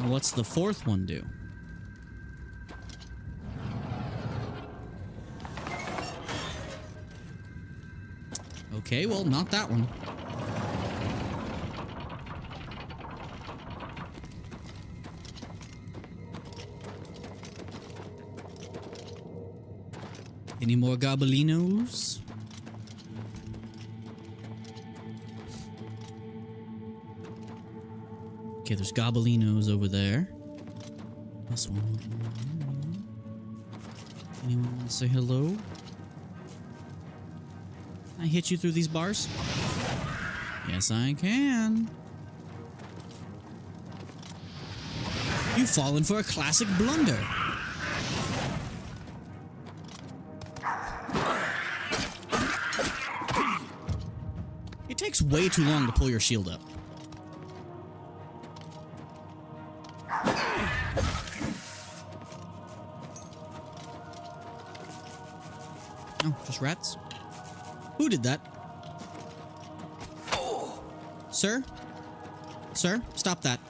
What's the 4th one do? Okay, well, not that one. Any more gobelinos? Okay, there's gobelinos over there. This one. Anyone want to say hello? Can I hit you through these bars? Yes, I can. You've fallen for a classic blunder. It takes way too long to pull your shield up. Oh, just rats? Who did that? Sir? Sir, stop that.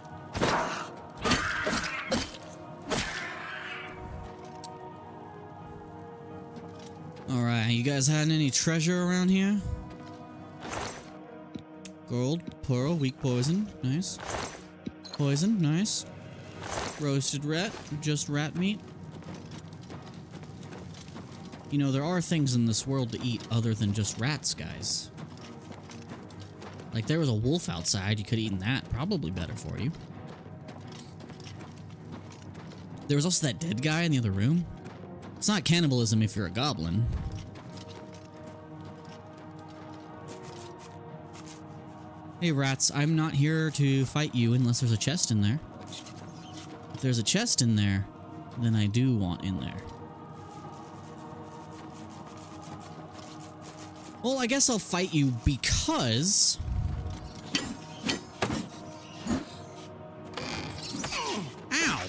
Alright, you guys had any treasure around here? Gold, pearl, weak poison, nice. Poison, nice. Roasted rat, just rat meat. You know, there are things in this world to eat other than just rats, guys. Like, there was a wolf outside, you could have eaten that. Probably better for you. There was also that dead guy in the other room. It's not cannibalism if you're a goblin. Hey, rats, I'm not here to fight you unless there's a chest in there. If there's a chest in there, then I do want in there. Well, I guess I'll fight you because... Ow!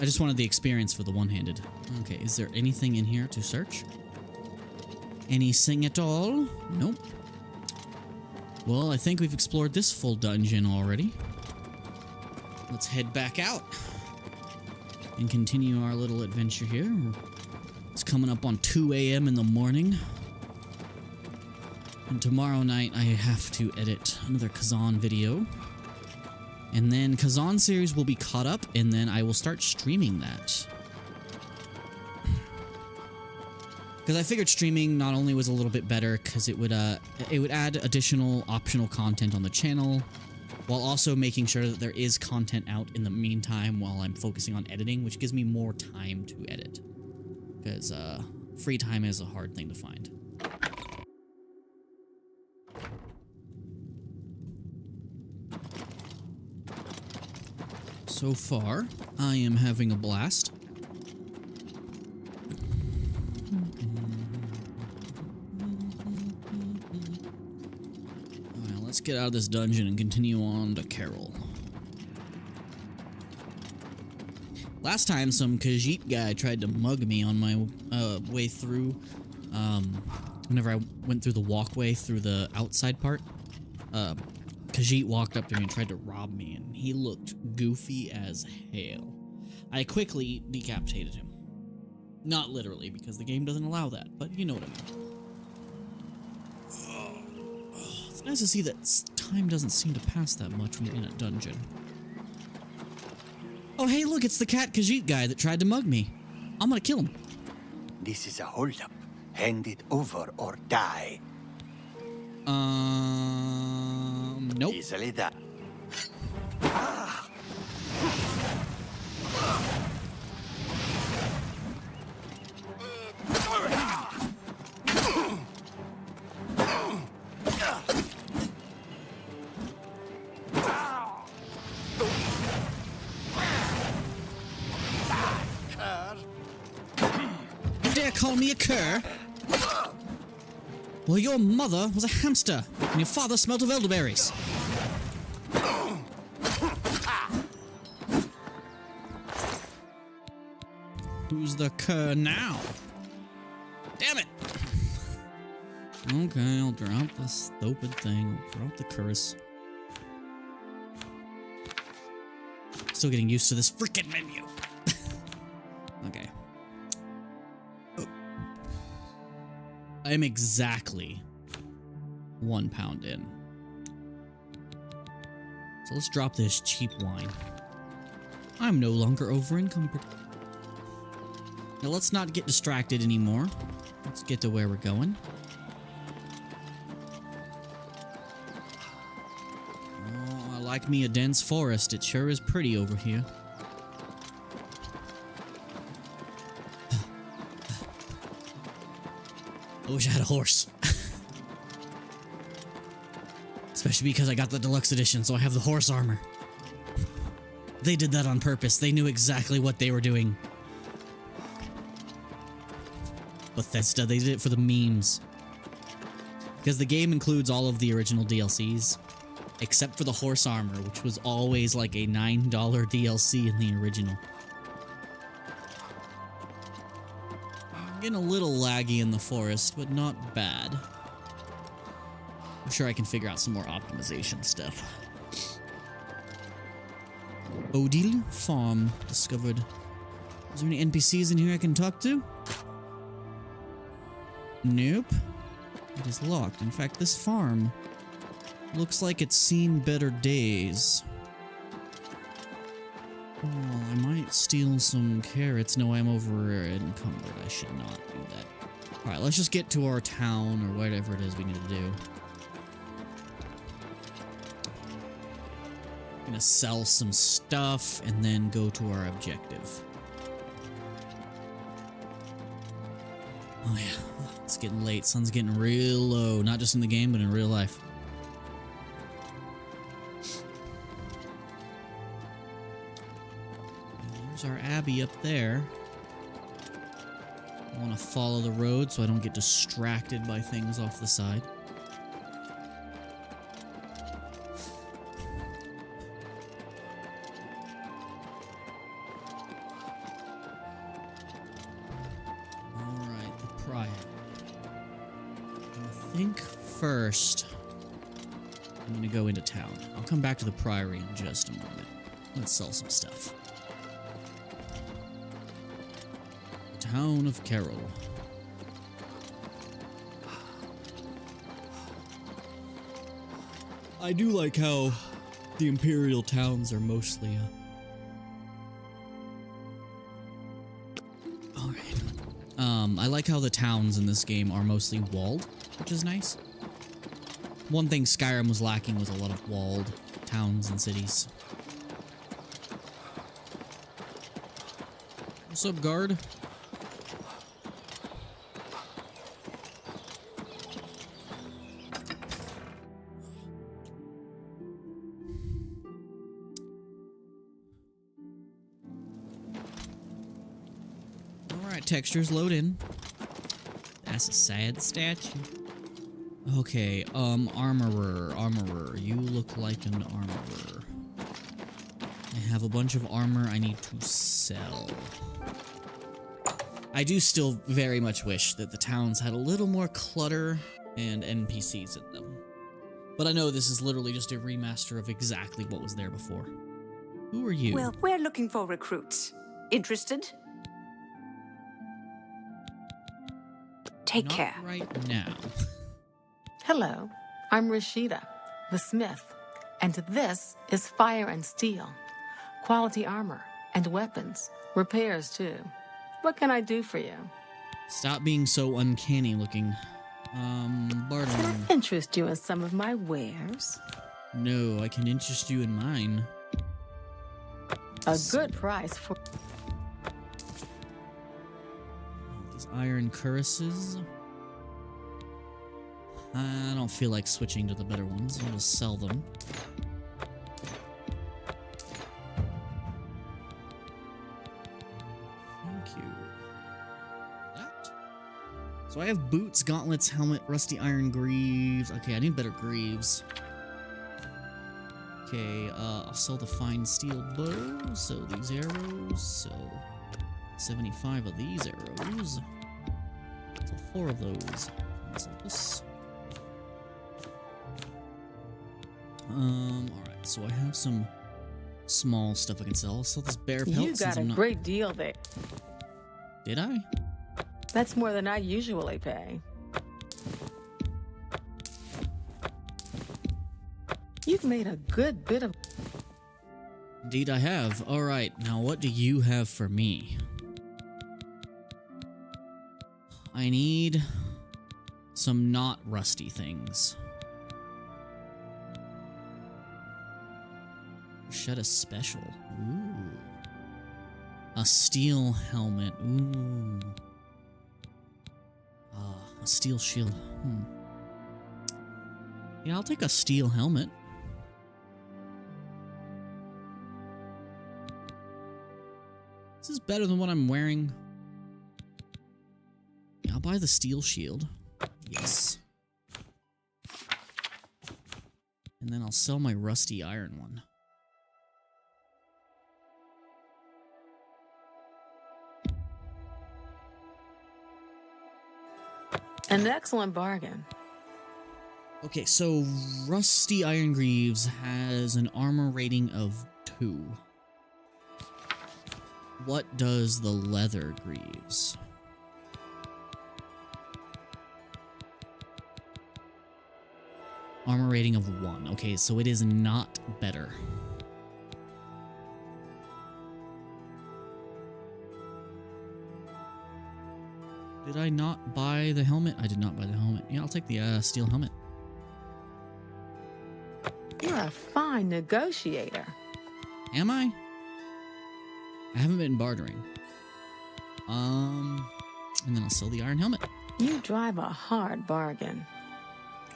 I just wanted the experience for the one-handed. Okay, is there anything in here to search? Anything at all? Nope. Well, I think we've explored this full dungeon already. Let's head back out and continue our little adventure here. It's coming up on 2 a.m. in the morning. And tomorrow night I have to edit another Kazan video. And then Kazan series will be caught up, and then I will start streaming that. Because I figured streaming not only was a little bit better because it would add additional optional content on the channel, while also making sure that there is content out in the meantime while I'm focusing on editing, which gives me more time to edit. Because free time is a hard thing to find. So far, I am having a blast. get out of this dungeon and continue on to Carol. Last time, some Khajiit guy tried to mug me on my way through. Whenever I went through the walkway through the outside part, Khajiit walked up to me and tried to rob me, and he looked goofy as hell. I quickly decapitated him. Not literally, because the game doesn't allow that, but you know what I mean. It's nice to see that time doesn't seem to pass that much when you're in a dungeon. Oh, hey, look, it's the cat Khajiit guy that tried to mug me. I'm gonna kill him. This is a holdup. Hand it over or die. Nope. Easily done. You dare call me a cur? Well, your mother was a hamster, and your father smelt of elderberries. Who's the cur now? Damn it! Okay, I'll drop this stupid thing. I'll drop the curse. Still getting used to this freaking menu. Okay. I'm exactly 1 pound in. So let's drop this cheap wine. I'm no longer over encumbered. Now let's not get distracted anymore. Let's get to where we're going. Oh, I like me a dense forest. It sure is pretty over here. I wish I had a horse. Especially because I got the deluxe edition, so I have the horse armor. They did that on purpose. They knew exactly what they were doing. Bethesda, they did it for the memes. Because the game includes all of the original DLCs, except for the horse armor, which was always like a $9 DLC in the original. Getting a little laggy in the forest, but not bad. I'm sure I can figure out some more optimization stuff. Odile Farm discovered. Is there any NPCs in here I can talk to? Nope. It is locked. In fact, this farm looks like it's seen better days. Oh, I might steal some carrots. No, I'm over encumbered. I should not do that. Alright, let's just get to our town or whatever it is we need to do. Gonna sell some stuff and then go to our objective. Oh yeah, it's getting late. Sun's getting real low. Not just in the game, but in real life. There's our abbey up there. I want to follow the road so I don't get distracted by things off the side. Alright, the prior. I think first I'm going to go into town. I'll come back to the priory in just a moment. Let's sell some stuff. Town of Carol. I do like how the Imperial towns are mostly Alright. I like how the towns in this game are mostly walled, which is nice. One thing Skyrim was lacking was a lot of walled towns and cities. What's up, guard? Alright, textures load in. That's a sad statue. Okay, armorer. You look like an armorer. I have a bunch of armor I need to sell. I do still very much wish that the towns had a little more clutter and NPCs in them. But I know this is literally just a remaster of exactly what was there before. Who are you? Well, we're looking for recruits. Interested? Take Not care. Right now. Hello, I'm Rashida, the smith, and this is Fire and Steel. Quality armor and weapons, repairs too. What can I do for you? Stop being so uncanny looking. Bartering. Can I interest you in some of my wares? No, I can interest you in mine. A good price for... These iron cuirasses. I don't feel like switching to the better ones. I'll just sell them. Thank you. That. So I have boots, gauntlets, helmet, rusty iron greaves. Okay, I need better greaves. Okay, I'll sell the fine steel bow, sell these arrows, sell 75 of these arrows. Sell 4 of those. Sell this. Alright, so I have some small stuff I can sell. I'll sell this bear pelt. You got a great deal there. Did I? That's more than I usually pay. You've made a good bit of... Indeed I have. Alright, now what do you have for me? I need some not rusty things. Shed a special. Ooh. A steel helmet. Ooh. A steel shield. Yeah, I'll take a steel helmet. This is better than what I'm wearing. Yeah, I'll buy the steel shield. Yes. And then I'll sell my rusty iron one. An excellent bargain. Okay, so Rusty Iron Greaves has an armor rating of 2. What does the Leather Greaves? Armor rating of 1. Okay, so it is not better. Did I not buy the helmet? I did not buy the helmet. Yeah, I'll take the steel helmet. You're a fine negotiator. Am I? I haven't been bartering. And then I'll sell the iron helmet. You drive a hard bargain.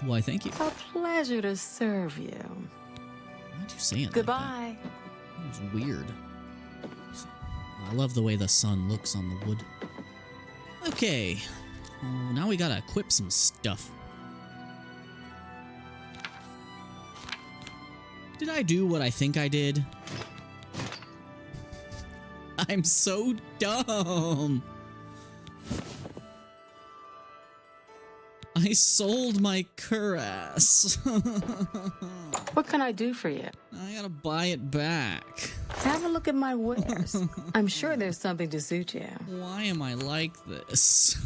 Why, thank you. A pleasure to serve you. Why'd you say it? Goodbye. That was weird. I love the way the sun looks on the wood. Okay, now we gotta equip some stuff. Did I do what I think I did? I'm so dumb. I sold my cuirass. What can I do for you? I gotta buy it back. Have a look at my wares. I'm sure there's something to suit you. Why am I like this?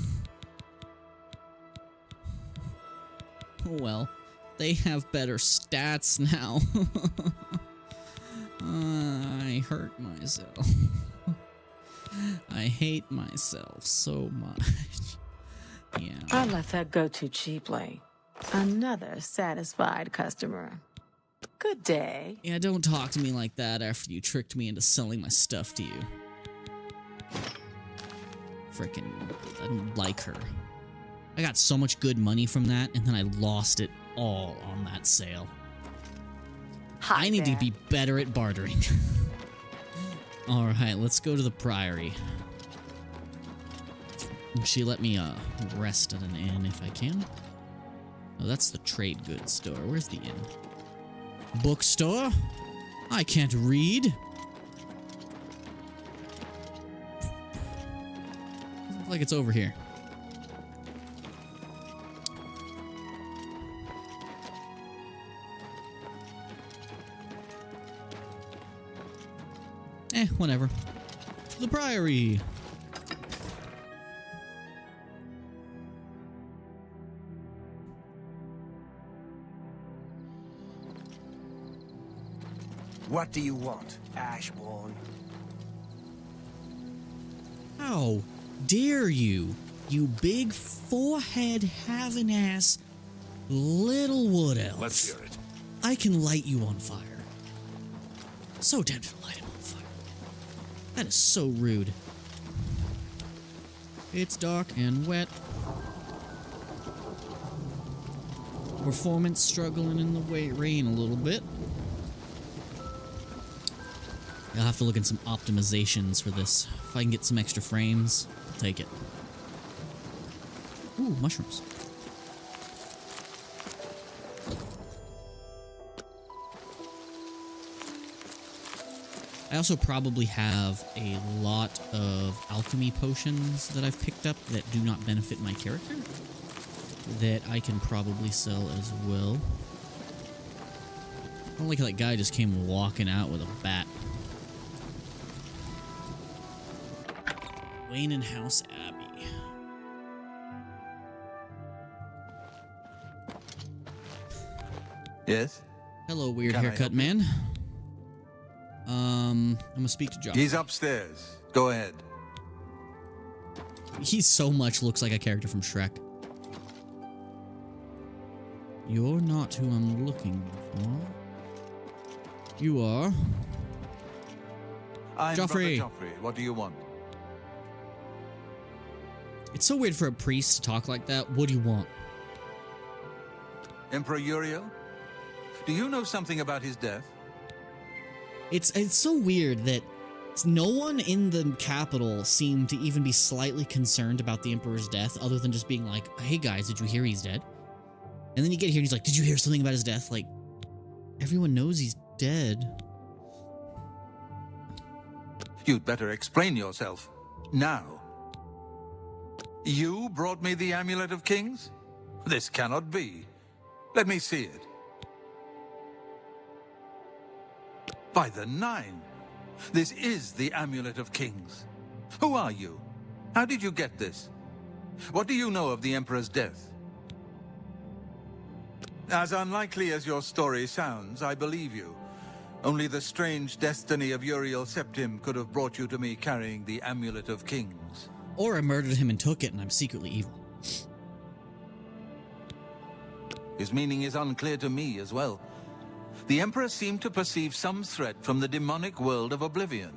Well, they have better stats now. I hurt myself. I hate myself so much. Yeah. I let that go too cheaply. Another satisfied customer. Good day. Yeah, don't talk to me like that after you tricked me into selling my stuff to you. Frickin', I don't like her. I got so much good money from that, and then I lost it all on that sale. I need to be better at bartering. Alright, let's go to the Priory. She let me rest at an inn if I can. Oh, that's the trade goods store. Where's the inn? Bookstore? I can't read. Looks like it's over here. Whatever. To the Priory. What do you want, Ashbourne? How dare you, you big forehead having ass little wood elf. Let's hear it. I can light you on fire. So tempted to light him on fire. That is so rude. It's dark and wet. Performance struggling in the rain a little bit. I'll have to look at some optimizations for this. If I can get some extra frames, I'll take it. Ooh, mushrooms. I also probably have a lot of alchemy potions that I've picked up that do not benefit my character that I can probably sell as well. I don't like how that guy just came walking out with a bat. Wayne and House Abbey. Yes? Hello, weird haircut man. I'm gonna speak to Joffrey. He's upstairs. Go ahead. He so much looks like a character from Shrek. You're not who I'm looking for. You are. I'm Joffrey. Brother Joffrey. What do you want? It's so weird for a priest to talk like that. What do you want? Emperor Uriel? Do you know something about his death? It's so weird that no one in the capital seemed to even be slightly concerned about the Emperor's death, other than just being like, hey guys, did you hear he's dead? And then you get here and he's like, did you hear something about his death? Like, everyone knows he's dead. You'd better explain yourself. Now. You brought me the Amulet of Kings? This cannot be. Let me see it. By the Nine! This is the Amulet of Kings. Who are you? How did you get this? What do you know of the Emperor's death? As unlikely as your story sounds, I believe you. Only the strange destiny of Uriel Septim could have brought you to me carrying the Amulet of Kings. Or I murdered him and took it and I'm secretly evil. His meaning is unclear to me as well. The Emperor seemed to perceive some threat from the demonic world of Oblivion.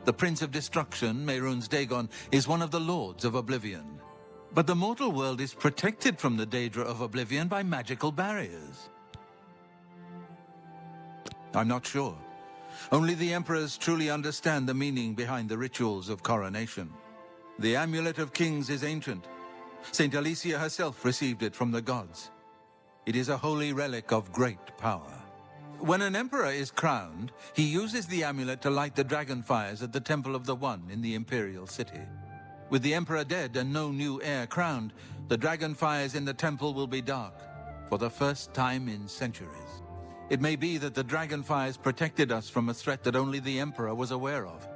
The Prince of Destruction, Mehrunes Dagon, is one of the Lords of Oblivion. But the mortal world is protected from the Daedra of Oblivion by magical barriers. I'm not sure. Only the Emperors truly understand the meaning behind the rituals of coronation. The Amulet of Kings is ancient. Saint Alicia herself received it from the gods. It is a holy relic of great power. When an emperor is crowned, he uses the amulet to light the dragon fires at the Temple of the One in the Imperial City. With the emperor dead and no new heir crowned, the dragon fires in the temple will be dark, for the first time in centuries. It may be that the dragon fires protected us from a threat that only the emperor was aware of.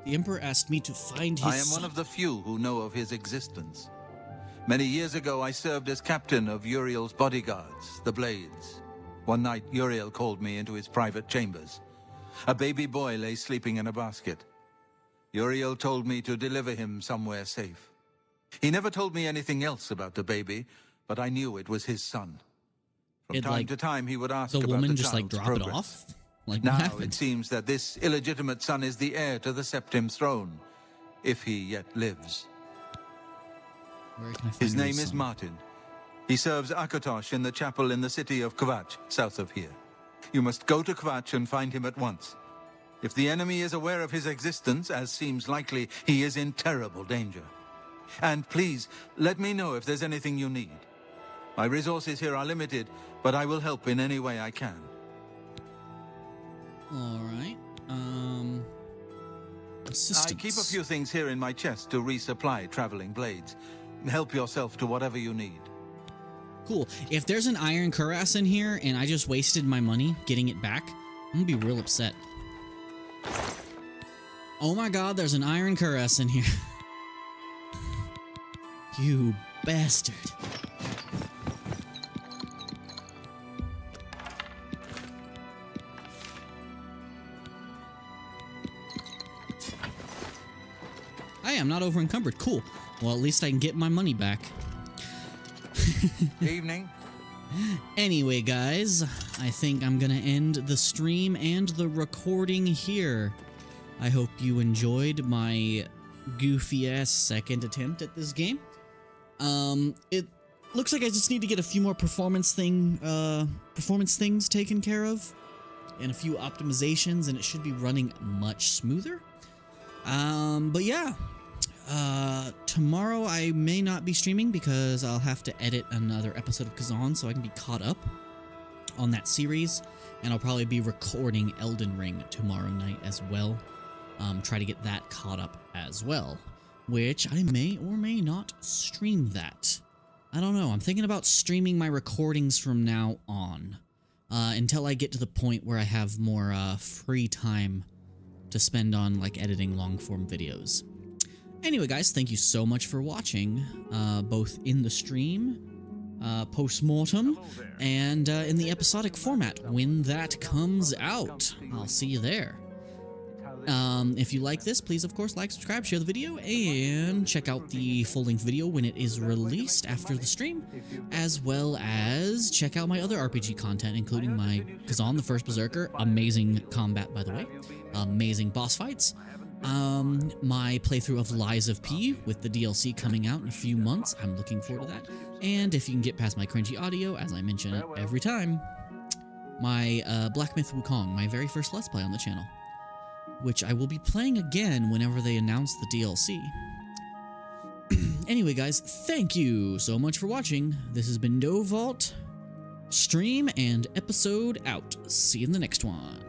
The Emperor asked me to find his I am one of the few who know of his existence. Many years ago, I served as captain of Uriel's bodyguards, the Blades. One night, Uriel called me into his private chambers. A baby boy lay sleeping in a basket. Uriel told me to deliver him somewhere safe. He never told me anything else about the baby, but I knew it was his son. From time to time, he would ask the about woman the just like child's drop progress. it off. Like, what now happened? it seems that this illegitimate son is the heir to the Septim throne, if he yet lives. Where can I find His name his is son? Martin. He serves Akatosh in the chapel in the city of Kvatch, south of here. You must go to Kvatch and find him at once. If the enemy is aware of his existence, as seems likely, he is in terrible danger. And please, let me know if there's anything you need. My resources here are limited, but I will help in any way I can. All right. I keep a few things here in my chest to resupply traveling blades. Help yourself to whatever you need. Cool. If there's an iron cuirass in here and I just wasted my money getting it back, I'm gonna be real upset. Oh my god, there's an iron cuirass in here. You bastard. Hey, I'm not over encumbered. Cool. Well, at least I can get my money back. Evening. Anyway, guys, I think I'm gonna end the stream and the recording here. I hope you enjoyed my goofy-ass second attempt at this game. It looks like I just need to get a few more performance things taken care of, and a few optimizations, and it should be running much smoother. But yeah. Tomorrow I may not be streaming because I'll have to edit another episode of Kazan so I can be caught up on that series, and I'll probably be recording Elden Ring tomorrow night as well. Try to get that caught up as well, which I may or may not stream that. I don't know. I'm thinking about streaming my recordings from now on, until I get to the point where I have more free time to spend on like editing long-form videos. Anyway, guys, thank you so much for watching, both in the stream, post-mortem, and in the episodic format when that comes out. I'll see you there. If you like this, please, of course, like, subscribe, share the video, and check out the full-length video when it is released after the stream, as well as check out my other RPG content, including my Kazan the First Berserker, amazing combat, by the way, amazing boss fights, my playthrough of Lies of P with the DLC coming out in a few months. I'm looking forward to that. And if you can get past my cringy audio, as I mention it every time, my Black Myth Wukong, my very first Let's Play on the channel, which I will be playing again whenever they announce the DLC. Anyway, guys, thank you so much for watching. This has been No Vault, stream and episode out. See you in the next one.